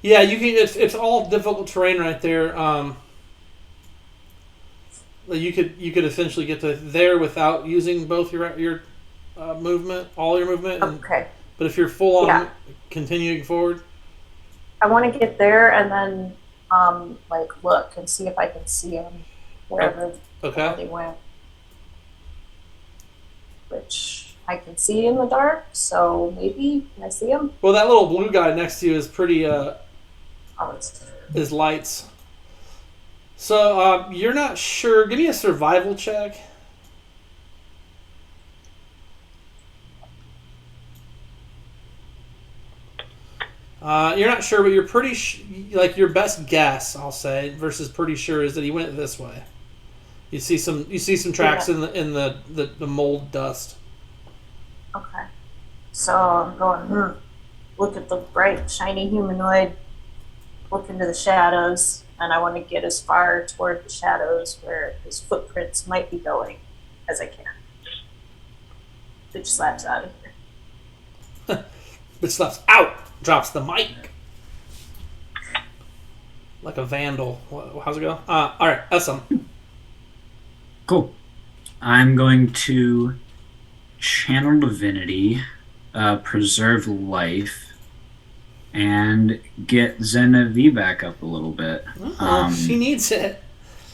Speaker 1: Yeah, you can. It's all difficult terrain right there. You could essentially get to there without using both your movement, all your movement.
Speaker 8: Okay.
Speaker 1: But if you're full on continuing forward,
Speaker 8: I want to get there and then like look and see if I can see them wherever they went. Which I can see in the dark, so maybe can I see him?
Speaker 1: Well, that little blue guy next to you is pretty. Is lights. So you're not sure. Give me a survival check. You're not sure, but you're pretty like your best guess, I'll say, versus pretty sure is that he went this way. You see some tracks in the mold dust.
Speaker 8: Okay. So I'm going, look at the bright, shiny humanoid, look into the shadows, and I want to get as far toward the shadows where his footprints might be going as I can. Bitch slaps out of here.
Speaker 1: Bitch slaps out! Drops the mic. Like a vandal. How's it go? Alright, awesome.
Speaker 5: Cool. I'm going to channel divinity, preserve life, and get Genevieve back up a little bit.
Speaker 1: She needs it.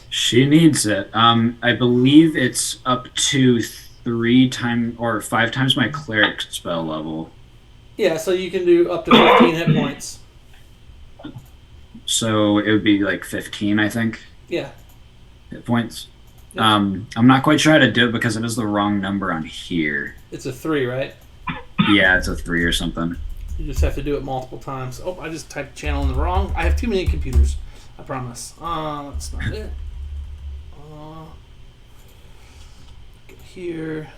Speaker 5: She needs it. I believe it's up to 5 times my cleric spell level.
Speaker 1: Yeah, so you can do up to 15 hit points.
Speaker 5: So it would be like 15, I think.
Speaker 1: Yeah.
Speaker 5: Hit points.
Speaker 1: Yep.
Speaker 5: I'm not quite sure how to do it because it is the wrong number on here.
Speaker 1: It's a 3, right?
Speaker 5: Yeah, it's a 3 or something.
Speaker 1: You just have to do it multiple times. Oh, I just typed channel in the wrong. I have too many computers. I promise. That's not it. Go here.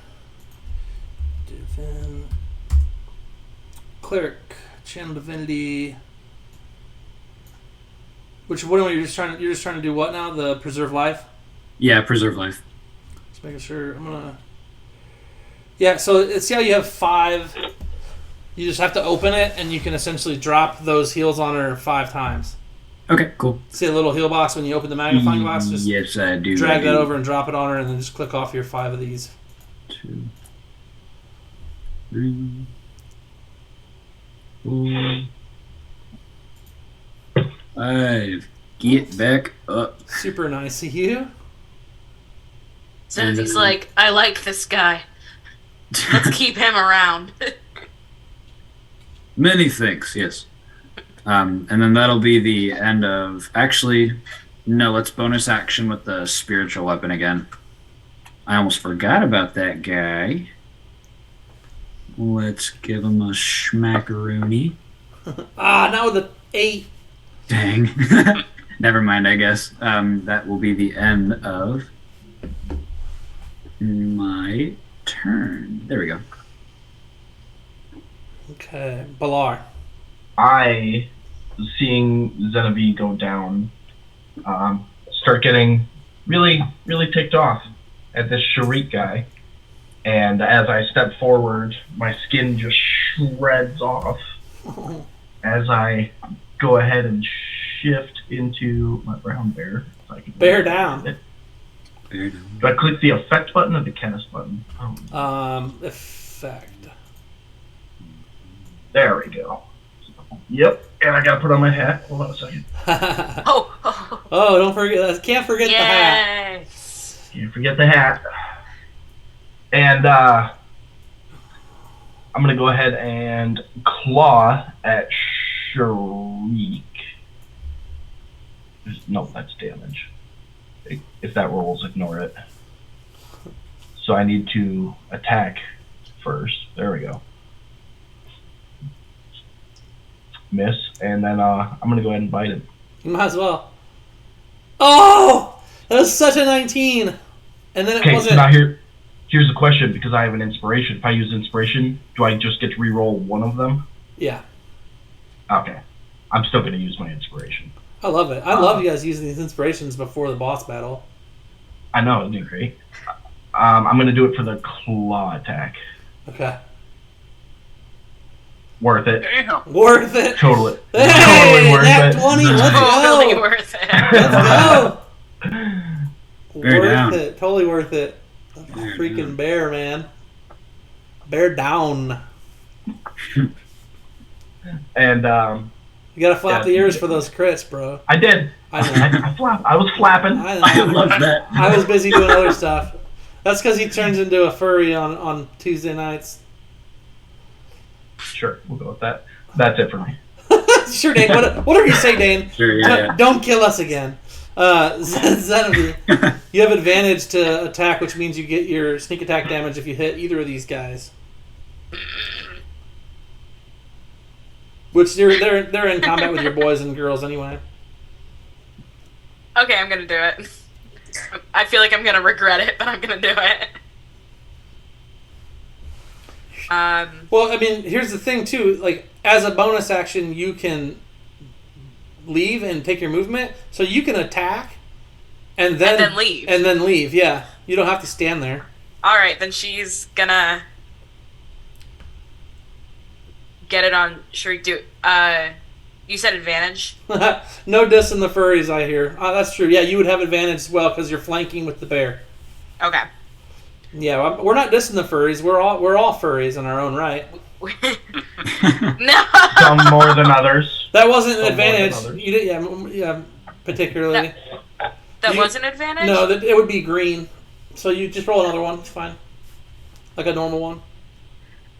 Speaker 1: Divin. Cleric. Channel divinity. Which what are you just trying to? You're just trying to do what now? The preserve life.
Speaker 5: Yeah, preserve life.
Speaker 1: Just making sure. I'm gonna. Yeah. So see how you have 5. You just have to open it, and you can essentially drop those heals on her 5 times.
Speaker 5: Okay, cool.
Speaker 1: See a little heal box when you open the magnifying glass? Just
Speaker 5: yes, I do.
Speaker 1: drag that over and drop it on her, and then just click off your 5 of these.
Speaker 5: 2, 3, 4, 5. Get back up.
Speaker 1: Super nice of you.
Speaker 6: Zenithi's like, I like this guy. Let's keep him around.
Speaker 5: Many thanks, yes. And then that'll be the end of... Actually, no, let's bonus action with the spiritual weapon again. I almost forgot about that guy. Let's give him a schmackaroony.
Speaker 1: Not with the 8.
Speaker 5: Dang. Never mind, I guess. That will be the end of my turn. There we go.
Speaker 1: Okay, Balar.
Speaker 2: I, seeing Zenobie go down, start getting really, really ticked off at this Sharik guy. And as I step forward, my skin just shreds off as I go ahead and shift into my brown bear. So I can
Speaker 1: Bear down.
Speaker 5: Bear down.
Speaker 2: Do I click the effect button or the cast button?
Speaker 1: Effect.
Speaker 2: There we go. Yep, and I gotta put on my hat. Hold on a second.
Speaker 1: Oh, don't forget. Can't forget the hat.
Speaker 6: Yes.
Speaker 2: Can't forget the hat. And I'm gonna go ahead and claw at Sharik. No, that's damage. If that rolls, ignore it. So I need to attack first. There we go. Miss, and then I'm gonna go ahead and bite him.
Speaker 1: You might as well. Oh! That was such a 19! And then it
Speaker 2: Okay,
Speaker 1: wasn't.
Speaker 2: so now here's the question, because I have an inspiration. If I use inspiration, do I just get to reroll one of them?
Speaker 1: Yeah. Okay.
Speaker 2: I'm still gonna use my inspiration.
Speaker 1: I love it. I love you guys using these inspirations before the boss battle.
Speaker 2: I know, isn't it great? I'm gonna do it for the claw attack.
Speaker 1: Okay.
Speaker 2: Worth it.
Speaker 3: Damn.
Speaker 1: Worth it.
Speaker 2: Totally.
Speaker 1: Hey,
Speaker 2: Totally worth
Speaker 1: nat
Speaker 2: it.
Speaker 1: 20, let's
Speaker 6: Totally
Speaker 1: go.
Speaker 6: worth it.
Speaker 1: Let's go.
Speaker 5: Bear
Speaker 1: worth
Speaker 5: down.
Speaker 1: it. Totally worth it.
Speaker 5: Bear
Speaker 1: Freaking
Speaker 5: down.
Speaker 1: bear, man. Bear down.
Speaker 2: And
Speaker 1: You gotta flap
Speaker 2: Yeah.
Speaker 1: the ears for those crits, bro.
Speaker 2: I did.
Speaker 1: I know.
Speaker 2: I was flapping.
Speaker 1: I know.
Speaker 5: I love that.
Speaker 1: I was busy doing other stuff. That's because he turns into a furry on Tuesday nights.
Speaker 2: Sure, we'll go with that. That's it for me.
Speaker 1: Sure, Dane. Whatever you say, Dane.
Speaker 5: Sure, yeah.
Speaker 1: Don't kill us again. Zenobie, you have advantage to attack, which means you get your sneak attack damage if you hit either of these guys. Which they're in combat with your boys and girls anyway.
Speaker 6: Okay, I'm gonna do it. I feel like I'm gonna regret it, but I'm gonna do it.
Speaker 1: Well, I mean, here's the thing too. Like, as a bonus action, you can leave and take your movement, so you can attack and then
Speaker 6: leave.
Speaker 1: And then leave. Yeah, you don't have to stand there.
Speaker 6: All right, then she's gonna get it on Sharik. You said advantage.
Speaker 1: No dissing the furries, I hear. That's true. Yeah, you would have advantage as well because you're flanking with the bear.
Speaker 6: Okay.
Speaker 1: Yeah, we're not dissing the furries. We're all furries in our own right.
Speaker 6: No.
Speaker 2: Some more than others.
Speaker 1: That wasn't an
Speaker 2: Some more than
Speaker 1: advantage.
Speaker 2: others.
Speaker 1: You did, yeah, particularly.
Speaker 6: That
Speaker 1: You-
Speaker 6: was an advantage?
Speaker 1: No, it would be green. So you just roll another one. It's fine, like a normal one.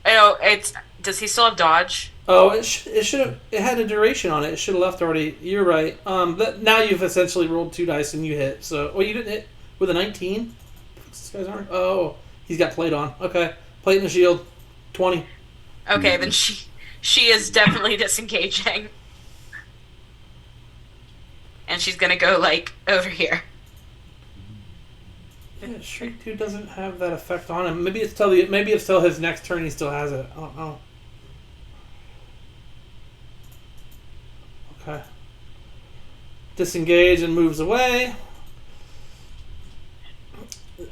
Speaker 6: Oh, does he still have dodge?
Speaker 1: Oh, it should have. It had a duration on it. It should have left already. You're right. Now you've essentially rolled 2 dice and you hit. So, you didn't hit with a 19. These guys aren't. Oh, he's got plate on. Okay, plate in the shield. 20.
Speaker 6: Okay, then she is definitely disengaging. And she's gonna go, over here.
Speaker 1: Yeah, Shriek 2 doesn't have that effect on him. Maybe it's till his next turn he still has it. I don't know. Okay. disengage and moves away.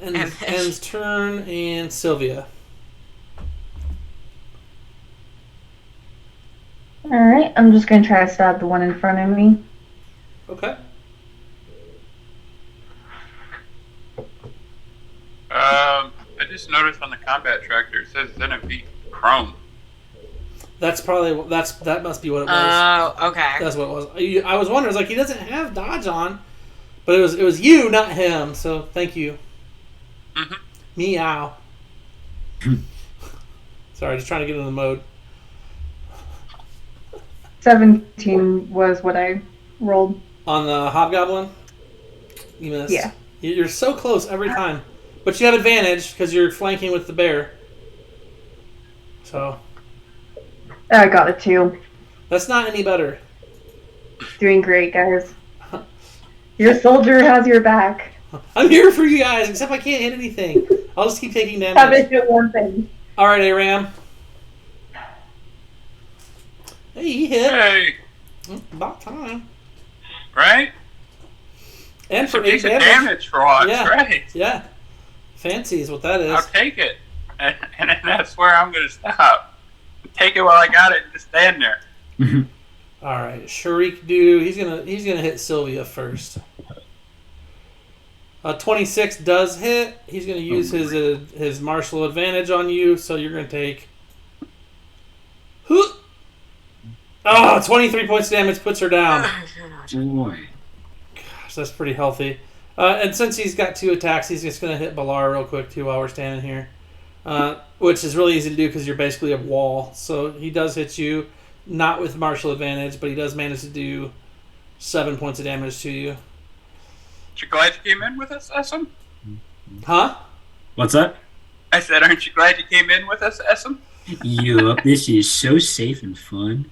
Speaker 1: And ends turn, and Sylvia.
Speaker 4: Alright, I'm just gonna try to stab the one in front of me.
Speaker 1: Okay.
Speaker 3: I just noticed on the combat tracker it says Zenith Chrome.
Speaker 1: That must be what it was.
Speaker 6: Oh, okay.
Speaker 1: That's what it was. I was wondering, I was like, he doesn't have dodge on, but it was you, not him. So thank you.
Speaker 3: Mm-hmm.
Speaker 1: Meow. Sorry, just trying to get in the mode.
Speaker 4: 17 was what I rolled.
Speaker 1: On the hobgoblin, you missed.
Speaker 4: Yeah.
Speaker 1: You're so close every time, but you have advantage because you're flanking with the bear. So
Speaker 4: I got a 2.
Speaker 1: that's not any better.
Speaker 4: Doing great, guys. Your soldier has your back.
Speaker 1: I'm here for you guys, except I can't hit anything. I'll just keep taking damage.
Speaker 4: Haven't hit one thing.
Speaker 1: All right, Aram. Hey, he hit.
Speaker 3: Hey,
Speaker 1: About time.
Speaker 3: right?
Speaker 1: And for
Speaker 3: Some
Speaker 1: 8
Speaker 3: decent
Speaker 1: damage.
Speaker 3: damage for once,
Speaker 1: Yeah.
Speaker 3: right?
Speaker 1: Yeah. Fancy is what that is.
Speaker 3: I'll take it. And that's where I'm going to stop. Take it while I got it and just stand there.
Speaker 1: All right, Sharik dude, he's gonna hit Sylvia first. 26 does hit. He's gonna use his martial advantage on you, so you're gonna take. 23 points of damage puts her down.
Speaker 5: Boy.
Speaker 1: Gosh, that's pretty healthy. And since he's got 2 attacks, he's just gonna hit Balar real quick too while we're standing here, which is really easy to do because you're basically a wall. So he does hit you. Not with martial advantage, but he does manage to do 7 points of damage to you.
Speaker 3: Aren't you glad you came in with us, Essam?
Speaker 1: Huh?
Speaker 5: What's that?
Speaker 3: I said, aren't you glad you came in with us, Essam?
Speaker 5: Yup, this is so safe and fun.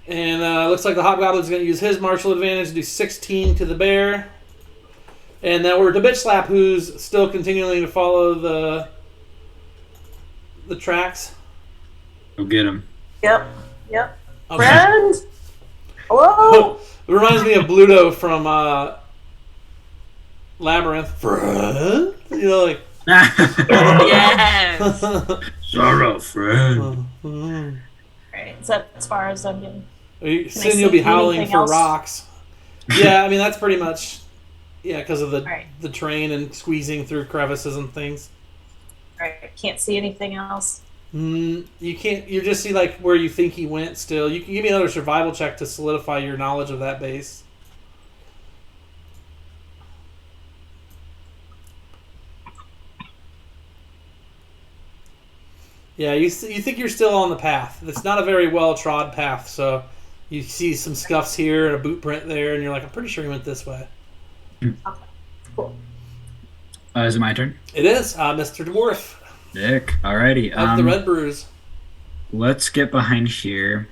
Speaker 1: And looks like the hobgoblin's going to use his martial advantage to do 16 to the bear. And now we're to Bitch Slap, who's still continuing to follow the tracks.
Speaker 5: Go get him.
Speaker 8: Yep.
Speaker 1: Okay.
Speaker 8: Friend! Hello!
Speaker 1: It reminds me of Bluto from Labyrinth. Friend? You know, like...
Speaker 6: Yes.
Speaker 5: Sorrow, friend.
Speaker 8: Alright, is that as far as I'm getting?
Speaker 1: Soon you'll be howling
Speaker 8: anything
Speaker 1: for
Speaker 8: else?
Speaker 1: rocks. Yeah, I mean, that's pretty much... Yeah, because of
Speaker 8: Right.
Speaker 1: the terrain and squeezing through crevices and things.
Speaker 8: Alright, can't see anything else.
Speaker 1: You can't. You just see like where you think he went. Still, you can give me another survival check to solidify your knowledge of that base. Yeah, you think you're still on the path. It's not a very well trod path, so you see some scuffs here and a boot print there, and you're like, I'm pretty sure he went this way.
Speaker 8: Cool.
Speaker 5: Is it my turn?
Speaker 1: It is, Mr. Dwarf
Speaker 5: Dick. Alrighty.
Speaker 1: of the Red Brews.
Speaker 5: Let's get behind here.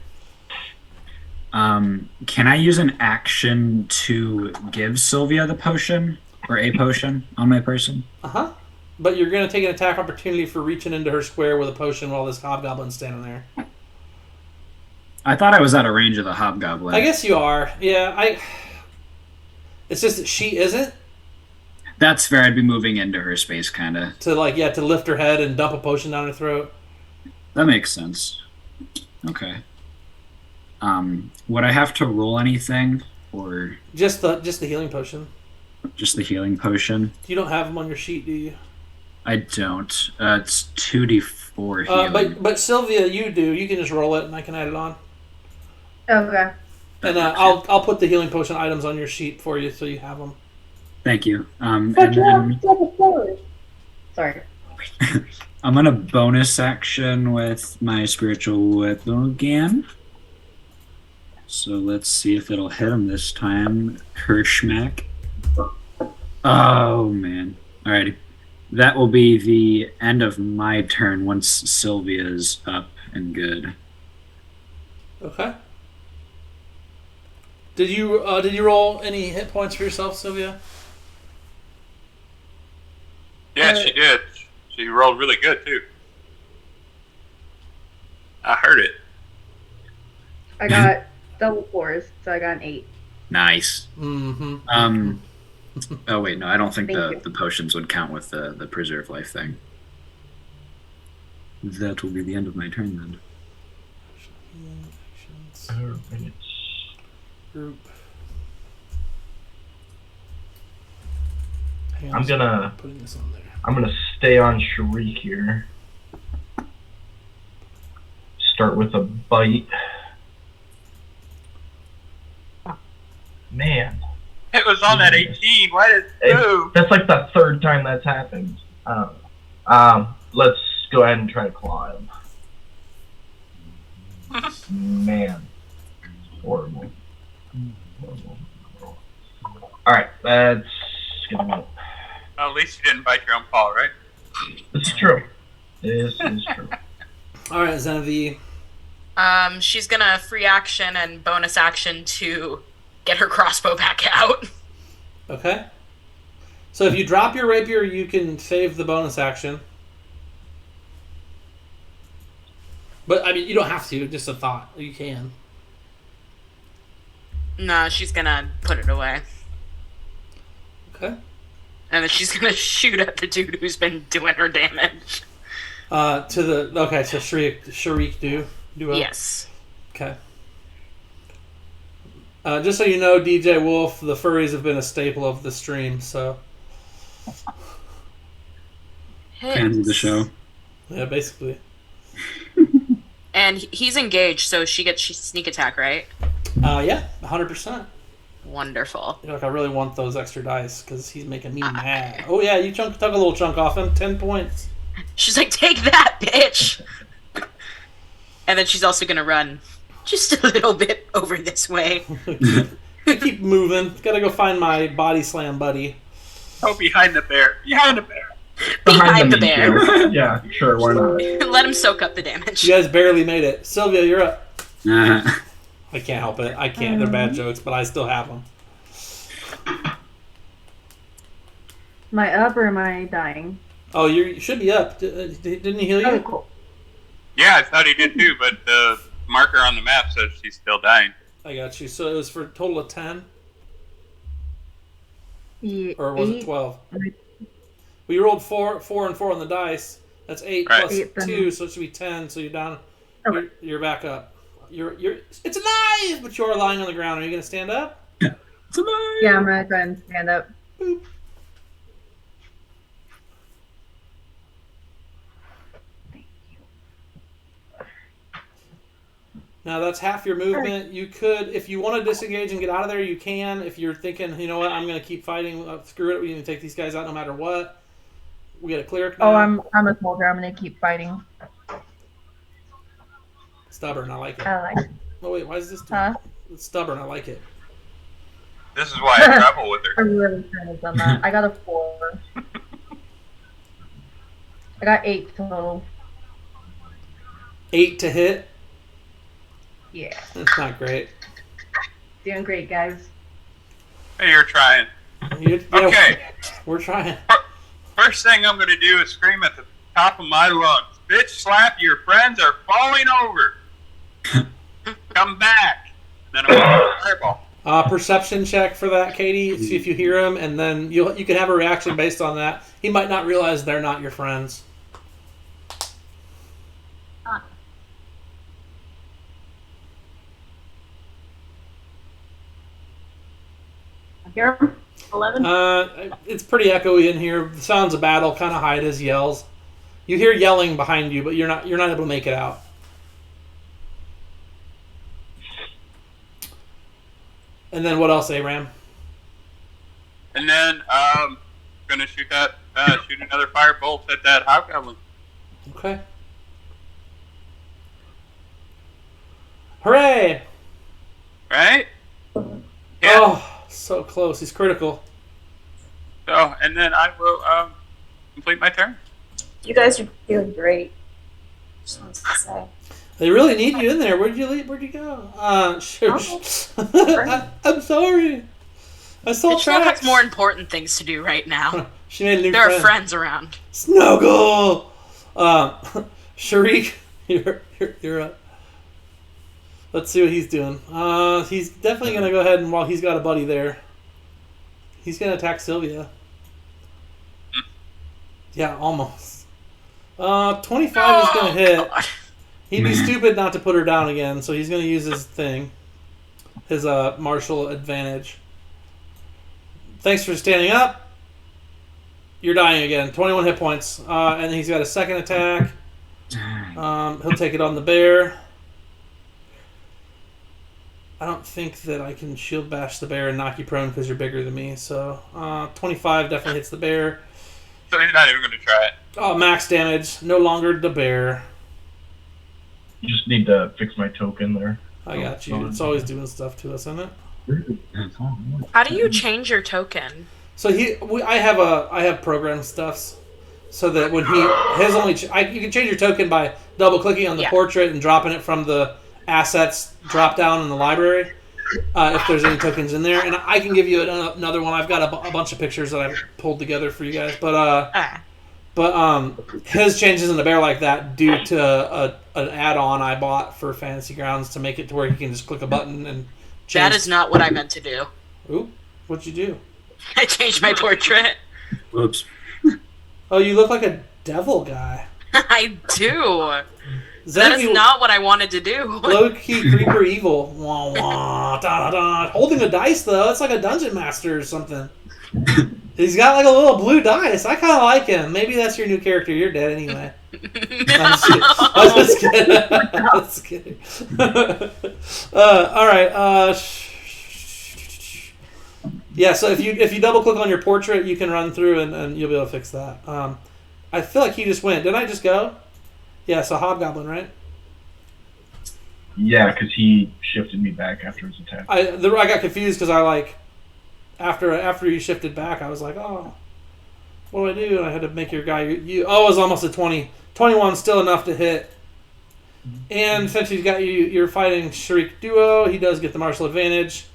Speaker 5: Can I use an action to give Sylvia the potion or a potion on my person?
Speaker 1: But you're going to take an attack opportunity for reaching into her square with a potion while this hobgoblin's standing there.
Speaker 5: I thought I was out of range of the hobgoblin.
Speaker 1: I guess you are. Yeah, It's just that she isn't.
Speaker 5: That's fair. I'd be moving into her space, kind of.
Speaker 1: To lift her head and dump a potion down her throat.
Speaker 5: That makes sense. Okay. Would I have to roll anything, or
Speaker 1: Just the healing potion.
Speaker 5: just the healing potion?
Speaker 1: You don't have them on your sheet, do you?
Speaker 5: I don't. It's 2d4 healing.
Speaker 1: But Sylvia, you do. You can just roll it, and I can add it on.
Speaker 4: Okay.
Speaker 1: And I'll put the healing potion items on your sheet for you, so you have them.
Speaker 5: Thank you. And then
Speaker 4: Sorry.
Speaker 5: I'm gonna bonus action with my spiritual weapon again. So let's see if it'll hit him this time. Kershmack. Oh man. Alrighty. That will be the end of my turn once Sylvia's up and good.
Speaker 1: Okay. Did you roll any hit points for yourself, Sylvia?
Speaker 3: Yeah, she did. She rolled really good, too. I heard it.
Speaker 4: I got double 4s, so I got an 8.
Speaker 5: Nice.
Speaker 1: Mm-hmm.
Speaker 5: Oh wait, no, I don't think
Speaker 4: Thank you.
Speaker 5: the potions would count with the preserve life thing. That will be the end of my turn then.
Speaker 1: Actions. Group. Hang on,
Speaker 2: I'm gonna
Speaker 1: putting this on there.
Speaker 2: I'm gonna stay on Sharik here. Start with a bite. Man,
Speaker 3: It was on that 18. Why did it move?
Speaker 2: that's like the third time that's happened. Let's go ahead and try to claw him. Man, horrible. All right, that's gonna be.
Speaker 3: Well, at least you didn't bite your own paw, right?
Speaker 2: This is true. This is true.
Speaker 1: All right, Xanavi.
Speaker 6: She's gonna free action and bonus action to get her crossbow back out.
Speaker 1: Okay. So if you drop your rapier, you can save the bonus action. But, I mean, you don't have to. Just a thought. You can.
Speaker 6: No, she's gonna put it away.
Speaker 1: Okay.
Speaker 6: And then she's gonna shoot at the dude who's been doing her damage.
Speaker 1: Okay, so Sharik duo?
Speaker 6: Yes.
Speaker 1: Okay. Just so you know, DJ Wolf, the furries have been a staple of the stream, so...
Speaker 5: Fans of the show.
Speaker 1: Yeah, basically.
Speaker 6: And he's engaged, so she gets sneak attack, right?
Speaker 1: Yeah, 100%.
Speaker 6: Wonderful.
Speaker 1: You know, like, I really want those extra dice, because he's making me mad. Oh yeah, you took a little chunk off him. 10 points.
Speaker 6: She's like, take that, bitch! And then she's also gonna run just a little bit over this way.
Speaker 1: Keep moving. Gotta go find my body slam buddy.
Speaker 3: Oh, behind the bear. Behind the bear.
Speaker 6: Behind the bear.
Speaker 2: Yeah, sure, why not?
Speaker 6: Let him soak up the damage.
Speaker 1: You guys barely made it. Sylvia, you're up.
Speaker 5: Uh,
Speaker 1: I can't help it. I can't. They're bad jokes, but I still have them.
Speaker 4: Am I up or am I dying?
Speaker 1: Oh, you should be up. Didn't he heal you?
Speaker 4: Oh, cool.
Speaker 3: Yeah, I thought he did too, but the marker on the map says she's still dying.
Speaker 1: I got you. So it was for a total of 10?
Speaker 4: Yeah,
Speaker 1: Or was it 12? We rolled 4 and 4 on the dice. That's 8
Speaker 3: Right.
Speaker 1: plus
Speaker 4: 8, then.
Speaker 1: 2, so it should be 10. So you're down.
Speaker 4: Okay.
Speaker 1: You're back up. It's alive, but you are lying on the ground. Are you gonna stand up?
Speaker 5: it's alive.
Speaker 4: Yeah, I'm gonna try and stand up.
Speaker 1: Boop. Now that's half your movement. You could, if you want to disengage and get out of there, you can. If you're thinking, you know what, I'm going to keep fighting, screw it, we need to take these guys out no matter what. We got a cleric now.
Speaker 4: Oh, I'm a soldier. I'm gonna keep fighting.
Speaker 1: Stubborn, I like it.
Speaker 4: I like it.
Speaker 1: Oh wait, why is this?
Speaker 4: Huh?
Speaker 1: It's stubborn, I like it.
Speaker 3: This is why I travel with
Speaker 4: I
Speaker 3: her.
Speaker 4: really shouldn't have done that. I got a 4. I got 8 total.
Speaker 1: 8 to hit.
Speaker 4: Yeah.
Speaker 1: That's not great.
Speaker 4: Doing great, guys.
Speaker 3: Hey, you're trying.
Speaker 1: Yeah,
Speaker 3: Okay.
Speaker 1: we're trying.
Speaker 3: First thing I'm going to do is scream at the top of my lungs. Bitch slap, your friends are falling over. Come back. Then I'm going to fireball.
Speaker 1: Perception check for that, Katie. See if you hear him, and then you can have a reaction based on that. He might not realize they're not your friends.
Speaker 8: Hear him? 11?
Speaker 1: It's pretty echoey in here. The sounds of battle kind of hide his yells. You hear yelling behind you, but you're not able to make it out. And then what else, Aram?
Speaker 3: And then going to shoot another firebolt at that hobgoblin.
Speaker 1: Okay. Hooray!
Speaker 3: Right? Yeah.
Speaker 1: Oh, so close. He's critical.
Speaker 3: So, and then I will complete my turn.
Speaker 8: You guys are doing great. Just wanted to say.
Speaker 1: They really need you in there. Where'd you leave? Where'd you go? Sure. I'm sorry. I saw
Speaker 6: Mitchell has
Speaker 1: tracks.
Speaker 6: more important things to do right now.
Speaker 1: She made a new
Speaker 6: There
Speaker 1: friend.
Speaker 6: are friends around.
Speaker 1: Snuggle. Sharik, you're up. Let's see what he's doing. He's definitely going to go ahead and, while he's got a buddy there, he's going to attack Sylvia. Yeah, almost. 25 is going to hit.
Speaker 6: God.
Speaker 1: He'd be stupid not to put her down again, so he's going to use his thing. His martial advantage. Thanks for standing up. You're dying again. 21 hit points. And he's got a second attack. He'll take it on the bear. I don't think that I can shield bash the bear and knock you prone because you're bigger than me. So 25 definitely hits the bear.
Speaker 3: So he's not even going to try it.
Speaker 1: Oh, max damage. No longer the bear.
Speaker 2: You just need to fix my token there.
Speaker 1: I got you. It's always doing stuff to us, isn't it?
Speaker 6: How do you change your token?
Speaker 1: So I have program stuffs, so that when his only you can change your token by double clicking on the portrait and dropping it from the assets drop down in the library. If there's any tokens in there, and I can give you another one. I've got a bunch of pictures that I've pulled together for you guys, but his changes in the bear like that due to an add-on I bought for Fantasy Grounds to make it to where he can just click a button and change.
Speaker 6: That is not what I meant to do.
Speaker 1: Ooh, what'd you do?
Speaker 6: I changed my portrait.
Speaker 5: Whoops.
Speaker 1: Oh, you look like a devil guy.
Speaker 6: I do. That is not what I wanted to do.
Speaker 1: Low-key creeper evil. Wah, wah, da, da, da. Holding a dice, though. It's like a dungeon master or something. He's got like a little blue dice. I kind of like him. Maybe that's your new character. You're dead anyway. I'm just kidding. I'm just kidding. All right. Yeah, so if you double click on your portrait, you can run through and you'll be able to fix that. I feel like he just went. Didn't I just go? Yeah, so hobgoblin, right?
Speaker 2: Yeah, because he shifted me back after his attack.
Speaker 1: I got confused because I after you shifted back, I was like, oh, what do I do? And I had to make your guy it was almost a 20. 21 still enough to hit. And since he's got you're fighting Shriek Duo, he does get the martial advantage.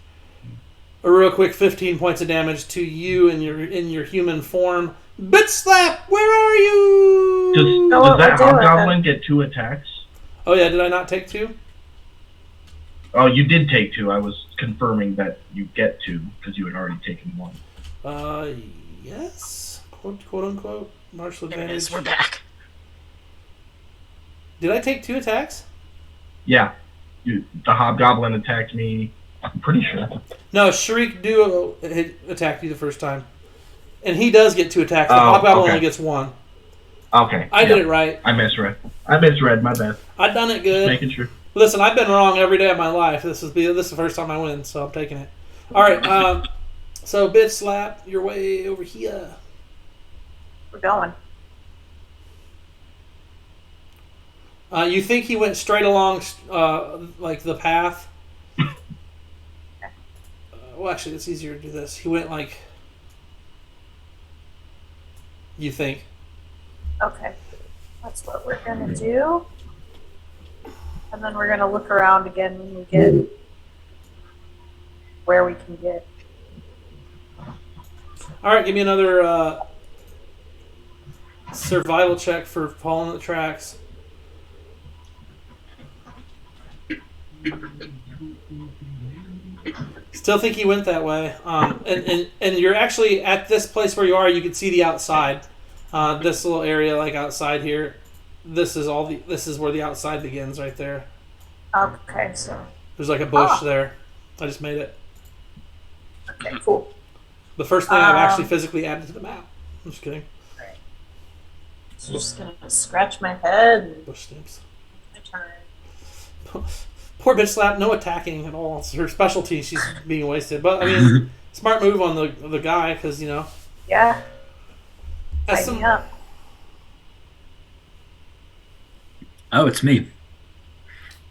Speaker 1: A real quick 15 points of damage to you in your human form. Bit slap, where are you?
Speaker 2: Does that hobgoblin get 2 attacks?
Speaker 1: Oh yeah, did I not take 2?
Speaker 2: Oh, you did take 2. I was confirming that you get 2 because you had already taken 1.
Speaker 1: Yes, quote unquote martial
Speaker 6: There it
Speaker 1: advantage.
Speaker 6: is. We're back.
Speaker 1: Did I take 2 attacks?
Speaker 2: Yeah, the hobgoblin attacked me. I'm pretty sure.
Speaker 1: No, Shriek Duo attacked you the first time. And he does get 2 attacks. The hobgoblin only gets 1.
Speaker 2: Okay.
Speaker 1: I did it right.
Speaker 2: I misread. My bad.
Speaker 1: I've done it good.
Speaker 2: Just making sure.
Speaker 1: Listen, I've been wrong every day of my life. This is the first time I win, so I'm taking it. All right. So bitch slap your way over here.
Speaker 8: We're going.
Speaker 1: You think he went straight along, like the path? Well, actually, it's easier to do this. He went like. You think?
Speaker 8: Okay. That's what we're going to do. And then we're going to look around again when we get where we can get.
Speaker 1: All right, give me another survival check for following the tracks. Still think he went that way. And you're actually at this place where you are. You can see the outside. This little area, like outside here. This is where the outside begins, right there.
Speaker 8: Okay, so.
Speaker 1: There's like a bush there. I just made it.
Speaker 8: Okay, cool.
Speaker 1: The first thing I've actually physically added to the map. I'm just kidding.
Speaker 8: Right. So just gonna scratch my head. And
Speaker 1: Bush stamps.
Speaker 8: my turn.
Speaker 1: Poor bitch slap, no attacking at all. It's her specialty. She's being wasted. But I mean, smart move on the guy because
Speaker 8: Yeah.
Speaker 1: That's
Speaker 8: Tighten me up.
Speaker 5: Oh, it's me.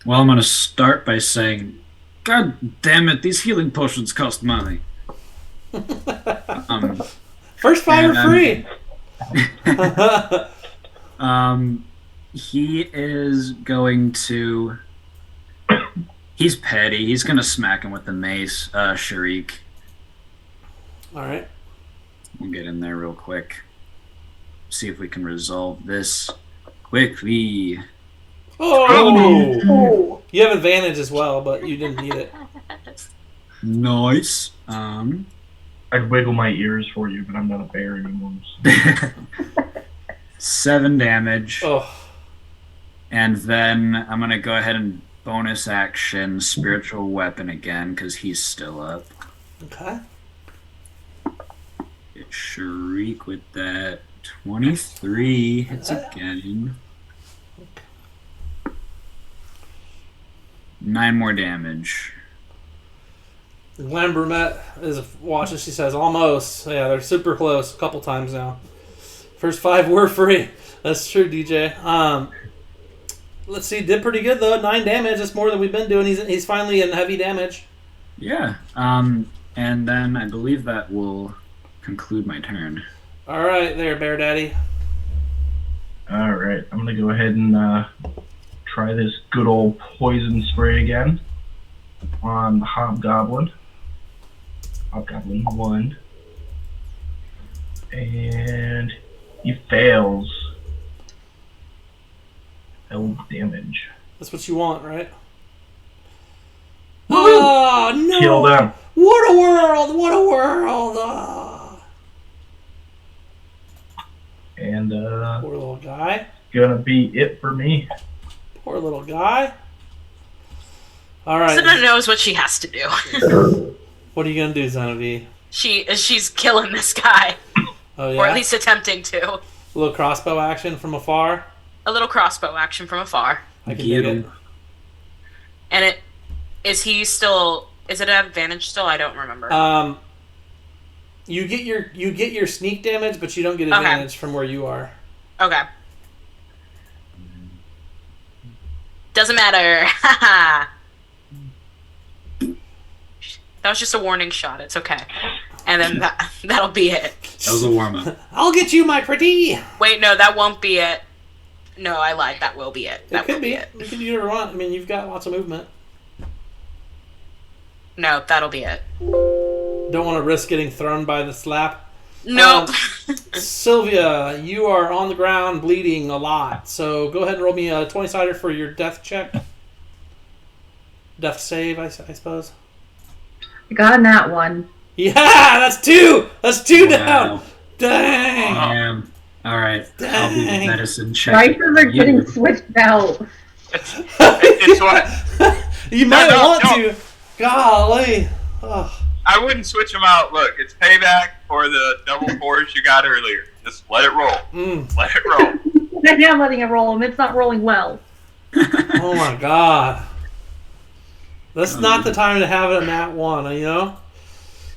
Speaker 5: Well, I'm going to start by saying, God damn it, these healing potions cost money.
Speaker 1: First 5 are free.
Speaker 5: He is going to... He's petty. He's going to smack him with the mace, Sharik.
Speaker 1: All right.
Speaker 5: We'll get in there real quick. See if we can resolve this quickly.
Speaker 1: Oh! You have advantage as well, but you didn't need it.
Speaker 5: Nice.
Speaker 2: I'd wiggle my ears for you, but I'm not a bear anymore.
Speaker 5: 7 damage.
Speaker 1: Oh,
Speaker 5: And then I'm going to go ahead and bonus action spiritual weapon again because he's still up.
Speaker 1: okay.
Speaker 5: Get Shriek with that. 23 hits again. 9 more damage.
Speaker 1: Glenn Brumette is watching. She says, almost. Yeah, they're super close a couple times now. First 5 were free. That's true, DJ. Let's see. Did pretty good, though. 9 damage. That's more than we've been doing. He's finally in heavy damage.
Speaker 5: Yeah. And then I believe that will conclude my turn.
Speaker 1: All right, there, Bear Daddy.
Speaker 2: All right, I'm gonna go ahead and try this good old poison spray again on the hobgoblin. Hobgoblin 1, and he fails. Held damage.
Speaker 1: That's what you want, right? Oh, no!
Speaker 2: Kill them.
Speaker 1: What a world! What a world!
Speaker 2: And
Speaker 1: Poor little guy.
Speaker 2: gonna be it for me.
Speaker 1: Poor little guy. All right.
Speaker 6: Zena knows what she has to do.
Speaker 1: What are you gonna do, Xenovi?
Speaker 6: She's killing this guy,
Speaker 1: Oh yeah.
Speaker 6: or at least attempting to.
Speaker 1: A little crossbow action from afar.
Speaker 6: A little crossbow action from afar.
Speaker 1: I can
Speaker 5: Get
Speaker 1: dig it.
Speaker 5: him.
Speaker 6: And is he still? Is it an advantage still? I don't remember.
Speaker 1: You get your sneak damage, but you don't get
Speaker 6: Okay.
Speaker 1: advantage from where you are.
Speaker 6: Okay. Doesn't matter. Haha. That was just a warning shot. It's okay. And then that'll be it.
Speaker 5: That was a warm-up.
Speaker 1: I'll get you, my pretty.
Speaker 6: Wait, no, that won't be it. No, I lied. That will be it.
Speaker 1: It
Speaker 6: That
Speaker 1: could
Speaker 6: will
Speaker 1: be.
Speaker 6: it.
Speaker 1: You can do whatever you want. I mean, you've got lots of movement.
Speaker 6: No, that'll be it.
Speaker 1: Don't want to risk getting thrown by the slap.
Speaker 6: Nope.
Speaker 1: Sylvia, you are on the ground bleeding a lot. So go ahead and roll me a 20-sider for your death check. Death save, I suppose.
Speaker 4: I got that one.
Speaker 1: Yeah, that's 2. That's 2 down.
Speaker 5: Wow.
Speaker 1: Dang.
Speaker 5: Damn. All right. I'll be the
Speaker 1: Dang.
Speaker 5: medicine check.
Speaker 4: Prices are getting switched out.
Speaker 3: It's what
Speaker 1: You might
Speaker 3: no,
Speaker 1: want
Speaker 3: no.
Speaker 1: to. Golly. Ugh.
Speaker 3: I wouldn't switch them out. Look, it's payback for the double 4s you got earlier. Just let it roll. Let it roll.
Speaker 4: I am letting it roll, and it's not rolling well.
Speaker 1: Oh my god. That's not the time to have a nat 1, you know?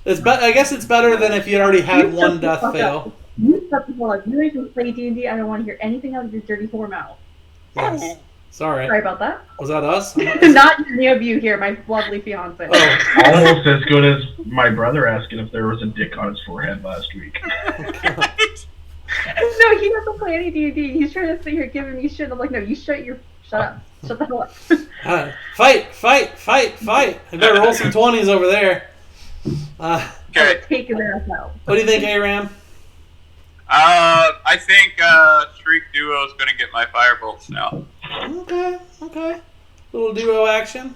Speaker 1: I guess it's better than if you already had one death fail.
Speaker 4: You shut the hell up. You guys can play D&D. I don't want to hear anything out of your dirty whore mouth.
Speaker 1: Yes. Sorry.
Speaker 4: Sorry about that.
Speaker 1: Was that us?
Speaker 4: Not any of you here, my lovely fiance.
Speaker 1: Oh.
Speaker 2: Almost as good as my brother asking if there was a dick on his forehead last week.
Speaker 4: No, he doesn't play any D&D. He's trying to sit here giving me shit. I'm like, no, you shut up. Shut the hell up.
Speaker 1: Fight! I better roll some 20s over there.
Speaker 3: Okay.
Speaker 4: Take his ass out.
Speaker 1: What do you think, Aram?
Speaker 3: I think Shriek Duo is going to get my firebolts now.
Speaker 1: Okay. Little duo action.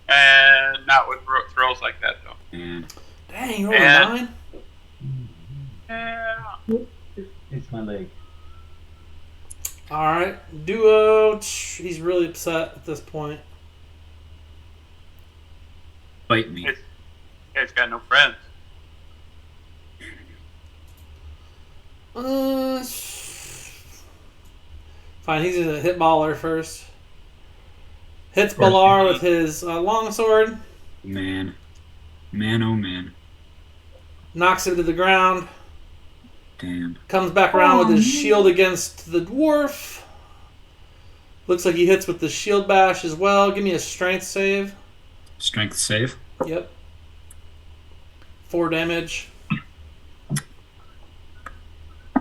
Speaker 3: And not with throws like that, though.
Speaker 5: And
Speaker 1: Dang, you rolled a
Speaker 3: And-
Speaker 1: 9?
Speaker 3: Yeah.
Speaker 9: It's my leg.
Speaker 1: Alright. Duo. He's really upset at this point.
Speaker 5: bite me.
Speaker 3: It's got no friends.
Speaker 1: Fine, he's gonna hit Baller first. Hits Balar with his longsword.
Speaker 5: Man, oh man.
Speaker 1: Knocks him to the ground.
Speaker 5: Damn.
Speaker 1: Comes back around with his shield against the dwarf. Looks like he hits with the shield bash as well. Give me a strength save.
Speaker 5: Strength save.
Speaker 1: Yep. 4 damage.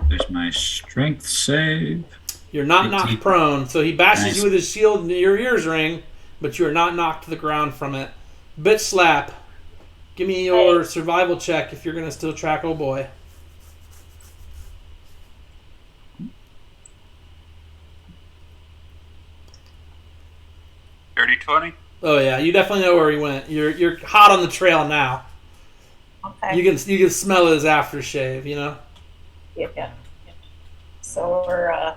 Speaker 5: There's my strength save.
Speaker 1: You're not knocked prone, so he bashes
Speaker 5: Nice.
Speaker 1: you with his shield and your ears ring, but you are not knocked to the ground from it. Bitch slap. Give me your survival check if you're going to still track oh boy.
Speaker 3: D20?
Speaker 1: Oh yeah, you definitely know where he went. You're hot on the trail now.
Speaker 8: Okay.
Speaker 1: You can smell his aftershave. You know.
Speaker 8: Yeah. So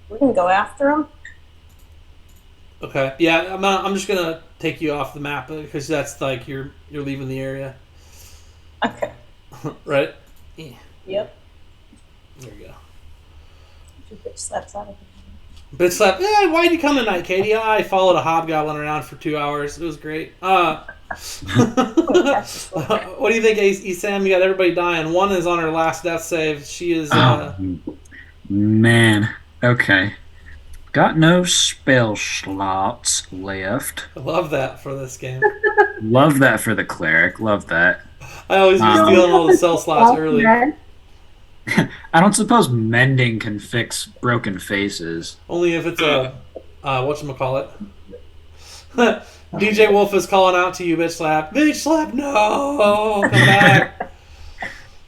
Speaker 8: we can go after him.
Speaker 1: Okay. Yeah, I'm just gonna take you off the map because that's like you're leaving the area.
Speaker 8: Okay.
Speaker 1: Right.
Speaker 8: Yep.
Speaker 1: There you go.
Speaker 8: Two bitch slaps out of him.
Speaker 1: Bitch slap. Yeah, why'd you come tonight, Katie? I followed a hobgoblin around for 2 hours. It was great. What do you think, Sam? You got everybody dying. One is on her last death save. She is.
Speaker 5: Man. Okay. Got no spell slots left.
Speaker 1: I love that for this game.
Speaker 5: Love that for the cleric. Love that.
Speaker 1: I always be stealing all the cell slots early.
Speaker 5: I don't suppose mending can fix broken faces.
Speaker 1: Only if it's a whatchamacallit. DJ Wolf is calling out to you, bitch slap. Bitch slap, no! Come back.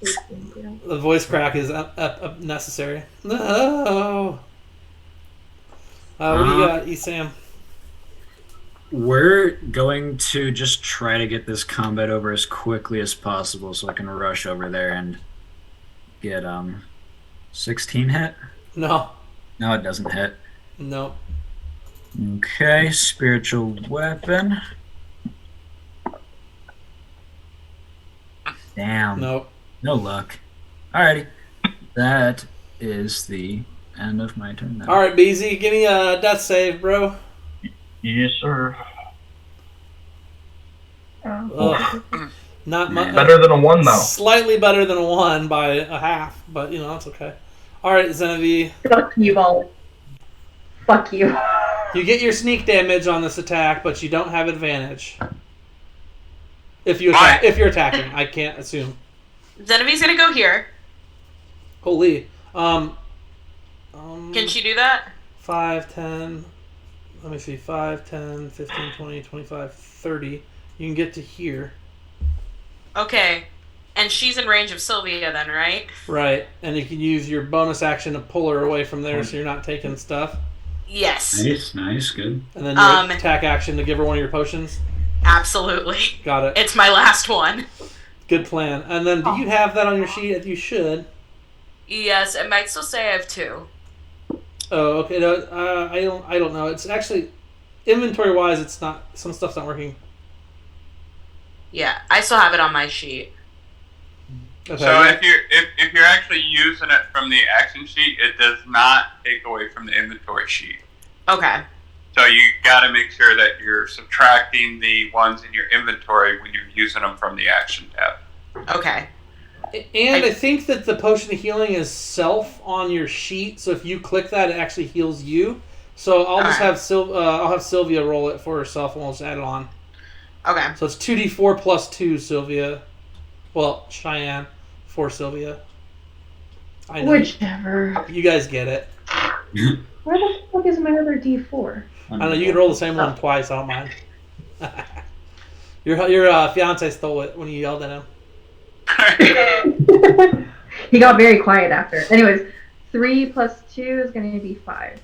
Speaker 1: The voice crack is necessary. No. What do you got, Sam?
Speaker 5: We're going to just try to get this combat over as quickly as possible so I can rush over there and get 16 hit.
Speaker 1: No,
Speaker 5: it doesn't hit.
Speaker 1: No.
Speaker 5: Okay, spiritual weapon. Damn.
Speaker 1: Nope.
Speaker 5: No luck. Alrighty. That is the end of my turn now.
Speaker 1: Alright, BZ, give me a death save, bro.
Speaker 2: Yes, sir.
Speaker 1: Not much.
Speaker 2: Better than a 1, though.
Speaker 1: Slightly better than a 1 by a half, but you know, that's okay. Alright, Zenevieve.
Speaker 4: Fuck you all. Fuck you.
Speaker 1: You get your sneak damage on this attack, but you don't have advantage. If you're attacking, I can't assume.
Speaker 6: Genevieve's gonna go here.
Speaker 1: Holy.
Speaker 6: Can she do that?
Speaker 1: 5, 10, let me see, 5, 10, 15, 20, 25, 30. You can get to here.
Speaker 6: Okay. And she's in range of Sylvia then, right?
Speaker 1: Right. And you can use your bonus action to pull her away from there so you're not taking stuff.
Speaker 6: Yes.
Speaker 5: Nice, good.
Speaker 1: And then your attack action to give her one of your potions.
Speaker 6: Absolutely.
Speaker 1: Got it.
Speaker 6: It's my last one.
Speaker 1: Good plan. And then do you have that on your sheet? You should.
Speaker 6: Yes, it might still say I have 2.
Speaker 1: Oh, okay. No, I don't know. It's actually inventory wise. It's not. Some stuff's not working.
Speaker 6: Yeah, I still have it on my sheet.
Speaker 1: Okay.
Speaker 3: So if you're actually using it from the action sheet, it does not take away from the inventory sheet.
Speaker 6: Okay.
Speaker 3: So you got to make sure that you're subtracting the ones in your inventory when you're using them from the action tab.
Speaker 6: Okay.
Speaker 1: And I think that the potion of healing is self on your sheet. So if you click that, it actually heals you. So I'll just have Sylvia roll it for herself, and we'll just add it on.
Speaker 6: Okay.
Speaker 1: So it's 2d4 plus 2, Sylvia. Well, Cheyenne for Sylvia. I know.
Speaker 4: Whichever.
Speaker 1: You guys get it.
Speaker 4: Where the fuck is my other D4?
Speaker 1: I know, you can roll the same one twice, I don't mind. Your fiance stole it when you yelled at him.
Speaker 4: He got very quiet after. Anyways, 3 plus 2 is going to be 5.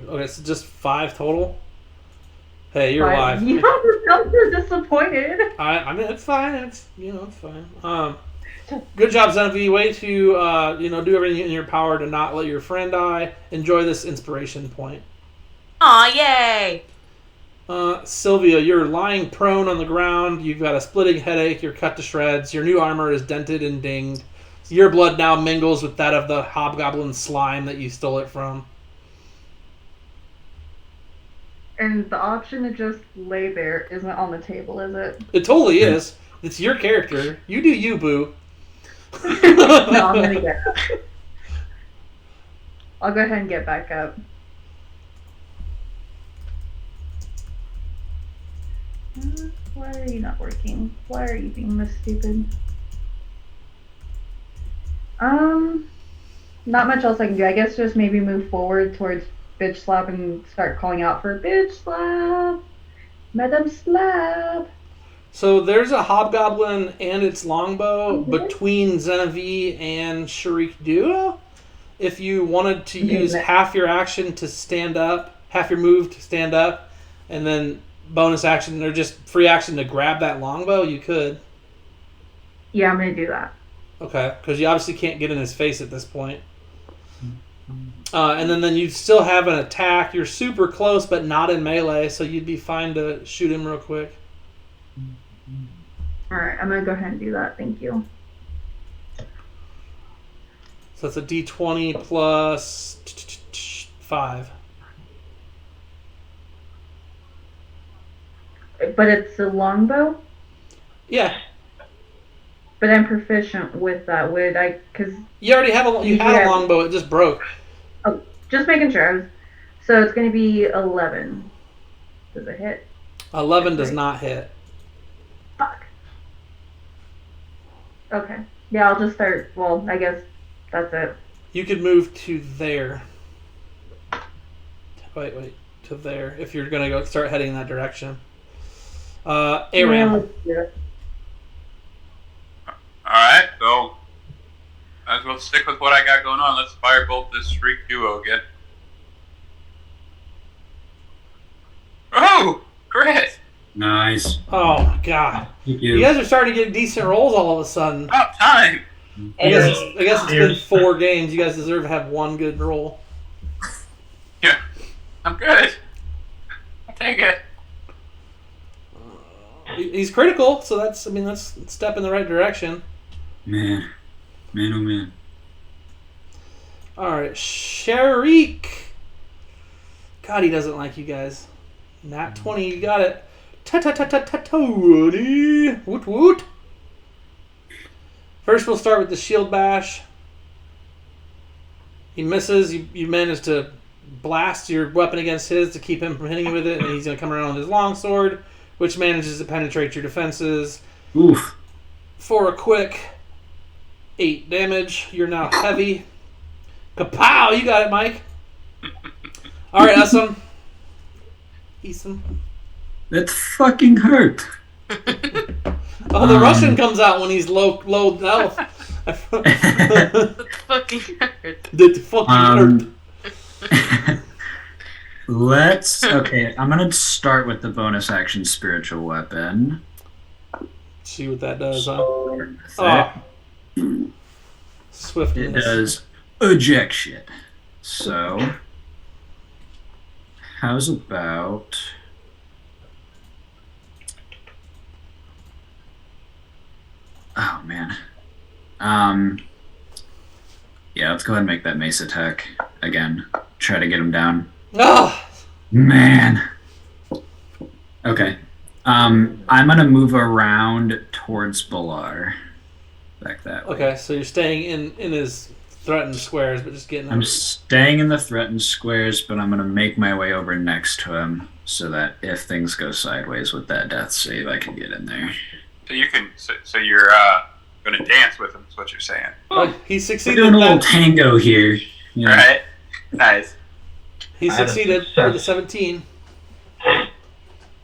Speaker 1: Okay, so just 5 total? Hey, you're
Speaker 4: 5.
Speaker 1: alive.
Speaker 4: You don't sound so disappointed.
Speaker 1: I mean, it's fine. It's fine. Good job, Zenevieve. Way to do everything in your power to not let your friend die. Enjoy this inspiration point.
Speaker 6: Aw, yay!
Speaker 1: Sylvia, you're lying prone on the ground. You've got a splitting headache. You're cut to shreds. Your new armor is dented and dinged. Your blood now mingles with that of the hobgoblin slime that you stole it from.
Speaker 4: And the option to just lay there isn't on the table, is it?
Speaker 1: It totally is. It's your character. You do you, boo.
Speaker 4: No, I'm gonna get up. I'll go ahead and get back up. Why are you not working? Why are you being this stupid? Not much else I can do. I guess just maybe move forward towards bitch slap and start calling out for bitch slap, Madam Slap.
Speaker 1: So there's a hobgoblin and its longbow between Zenevieve and Sharik Duo. If you wanted to use half your action to stand up half your move to stand up, and then bonus action or just free action to grab that longbow, you could.
Speaker 4: Yeah, I'm gonna do that.
Speaker 1: Okay, because you obviously can't get in his face at this point. And then you still have an attack. You're super close, but not in melee, so you'd be fine to shoot him real quick.
Speaker 4: Alright, I'm gonna go ahead and do that. Thank you.
Speaker 1: So that's a d20 plus 5.
Speaker 4: But it's a longbow?
Speaker 1: Yeah.
Speaker 4: But I'm proficient with that. Would I? Because
Speaker 1: You already have a longbow. It just broke.
Speaker 4: Oh, just making sure. So it's going to be 11. Does it hit?
Speaker 1: 11 does not hit.
Speaker 4: Fuck. Okay. Yeah, I'll just start. Well, I guess that's it.
Speaker 1: You could move to there. Wait. To there. If you're going to go start heading in that direction. Aram.
Speaker 4: let's do it.
Speaker 3: Alright, so might as well stick with what I got going on. Let's firebolt this Shriek duo again. Oh! Crit!
Speaker 5: Nice.
Speaker 1: Oh, my God.
Speaker 5: Thank
Speaker 1: You guys are starting to get decent rolls all of a sudden.
Speaker 3: About time!
Speaker 1: I guess it's been 4 games. You guys deserve to have one good roll.
Speaker 3: Yeah, I'm good. I'll take it.
Speaker 1: He's critical, so that's a step in the right direction.
Speaker 5: Man, oh man.
Speaker 1: Alright, Sharik. God, he doesn't like you guys. Nat 20, you got it. Ta-ta-ta-ta-ta-Tony. Woot woot. First, we'll start with the shield bash. He misses. You manage to blast your weapon against his to keep him from hitting you with it, and he's going to come around with his longsword, which manages to penetrate your defenses.
Speaker 5: Oof.
Speaker 1: For a quick 8 damage. You're now heavy. Kapow! You got it, Mike. Alright, Essam.
Speaker 5: That fucking hurt.
Speaker 1: Oh, the Russian comes out when he's low health.
Speaker 6: That fucking hurt.
Speaker 1: That fucking hurt.
Speaker 5: Okay, I'm gonna start with the bonus action spiritual weapon.
Speaker 1: See what that does, huh?
Speaker 5: Oh.
Speaker 1: Swiftness.
Speaker 5: It does eject shit. So, how's about... Oh, man. Yeah, let's go ahead and make that mace attack again. Try to get him down.
Speaker 1: Oh!
Speaker 5: Man. Okay. I'm gonna move around towards Balar. Back that way.
Speaker 1: Okay, so you're staying in his threatened squares, but just getting...
Speaker 5: I'm staying in the threatened squares, but I'm gonna make my way over next to him so that if things go sideways with that death save, I can get in there.
Speaker 3: So you can. So you're going to dance with him. Is what you're saying?
Speaker 1: He
Speaker 5: We're
Speaker 1: succeeded.
Speaker 5: doing a little tango here. You know.
Speaker 3: Right. Nice.
Speaker 1: He succeeded for the 17.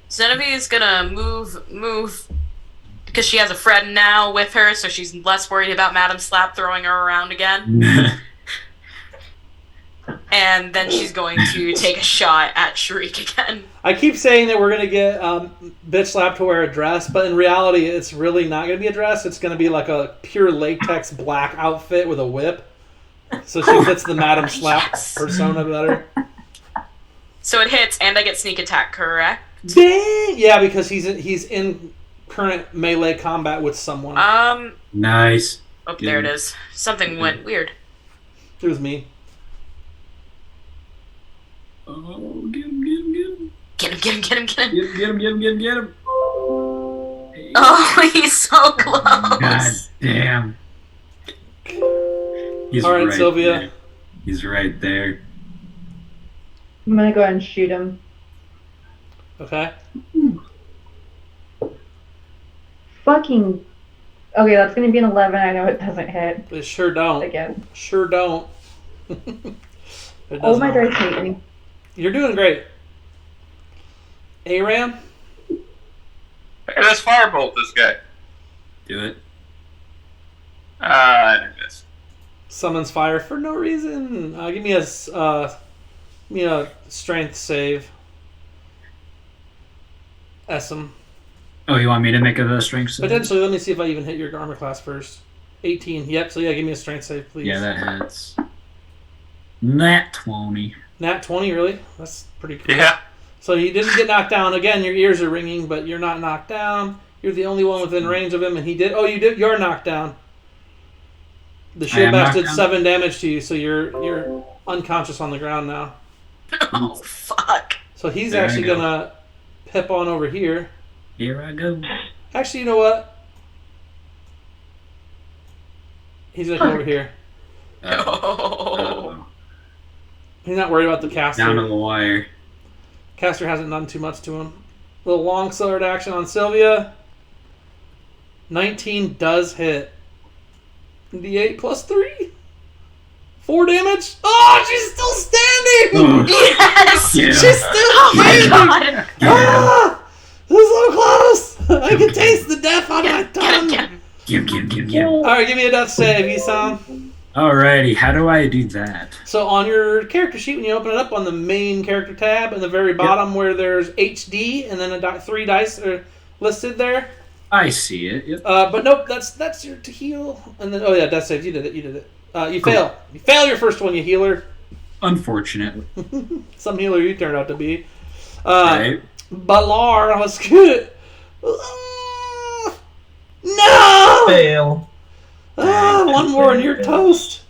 Speaker 6: Zenobie is gonna move because she has a friend now with her, so she's less worried about Madam Slap throwing her around again. And then she's going to take a shot at Shriek again.
Speaker 1: I keep saying that we're going to get Bitch Slap to wear a dress, but in reality, it's really not going to be a dress. It's going to be like a pure latex black outfit with a whip. So she fits the Madam Slap persona better.
Speaker 6: So it hits, and I get sneak attack, correct?
Speaker 1: Dang! Yeah, because he's in current melee combat with someone.
Speaker 5: Nice.
Speaker 6: Oh, there it is. Something went weird.
Speaker 1: It was me.
Speaker 5: Oh, get him.
Speaker 6: Get him.
Speaker 5: Get him.
Speaker 6: Oh, he's so close.
Speaker 5: God damn. He's
Speaker 1: All right, Sylvia.
Speaker 5: There. He's right there.
Speaker 4: I'm gonna go ahead and shoot him.
Speaker 1: Okay.
Speaker 4: Fucking. Okay, that's gonna be an 11. I know it doesn't hit.
Speaker 1: It sure don't.
Speaker 4: Again.
Speaker 1: Sure don't.
Speaker 4: All my dice hate me.
Speaker 1: You're doing great. Aram?
Speaker 3: Hey, let's firebolt this guy.
Speaker 5: Do it.
Speaker 3: I missed.
Speaker 1: Summons fire for no reason. Give me a strength save. Essam.
Speaker 5: Oh, you want me to make a strength save?
Speaker 1: Potentially. Let me see if I even hit your armor class first. 18. Yep. So yeah, give me a strength save, please.
Speaker 5: Yeah, that hits. Nat 20.
Speaker 1: Nat 20, really? That's pretty cool.
Speaker 3: Yeah.
Speaker 1: So you didn't get knocked down. Again, your ears are ringing, but you're not knocked down. You're the only one within range of him, and he did. Oh, you did. You're knocked down. The shield bash did 7 damage to you, so you're unconscious on the ground now.
Speaker 6: Oh, fuck.
Speaker 1: So he's actually gonna pip on over here.
Speaker 5: Here I go.
Speaker 1: Actually, you know what? He's gonna come over here.
Speaker 6: Oh.
Speaker 1: He's not worried about the caster.
Speaker 5: Down to the wire.
Speaker 1: Caster hasn't done too much to him. Little long sword action on Sylvia. 19 does hit. D8 plus 3. 4 damage. Oh, she's still standing!
Speaker 6: Yes!
Speaker 5: Yeah.
Speaker 1: She's still
Speaker 6: Oh my
Speaker 1: standing!
Speaker 6: god!
Speaker 1: Ah! This is so close! I can taste the death on my tongue!
Speaker 5: Give.
Speaker 1: Alright, give me a death save, Isam.
Speaker 5: Alrighty, how do I do that?
Speaker 1: So on your character sheet, when you open it up on the main character tab, in the very bottom where there's HD and then 3 dice are listed there.
Speaker 5: I see it. Yep.
Speaker 1: But nope, that's your to heal. And then death saves. You did it. You fail. You fail your first one, you healer.
Speaker 5: Unfortunately.
Speaker 1: Some healer you turned out to be.
Speaker 5: Right.
Speaker 1: But Lar was good. No!
Speaker 2: Fail.
Speaker 1: One more and you're toast.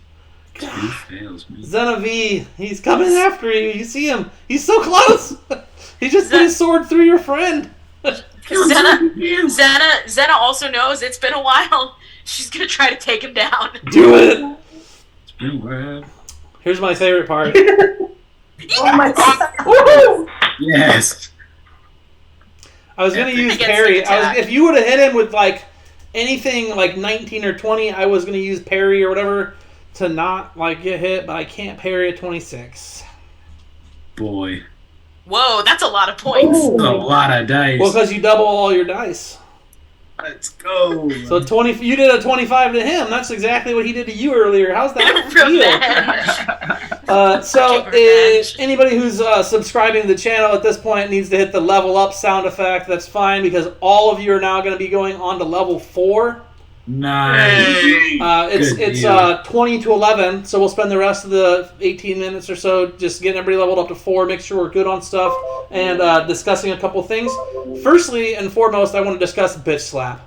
Speaker 5: 2 fails, man.
Speaker 1: Xena, he's coming after you. You see him. He's so close. He just put his sword through your friend.
Speaker 6: Xena also knows it's been a while. She's gonna try to take him down.
Speaker 1: Do it.
Speaker 5: It's been a while.
Speaker 1: Here's my favorite part.
Speaker 8: Oh my god. Woohoo!
Speaker 5: Yes.
Speaker 1: I was gonna use
Speaker 6: Against
Speaker 1: parry.
Speaker 6: an attack.
Speaker 1: If you would have hit him with like anything like 19 or 20, I was gonna use parry or whatever to not like get hit, but I can't parry a 26.
Speaker 5: Boy.
Speaker 6: Whoa, that's a lot of points.
Speaker 8: Ooh.
Speaker 5: A lot of dice.
Speaker 1: Well, because you double all your dice.
Speaker 5: Let's go.
Speaker 1: So 20. You did a 25 to him. That's exactly what he did to you earlier. How's that feel? So
Speaker 6: Revenge.
Speaker 1: anybody who's subscribing to the channel at this point needs to hit the level up sound effect. That's fine because all of you are now going to be going on to level 4.
Speaker 5: Nice.
Speaker 1: It's 20 to 11, so we'll spend the rest of the 18 minutes or so just getting everybody leveled up to 4, make sure we're good on stuff, and discussing a couple things. Firstly and foremost, I want to discuss bitch slap.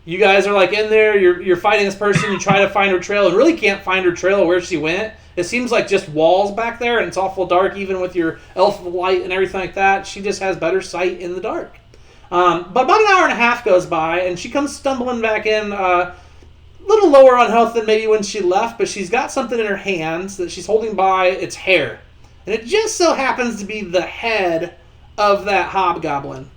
Speaker 1: You guys are like in there, you're fighting this person, you try to find her trail, and really can't find her trail where she went. It seems like just walls back there, and it's awful dark even with your elf light and everything like that. She just has better sight in the dark. But about an hour and a half goes by, and she comes stumbling back in, a little lower on health than maybe when she left, but she's got something in her hands that she's holding by. It's hair. And it just so happens to be the head of that hobgoblin.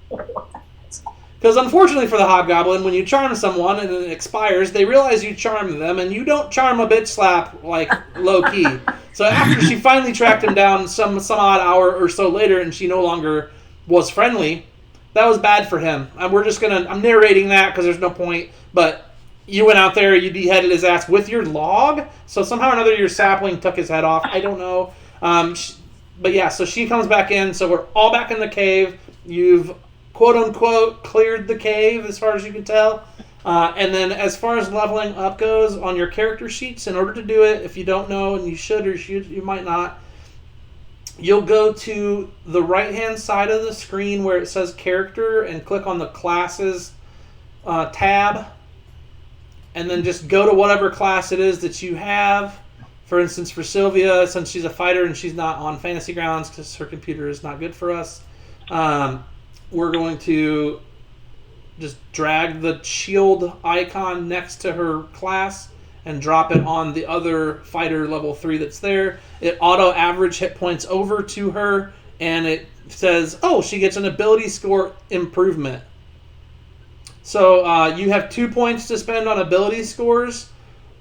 Speaker 1: Because unfortunately for the hobgoblin, when you charm someone and it expires, they realize you charm them, and you don't charm a bitch slap, like, low-key. So after she finally tracked him down some odd hour or so later, and she no longer was friendly, that was bad for him. I'm narrating that because there's no point, but you went out there, you beheaded his ass with your log, so somehow or another your sapling took his head off. I don't know. But yeah, so she comes back in, so we're all back in the cave. You've, quote-unquote, cleared the cave as far as you can tell. And then as far as leveling up goes, on your character sheets, in order to do it, if you don't know, and you should or you might not, you'll go to the right-hand side of the screen where it says character and click on the classes tab. And then just go to whatever class it is that you have. For instance, for Sylvia, since she's a fighter and she's not on Fantasy Grounds because her computer is not good for us, we're going to just drag the shield icon next to her class and drop it on the other fighter level 3 that's there. It auto-average hit points over to her, and it says, oh, she gets an ability score improvement. So you have 2 points to spend on ability scores,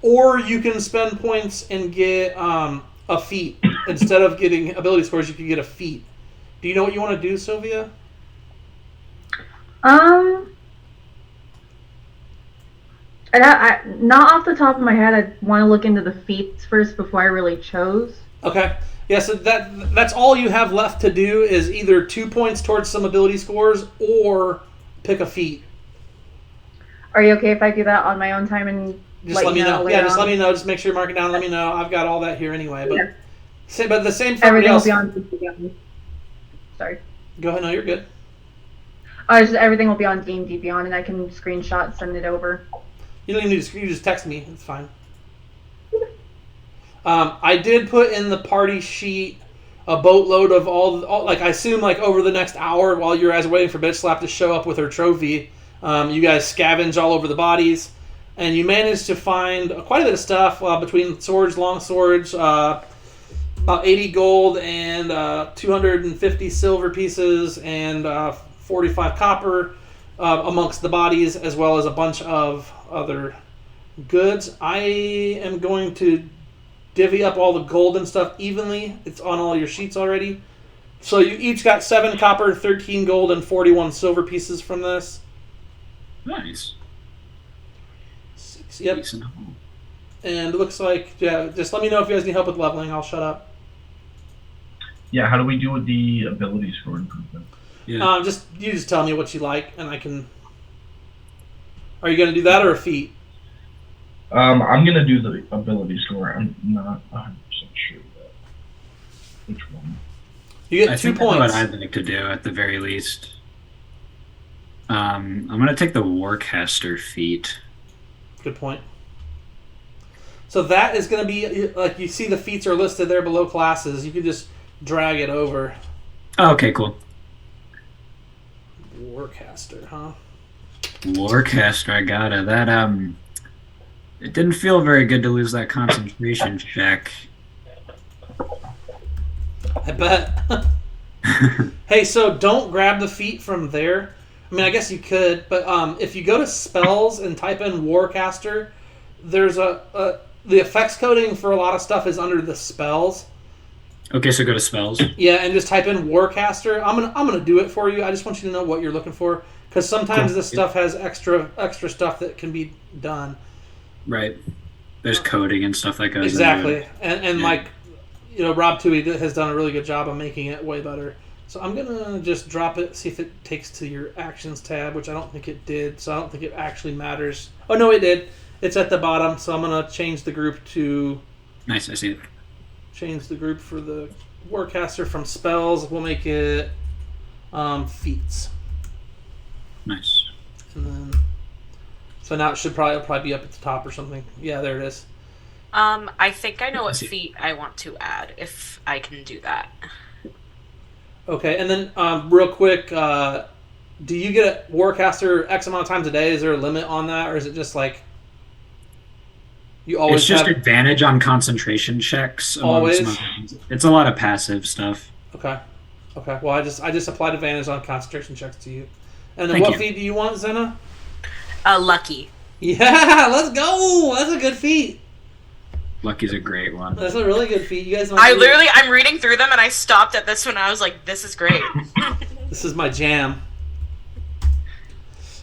Speaker 1: or you can spend points and get a feat. Instead of getting ability scores, you can get a feat. Do you know what you want to do, Sylvia?
Speaker 4: Not off the top of my head. I want to look into the feats first before I really chose.
Speaker 1: Okay. Yeah, so that's all you have left to do is either 2 points towards some ability scores or pick a feat.
Speaker 4: Are you okay if I do that on my own time and
Speaker 1: Just let me know.
Speaker 4: later
Speaker 1: Yeah, just
Speaker 4: on?
Speaker 1: let me know. Just make sure you mark it down. Let me know. I've got all that here anyway. But
Speaker 4: Yeah.
Speaker 1: but the same for everybody
Speaker 4: Everything
Speaker 1: else.
Speaker 4: will be on. Sorry.
Speaker 1: Go ahead. No, you're good.
Speaker 4: Everything will be on D&D Beyond, and I can screenshot, send it over.
Speaker 1: You don't even need to. You just text me. It's fine. I did put in the party sheet a boatload of all like I assume like over the next hour while you're guys waiting for Bitch Slap to show up with her trophy. You guys scavenge all over the bodies, and you managed to find quite a bit of stuff between swords, long swords, about 80 gold and 250 silver pieces and 45 copper amongst the bodies, as well as a bunch of other goods. I am going to divvy up all the gold and stuff evenly. It's on all your sheets already. So you each got 7 copper, 13 gold, and 41 silver pieces from this.
Speaker 5: Nice.
Speaker 1: 6, yep.
Speaker 5: Decent.
Speaker 1: And it looks like, yeah, just let me know if you guys need help with leveling. I'll shut up.
Speaker 2: Yeah, how do we do with the ability score improvement?
Speaker 5: Yeah.
Speaker 1: You just tell me what you like, and I can... Are you going to do that or a feat?
Speaker 2: I'm gonna do the ability score. I'm not 100% sure that which one.
Speaker 1: You get
Speaker 5: I
Speaker 1: 2
Speaker 5: think that's
Speaker 1: points.
Speaker 5: what I'd like to do at the very least. I'm gonna take the Warcaster feat.
Speaker 1: Good point. So that is going to be, like, you see the feats are listed there below classes. You can just drag it over.
Speaker 5: Oh, okay, cool.
Speaker 1: Warcaster, huh?
Speaker 5: Warcaster, I got it. That it didn't feel very good to lose that concentration check.
Speaker 1: I bet. Hey, so don't grab the feat from there. I mean, I guess you could, but if you go to spells and type in Warcaster, there's the effects coding for a lot of stuff is under the spells.
Speaker 5: Okay, so go to spells.
Speaker 1: Yeah, and just type in Warcaster. I'm gonna do it for you. I just want you to know what you're looking for, because sometimes
Speaker 5: Cool.
Speaker 1: this stuff has extra stuff that can be done.
Speaker 5: Right. There's coding and stuff that goes
Speaker 1: Exactly,
Speaker 5: into it.
Speaker 1: and
Speaker 5: Yeah.
Speaker 1: like, Rob Toohey has done a really good job of making it way better. So I'm gonna just drop it, see if it takes to your actions tab, which I don't think it did. So I don't think it actually matters. Oh no, it did. It's at the bottom. So I'm gonna change the group to
Speaker 5: Nice, I see it.
Speaker 1: change the group for the Warcaster from spells. We'll make it feats,
Speaker 5: Nice.
Speaker 1: and then so now it should probably be up at the top or something. Yeah, there it is.
Speaker 6: I think I know what
Speaker 5: see.
Speaker 6: feat I want to add, if I can do that.
Speaker 1: Okay, and then real quick, do you get a Warcaster X amount of times a day? Is there a limit on that, or is it just like you always
Speaker 5: It's just
Speaker 1: have?
Speaker 5: advantage on concentration checks. amongst
Speaker 1: Always?
Speaker 5: some other things. It's a lot of passive stuff.
Speaker 1: Okay. Well, I just applied advantage on concentration checks to you. And then
Speaker 5: Thank
Speaker 1: what
Speaker 5: you.
Speaker 1: feat do you want, Zena?
Speaker 6: Lucky.
Speaker 1: Yeah, let's go. That's a good feat.
Speaker 5: Lucky's a great one.
Speaker 1: That's a really good feat. You guys might
Speaker 6: I'm reading through them and I stopped at this one and I was like, this is great.
Speaker 1: This is my jam.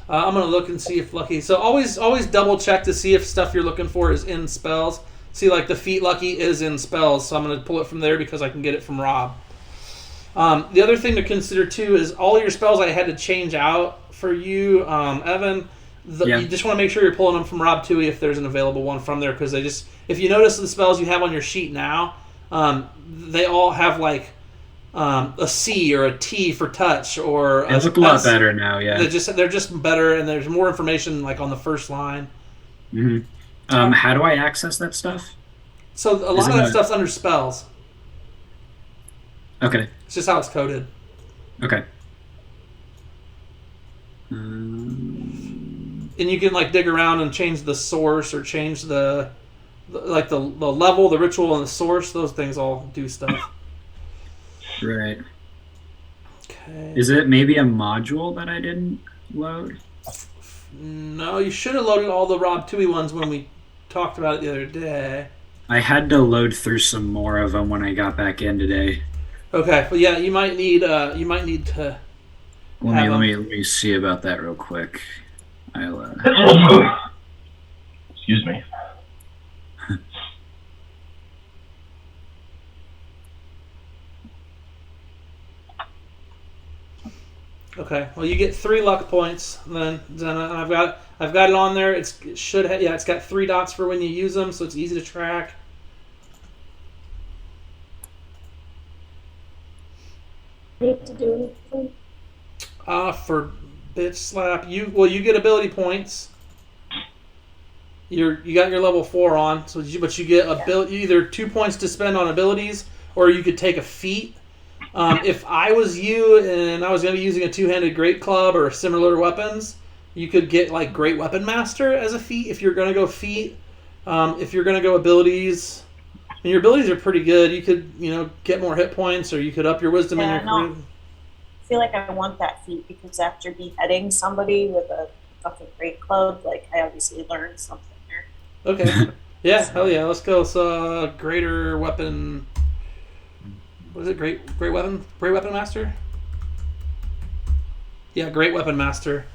Speaker 1: I'm gonna look and see if lucky. So always double check to see if stuff you're looking for is in spells. See, like the feat lucky is in spells, so I'm gonna pull it from there because I can get it from Rob. The other thing to consider too is all your spells I had to change out for you, Evan.
Speaker 5: Yeah.
Speaker 1: You just want to make sure you're pulling them from Rob Toohey if there's an available one from there, because if you notice the spells you have on your sheet now, they all have like a C or a T for touch, or
Speaker 5: They look a lot better now, yeah.
Speaker 1: They're just better, and there's more information like on the first line.
Speaker 5: hmm How do I access that stuff?
Speaker 1: So a lot of that stuff's under spells.
Speaker 5: Okay.
Speaker 1: It's just how it's coded.
Speaker 5: Okay.
Speaker 1: And you can like dig around and change the source or change the level, the ritual, and the source. Those things all do stuff.
Speaker 5: Right.
Speaker 1: Okay.
Speaker 5: Is it maybe a module that I didn't load?
Speaker 1: No, you should have loaded all the Rob Toohey ones when we talked about it the other day.
Speaker 5: I had to load through some more of them when I got back in today.
Speaker 1: Okay, well, yeah, you might need to.
Speaker 5: Let me see about that real quick. I'll
Speaker 2: Excuse me.
Speaker 1: Okay. Well, you get 3 luck points then. I've got it on there. It's got 3 dots for when you use them, so it's easy to track.
Speaker 8: Need to do anything?
Speaker 1: For bitch slap, you get ability points. You got your level 4 on, but you get either 2 points to spend on abilities, or you could take a feat. If I was you and I was going to be using a 2-handed great club or similar weapons, you could get like Great Weapon Master as a feat if you're going to go feat. If you're going to go abilities, and your abilities are pretty good, you could get more hit points, or you could up your wisdom and your
Speaker 8: I feel like I want that feat because after beheading somebody with a fucking great club, like I obviously learned something here.
Speaker 1: Okay. Yeah, hell yeah. Let's go. So, greater weapon. What is it? Great weapon master. Yeah, great weapon master.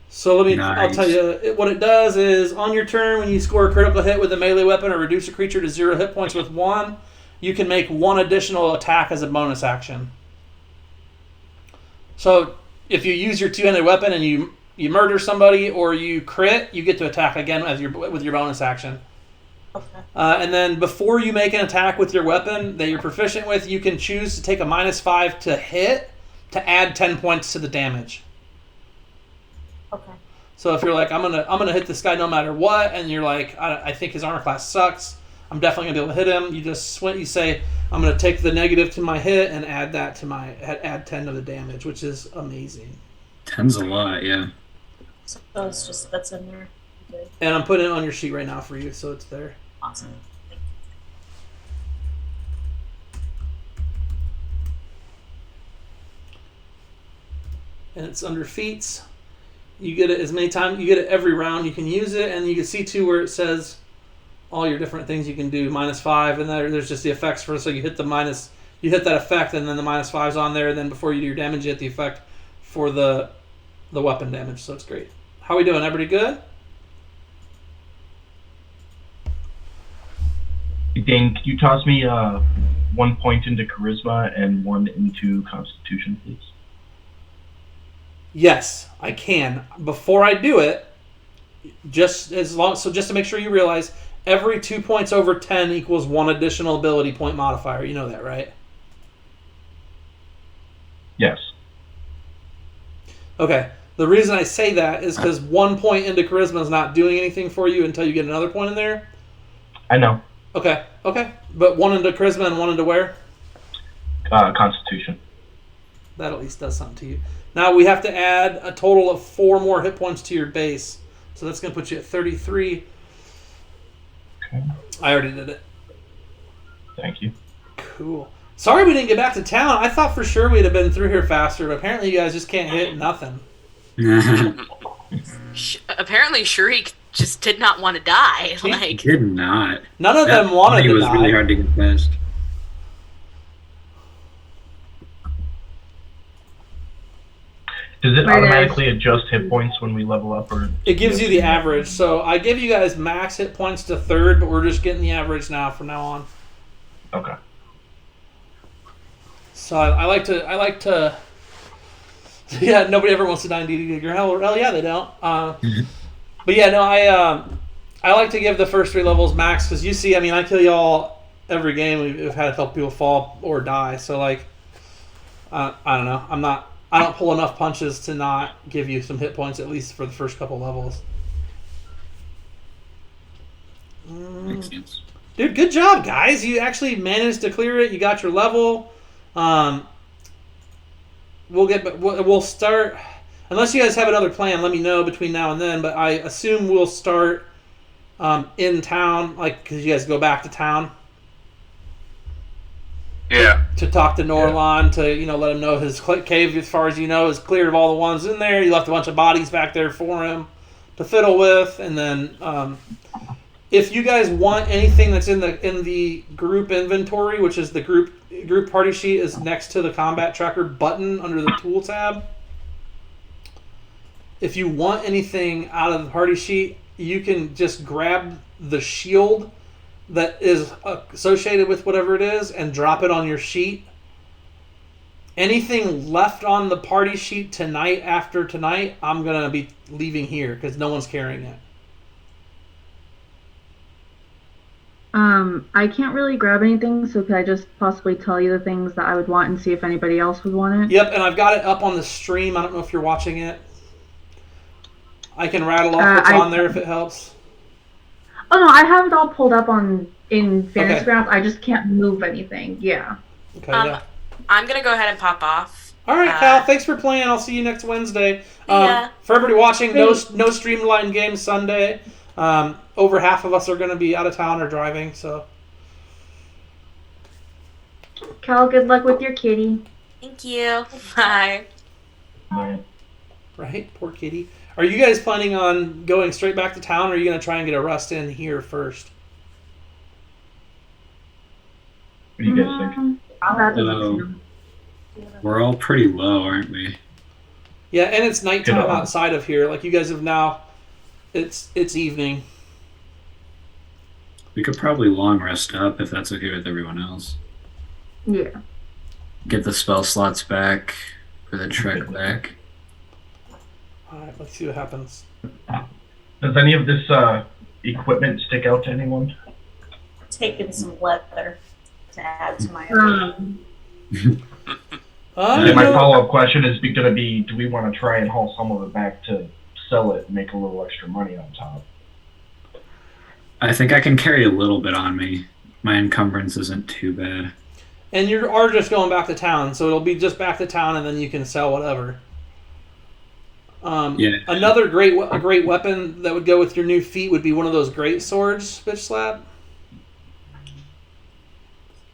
Speaker 1: So I'll tell you what it does is on your turn when you score a critical hit with a melee weapon or reduce a creature to 0 hit points with 1, you can make 1 additional attack as a bonus action. So if you use your 2-handed weapon and you murder somebody or you crit, you get to attack again with your bonus action.
Speaker 8: Okay.
Speaker 1: And then before you make an attack with your weapon that you're proficient with, you can choose to take a -5 to hit to add 10 points to the damage.
Speaker 8: Okay.
Speaker 1: So if you're like, I'm gonna hit this guy no matter what, and you're like, I think his armor class sucks, I'm definitely gonna be able to hit him. You say, I'm gonna take the negative to my hit and add that to add 10 to the damage, which is amazing.
Speaker 5: 10's a lot, yeah.
Speaker 8: So it's just that's in there. Good.
Speaker 1: And I'm putting it on your sheet right now for you, so it's there.
Speaker 8: Awesome. Thank
Speaker 1: And it's under feats. You get it as many times. You get it every round. You can use it, and you can see too where it says all your different things you can do. -5, and there's just the effects for. So you hit that effect, and then the -5's on there. And then before you do your damage, you hit the effect for the weapon damage. So it's great. How we doing? Everybody good?
Speaker 2: Dane, could you toss me 1 point into charisma and 1 into constitution, please?
Speaker 1: Yes, I can. Before I do it, just to make sure you realize, every 2 points over 10 equals 1 additional ability point modifier. You know that, right?
Speaker 2: Yes.
Speaker 1: Okay. The reason I say that is because 1 point into charisma is not doing anything for you until you get another point in there.
Speaker 2: I know.
Speaker 1: Okay. But 1 into charisma and 1 into where?
Speaker 2: Constitution.
Speaker 1: That at least does something to you. Now we have to add a total of 4 more hit points to your base. So that's going to put you at 33.
Speaker 2: Okay.
Speaker 1: I already did it.
Speaker 2: Thank you.
Speaker 1: Cool. Sorry we didn't get back to town. I thought for sure we'd have been through here faster, but apparently you guys just can't hit nothing.
Speaker 6: Apparently Shriek just did not want to die. Like,
Speaker 5: Did not.
Speaker 1: None of them wanted to
Speaker 5: It was
Speaker 1: die.
Speaker 5: really hard to get past.
Speaker 2: Does it automatically adjust hit points when we level up, or
Speaker 1: It gives you the average. So I give you guys max hit points to 3rd, but we're just getting the average now from now on.
Speaker 2: Okay.
Speaker 1: So I like to. Yeah, nobody ever wants to die in DD. Hell yeah, they don't. But yeah, no, I like to give the first 3 levels max because you see, I mean, I kill y'all every game. We've had a couple people fall or die. So like, I don't know. I don't pull enough punches to not give you some hit points at least for the first couple levels.
Speaker 5: Makes sense.
Speaker 1: Dude, good job, guys. You actually managed to clear it. You got your level. We'll start. Unless you guys have another plan, let me know between now and then. But I assume we'll start in town, like because you guys go back to town.
Speaker 3: Yeah.
Speaker 1: To talk to Norlon, to let him know his cave, as far as you know, is cleared of all the ones in there. You left a bunch of bodies back there for him to fiddle with, and then if you guys want anything that's in the group inventory, which is the group party sheet, is next to the combat tracker button under the tool tab. If you want anything out of the party sheet, you can just grab the shield that is associated with whatever it is and drop it on your sheet. Anything left on the party sheet tonight after tonight, I'm going to be leaving here because no one's carrying it.
Speaker 4: I can't really grab anything, so could I just possibly tell you the things that I would want and see if anybody else would want it?
Speaker 1: Yep, and I've got it up on the stream. I don't know if you're watching it. I can rattle off what's on there if it helps.
Speaker 4: Oh no, I have it all pulled up in Fantasy
Speaker 1: Okay.
Speaker 4: Grounds. I just can't move anything. Yeah.
Speaker 1: Okay, yeah.
Speaker 6: I'm gonna go ahead and pop off.
Speaker 1: All right, Cal. Thanks for playing. I'll see you next Wednesday.
Speaker 6: Yeah.
Speaker 1: For everybody watching, no streamline games Sunday. Over half of us are going to be out of town or driving, so.
Speaker 4: Cal, good luck with your kitty.
Speaker 6: Thank you. Bye.
Speaker 1: Right, poor kitty. Are you guys planning on going straight back to town, or are you going to try and get a rest in here first?
Speaker 2: What do you guys think?
Speaker 5: We're all pretty low, aren't we?
Speaker 1: Yeah, and it's nighttime
Speaker 2: Good on.
Speaker 1: outside of here. Like you guys have now, it's evening.
Speaker 5: We could probably long rest up if that's okay with everyone else.
Speaker 4: Yeah.
Speaker 5: Get the spell slots back for the trek back.
Speaker 1: All right, let's see what happens.
Speaker 2: Does any of this equipment stick out to anyone?
Speaker 8: Taking some leather to add to my.
Speaker 2: And my follow-up question is going to be, do we want to try and haul some of it back to sell it and make a little extra money on top?
Speaker 5: I think I can carry a little bit on me. My encumbrance isn't too bad.
Speaker 1: And you are just going back to town, so it'll be just back to town, and then you can sell whatever.
Speaker 5: Yeah.
Speaker 1: Another great weapon that would go with your new feat would be one of those great swords, Bitch Slab.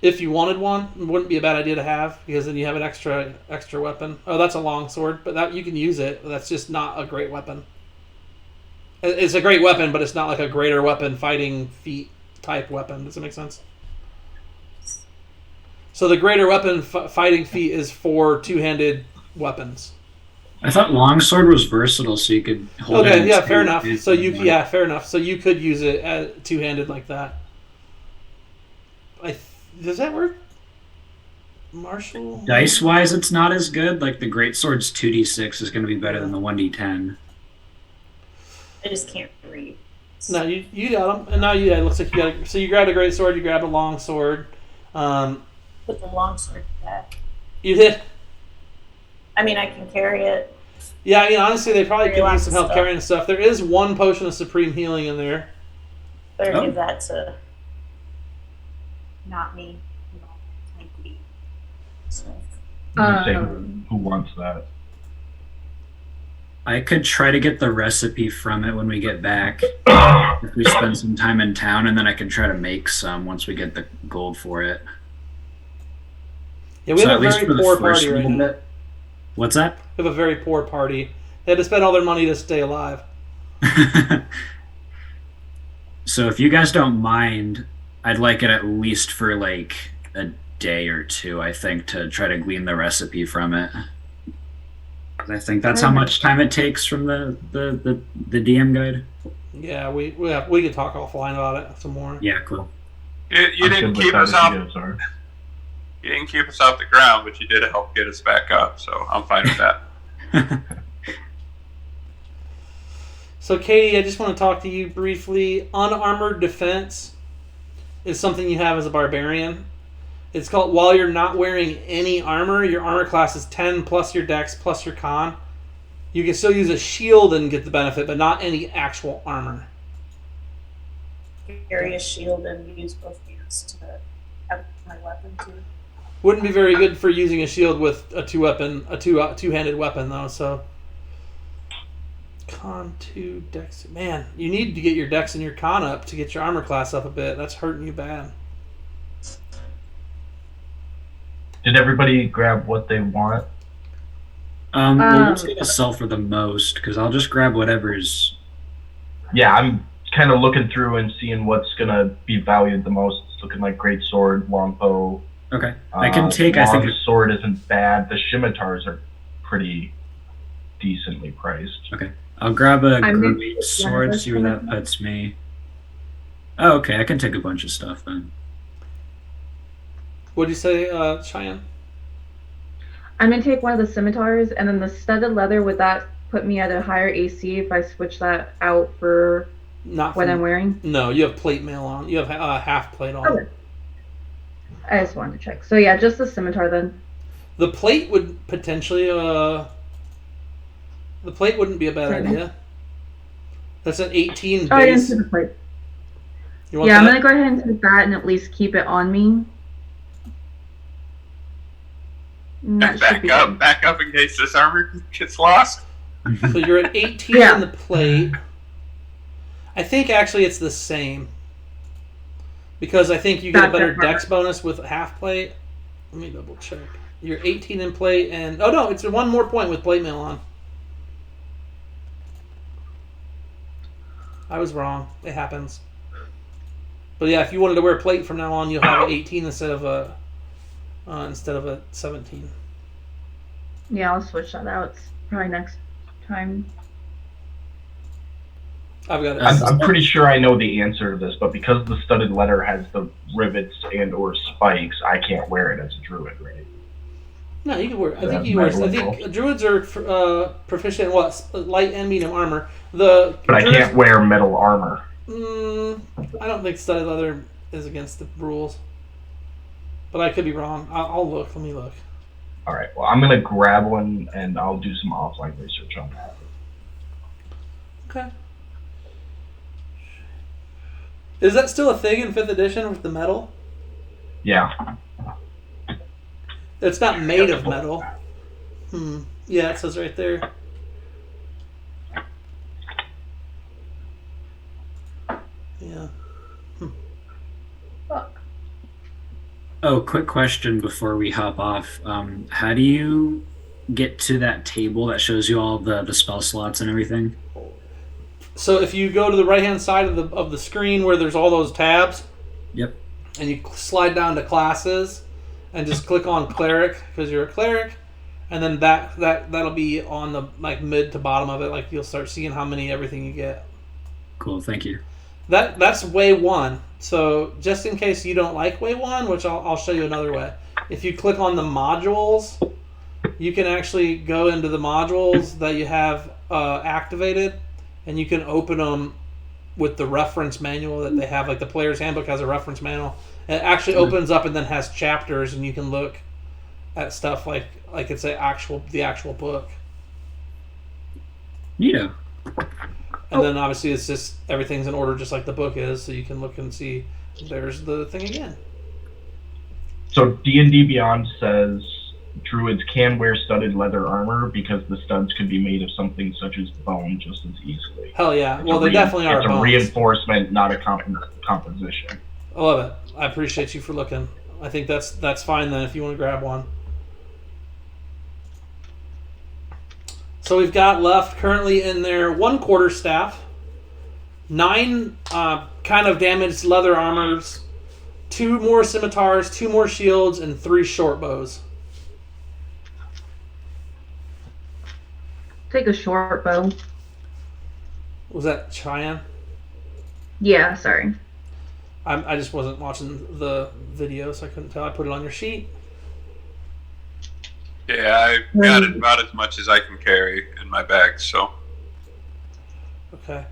Speaker 1: If you wanted one, it wouldn't be a bad idea to have, because then you have an extra weapon. Oh, that's a long sword, but that you can use it. That's just not a great weapon. It's a great weapon, but it's not like a greater weapon fighting feat type weapon. Does that make sense? So the greater weapon fighting feat is for two-handed weapons.
Speaker 5: I thought longsword was versatile, so you could hold it.
Speaker 1: Okay, yeah, fair enough. So fair enough. So you could use it as two-handed like that. Does that work? Marshall?
Speaker 5: Dice-wise, it's not as good. Like, the greatsword's 2d6 is going to be better than the 1d10.
Speaker 8: I just can't read.
Speaker 1: No, you got them. And now it looks like you got it. So you grabbed a great sword, you grabbed a long sword.
Speaker 8: Put the longsword back.
Speaker 1: You did?
Speaker 8: I mean, I can carry it.
Speaker 1: Yeah, I mean, honestly, they probably could use some help
Speaker 8: stuff.
Speaker 1: carrying stuff. There is one potion of supreme healing in there.
Speaker 8: Better
Speaker 5: Oh.
Speaker 8: give that to not me. Like me. So.
Speaker 2: You say who wants that?
Speaker 5: I could try to get the recipe from it when we get back. If we spend some time in town, and then I can try to make some once we get the gold for it.
Speaker 1: Yeah, we
Speaker 5: So
Speaker 1: have
Speaker 5: at
Speaker 1: a
Speaker 5: least
Speaker 1: very
Speaker 5: for the
Speaker 1: poor
Speaker 5: first
Speaker 1: party right
Speaker 5: little
Speaker 1: now.
Speaker 5: bit. What's that?
Speaker 1: We have a very poor party. They had to spend all their money to stay alive.
Speaker 5: So if you guys don't mind, I'd like it at least for like a day or two, I think, to try to glean the recipe from it. 'Cause I think that's how much time it takes from the DM guide.
Speaker 1: Yeah, we could talk offline about it some more.
Speaker 5: Yeah, cool.
Speaker 3: You didn't keep us off. You didn't keep us off the ground, but you did help get us back up. So I'm fine with that.
Speaker 1: So, Katie, I just want to talk to you briefly. Unarmored defense is something you have as a barbarian. It's called, while you're not wearing any armor, your armor class is 10 plus your dex plus your con. You can still use a shield and get the benefit, but not any actual armor.
Speaker 8: Carry a shield and use both hands to have my weapon too.
Speaker 1: Wouldn't be very good for using a shield with a two-handed weapon, though, so... Con 2, dex... Man, you need to get your dex and your con up to get your armor class up a bit. That's hurting you bad.
Speaker 2: Did everybody grab what they want?
Speaker 5: Well, what's going to sell for the most? Because I'll just grab whatever's...
Speaker 2: Yeah, I'm kind of looking through and seeing what's going to be valued the most. It's looking like great sword, longbow.
Speaker 5: Okay. I can take, I think...
Speaker 2: sword isn't bad. The scimitars are pretty decently priced.
Speaker 5: Okay. I'll grab a great sword, see where that puts me. Oh, okay. I can take a bunch of stuff then.
Speaker 1: What'd you say, Cheyenne?
Speaker 4: I'm gonna take one of the scimitars, and then the studded leather. Would that put me at a higher AC if I switch that out for
Speaker 1: Not
Speaker 4: what
Speaker 1: from,
Speaker 4: I'm wearing?
Speaker 1: No, you have plate mail on. You have half plate on.
Speaker 4: Okay. I just wanted to check. So yeah, just the scimitar then.
Speaker 1: The plate would potentially the plate wouldn't be a bad
Speaker 4: Sorry.
Speaker 1: idea. That's an 18
Speaker 4: Oh, I didn't
Speaker 1: base.
Speaker 4: see the plate.
Speaker 1: You want
Speaker 4: Yeah, I'm
Speaker 1: that?
Speaker 4: gonna go ahead and take that and at least keep it on me. And that should be good.
Speaker 3: Back up in case this armor gets lost.
Speaker 1: So you're at 18
Speaker 4: Yeah.
Speaker 1: in the plate. I think actually it's the same. Because I think you get a better dex bonus with half plate. Let me double check. You're 18 in plate and... Oh no, it's one more point with plate mail on. I was wrong. It happens. But yeah, if you wanted to wear plate from now on, you'll have an 18 instead of a 17.
Speaker 4: Yeah, I'll switch that out. It's probably next time.
Speaker 1: I've got it.
Speaker 2: I'm pretty sure I know the answer to this, but because the studded leather has the rivets and or spikes, I can't wear it as a druid, right?
Speaker 1: No, you can wear. I
Speaker 2: That's
Speaker 1: think you wear.
Speaker 2: metal
Speaker 1: I think
Speaker 2: involved.
Speaker 1: druids are proficient in what light and medium armor. The
Speaker 2: But I
Speaker 1: druids-
Speaker 2: can't wear metal armor.
Speaker 1: I don't think studded leather is against the rules, but I could be wrong. I'll look. Let me look.
Speaker 2: All right. Well, I'm gonna grab one and I'll do some offline research on that.
Speaker 1: Okay. Is that still a thing in 5th edition with the metal?
Speaker 2: Yeah.
Speaker 1: It's not made of metal. Yeah, it says right there. Yeah.
Speaker 4: Fuck.
Speaker 5: Oh, quick question before we hop off. How do you get to that table that shows you all the spell slots and everything?
Speaker 1: So if you go to the right-hand side of the screen where there's all those tabs,
Speaker 5: Yep.
Speaker 1: and you slide down to classes, and just click on cleric because you're a cleric, and then that'll be on the mid to bottom of it. Like you'll start seeing how many everything you get.
Speaker 5: Cool. Thank you.
Speaker 1: That's way one. So just in case you don't like way one, which I'll show you another way. If you click on the modules, you can actually go into the modules that you have activated, and you can open them with the reference manual that they have. Like the player's handbook has a reference manual. It actually opens up and then has chapters, and you can look at stuff like it's the actual book.
Speaker 5: Yeah.
Speaker 1: And then obviously it's just everything's in order just like the book is, so you can look and see there's the thing again.
Speaker 2: So D&D Beyond says druids can wear studded leather armor because the studs could be made of something such as bone just as easily.
Speaker 1: Hell yeah.
Speaker 2: It's
Speaker 1: Well, they definitely are
Speaker 2: It's a
Speaker 1: bones.
Speaker 2: reinforcement, not a composition.
Speaker 1: I love it. I appreciate you for looking. I think that's fine then if you want to grab one. So we've got left currently in there 1 quarterstaff, 9 kind of damaged leather armors, 2 more scimitars, 2 more shields, and 3 short bows.
Speaker 4: Take a short bow.
Speaker 1: Was that Cheyenne?
Speaker 4: Yeah, sorry.
Speaker 1: I just wasn't watching the video, so I couldn't tell. I put it on your sheet.
Speaker 3: Yeah, I've got about as much as I can carry in my bag, so.
Speaker 1: Okay.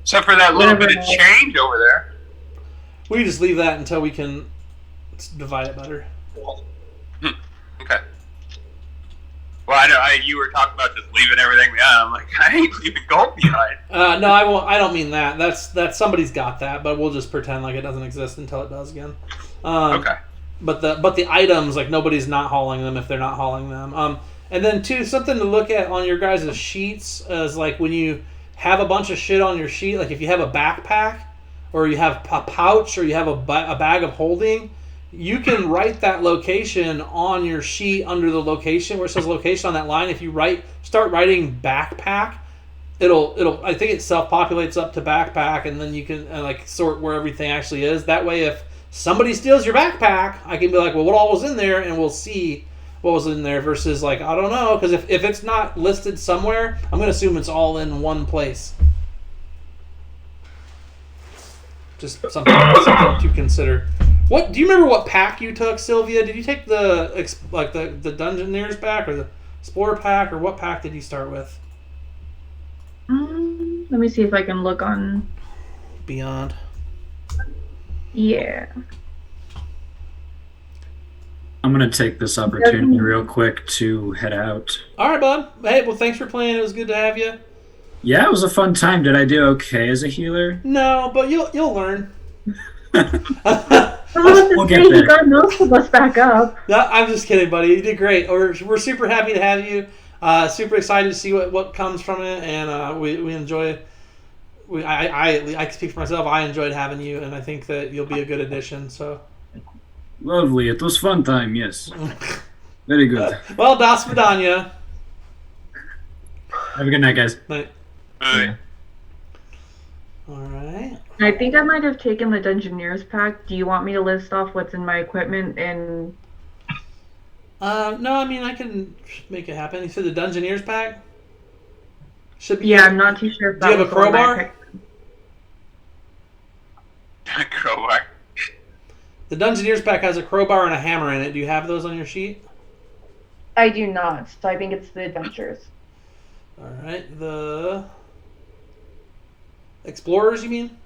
Speaker 3: Except for that little bit of change over there.
Speaker 1: We can just leave that until we can divide it better.
Speaker 3: Okay. Well, I know you were talking about just leaving everything behind. I'm like, I ain't leaving gold behind.
Speaker 1: No, I won't. I don't mean that. That's somebody's got that, but we'll just pretend like it doesn't exist until it does again.
Speaker 3: Okay.
Speaker 1: But the items, like nobody's not hauling them if they're not hauling them. And then too, something to look at on your guys' sheets is like when you have a bunch of shit on your sheet, like if you have a backpack or you have a pouch or you have a bag of holding, you can write that location on your sheet under the location where it says location on that line. If you start writing backpack, it'll I think it self-populates up to backpack, and then you can like sort where everything actually is. That way, if somebody steals your backpack, I can be like, well, what all was in there, and we'll see what was in there versus like, I don't know, because if it's not listed somewhere, I'm going to assume it's all in one place. Just something to consider. What do you remember? What pack you took, Sylvia? Did you take the Dungeoneers pack or the Explorer pack, or what pack did you start with?
Speaker 4: Let me see if I can look on
Speaker 1: Beyond.
Speaker 4: Yeah.
Speaker 5: I'm gonna take this opportunity real quick to head out.
Speaker 1: All right, bud. Hey, well, thanks for playing. It was good to have you.
Speaker 5: Yeah, it was a fun time. Did I do okay as a healer?
Speaker 1: No, but you'll learn.
Speaker 5: We'll get there.
Speaker 4: You got most of us back up.
Speaker 1: No, I'm just kidding, buddy. You did great. We're super happy to have you. Super excited to see what comes from it, and we enjoy. I speak for myself. I enjoyed having you, and I think that you'll be a good addition. So
Speaker 5: Lovely. It was fun time. Yes. Very good.
Speaker 1: Well, das vidanya.
Speaker 5: Have a good night, guys.
Speaker 1: Night.
Speaker 3: Alright.
Speaker 1: All right.
Speaker 4: I think I might have taken the Dungeoneers pack. Do you want me to list off what's in my equipment and?
Speaker 1: No, I mean I can make it happen. You said the Dungeoneers pack. Should be.
Speaker 4: Yeah, I'm not too sure if
Speaker 1: Do you
Speaker 4: that
Speaker 1: have a
Speaker 4: was the one I
Speaker 1: crowbar?
Speaker 4: picked.
Speaker 3: Crowbar.
Speaker 1: The Dungeoneers pack has a crowbar and a hammer in it. Do you have those on your sheet?
Speaker 4: I do not, so I think it's the Adventures.
Speaker 1: All right. The Explorers, you mean?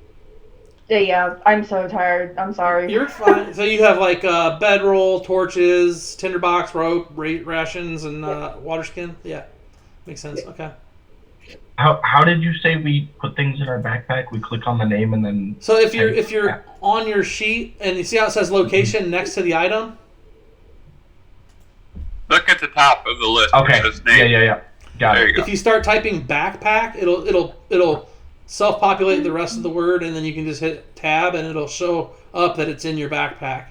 Speaker 4: Yeah, I'm so tired. I'm sorry.
Speaker 1: You're fine. So you have like bedroll, torches, tinderbox, rope, rations, and water skin. Yeah, makes sense. Okay.
Speaker 2: How did you say we put things in our backpack? We click on the name and then.
Speaker 1: So if you're on your sheet and you see how it says location next to the item.
Speaker 3: Look at the top of the list.
Speaker 2: Okay.
Speaker 3: It says name.
Speaker 2: Yeah. Got
Speaker 3: There
Speaker 2: it.
Speaker 3: you go.
Speaker 1: If you start typing backpack, it'll self-populate the rest of the word, and then you can just hit tab, and it'll show up that it's in your backpack.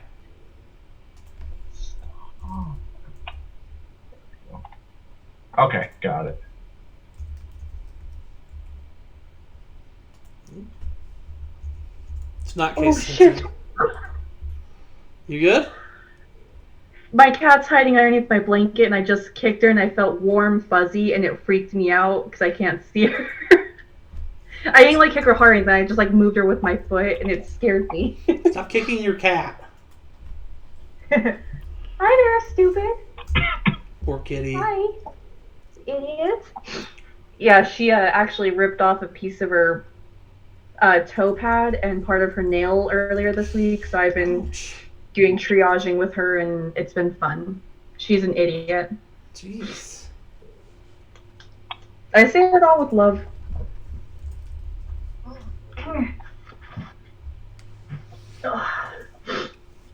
Speaker 2: Okay, got it.
Speaker 1: It's not
Speaker 4: Oh
Speaker 1: case
Speaker 4: shit!
Speaker 1: sensitive. You good?
Speaker 4: My cat's hiding underneath my blanket, and I just kicked her, and I felt warm, fuzzy, and it freaked me out because I can't see her. I didn't like kick her hard, and I just like moved her with my foot, and it scared me.
Speaker 1: Stop kicking your cat.
Speaker 4: Hi there, stupid.
Speaker 1: Poor kitty.
Speaker 4: Hi, idiot. Yeah, she actually ripped off a piece of her toe pad and part of her nail earlier this week, so I've been
Speaker 1: Ouch.
Speaker 4: doing triaging with her, and it's been fun. She's an idiot.
Speaker 1: Jeez.
Speaker 4: I say it all with love. Come here. Ugh.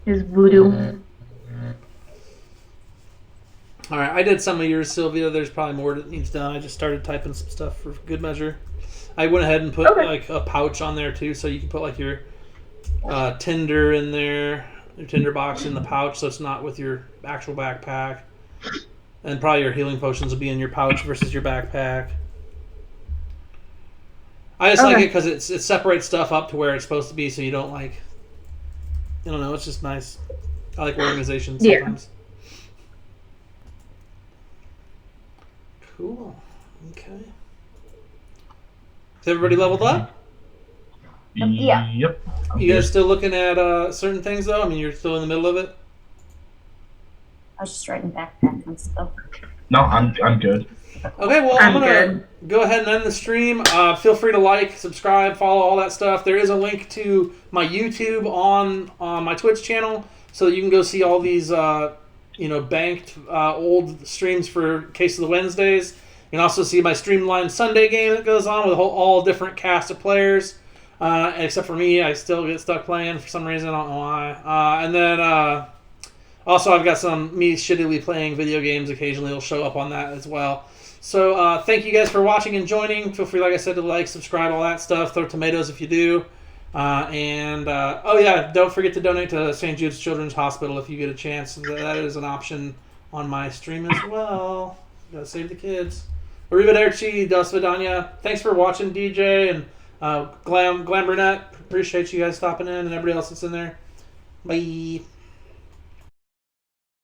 Speaker 4: His voodoo.
Speaker 1: All right, I did some of yours, Sylvia. There's probably more that needs done. I just started typing some stuff for good measure. I went ahead and put like a pouch on there too, so you can put like your tinder in there, your tinder box in the pouch, so it's not with your actual backpack. And probably your healing potions will be in your pouch versus your backpack. I just like it because it separates stuff up to where it's supposed to be, so you don't like. I don't know. It's just nice. I like organization sometimes. Cool. Okay. Is everybody leveled up?
Speaker 4: Yeah.
Speaker 2: Yep.
Speaker 1: You guys still looking at certain things though? I mean, you're still in the middle of it.
Speaker 8: I was just writing backpack and stuff.
Speaker 2: No, I'm good.
Speaker 1: Okay, well, I'm gonna go ahead and end the stream. Feel free to like, subscribe, follow, all that stuff. There is a link to my YouTube on my Twitch channel, so that you can go see all these, banked old streams for Case of the Wednesdays. You can also see my Streamlined Sunday game that goes on with all different cast of players. Except for me, I still get stuck playing for some reason. I don't know why. And then also I've got some me shittily playing video games. Occasionally will show up on that as well. So thank you guys for watching and joining. Feel free, like I said, to like, subscribe, all that stuff. Throw tomatoes if you do. Don't forget to donate to St. Jude's Children's Hospital if you get a chance. That is an option on my stream as well. Gotta save the kids. Arrivederci, dos vidania. Thanks for watching, DJ and Glam Brunette. Appreciate you guys stopping in and everybody else that's in there. Bye.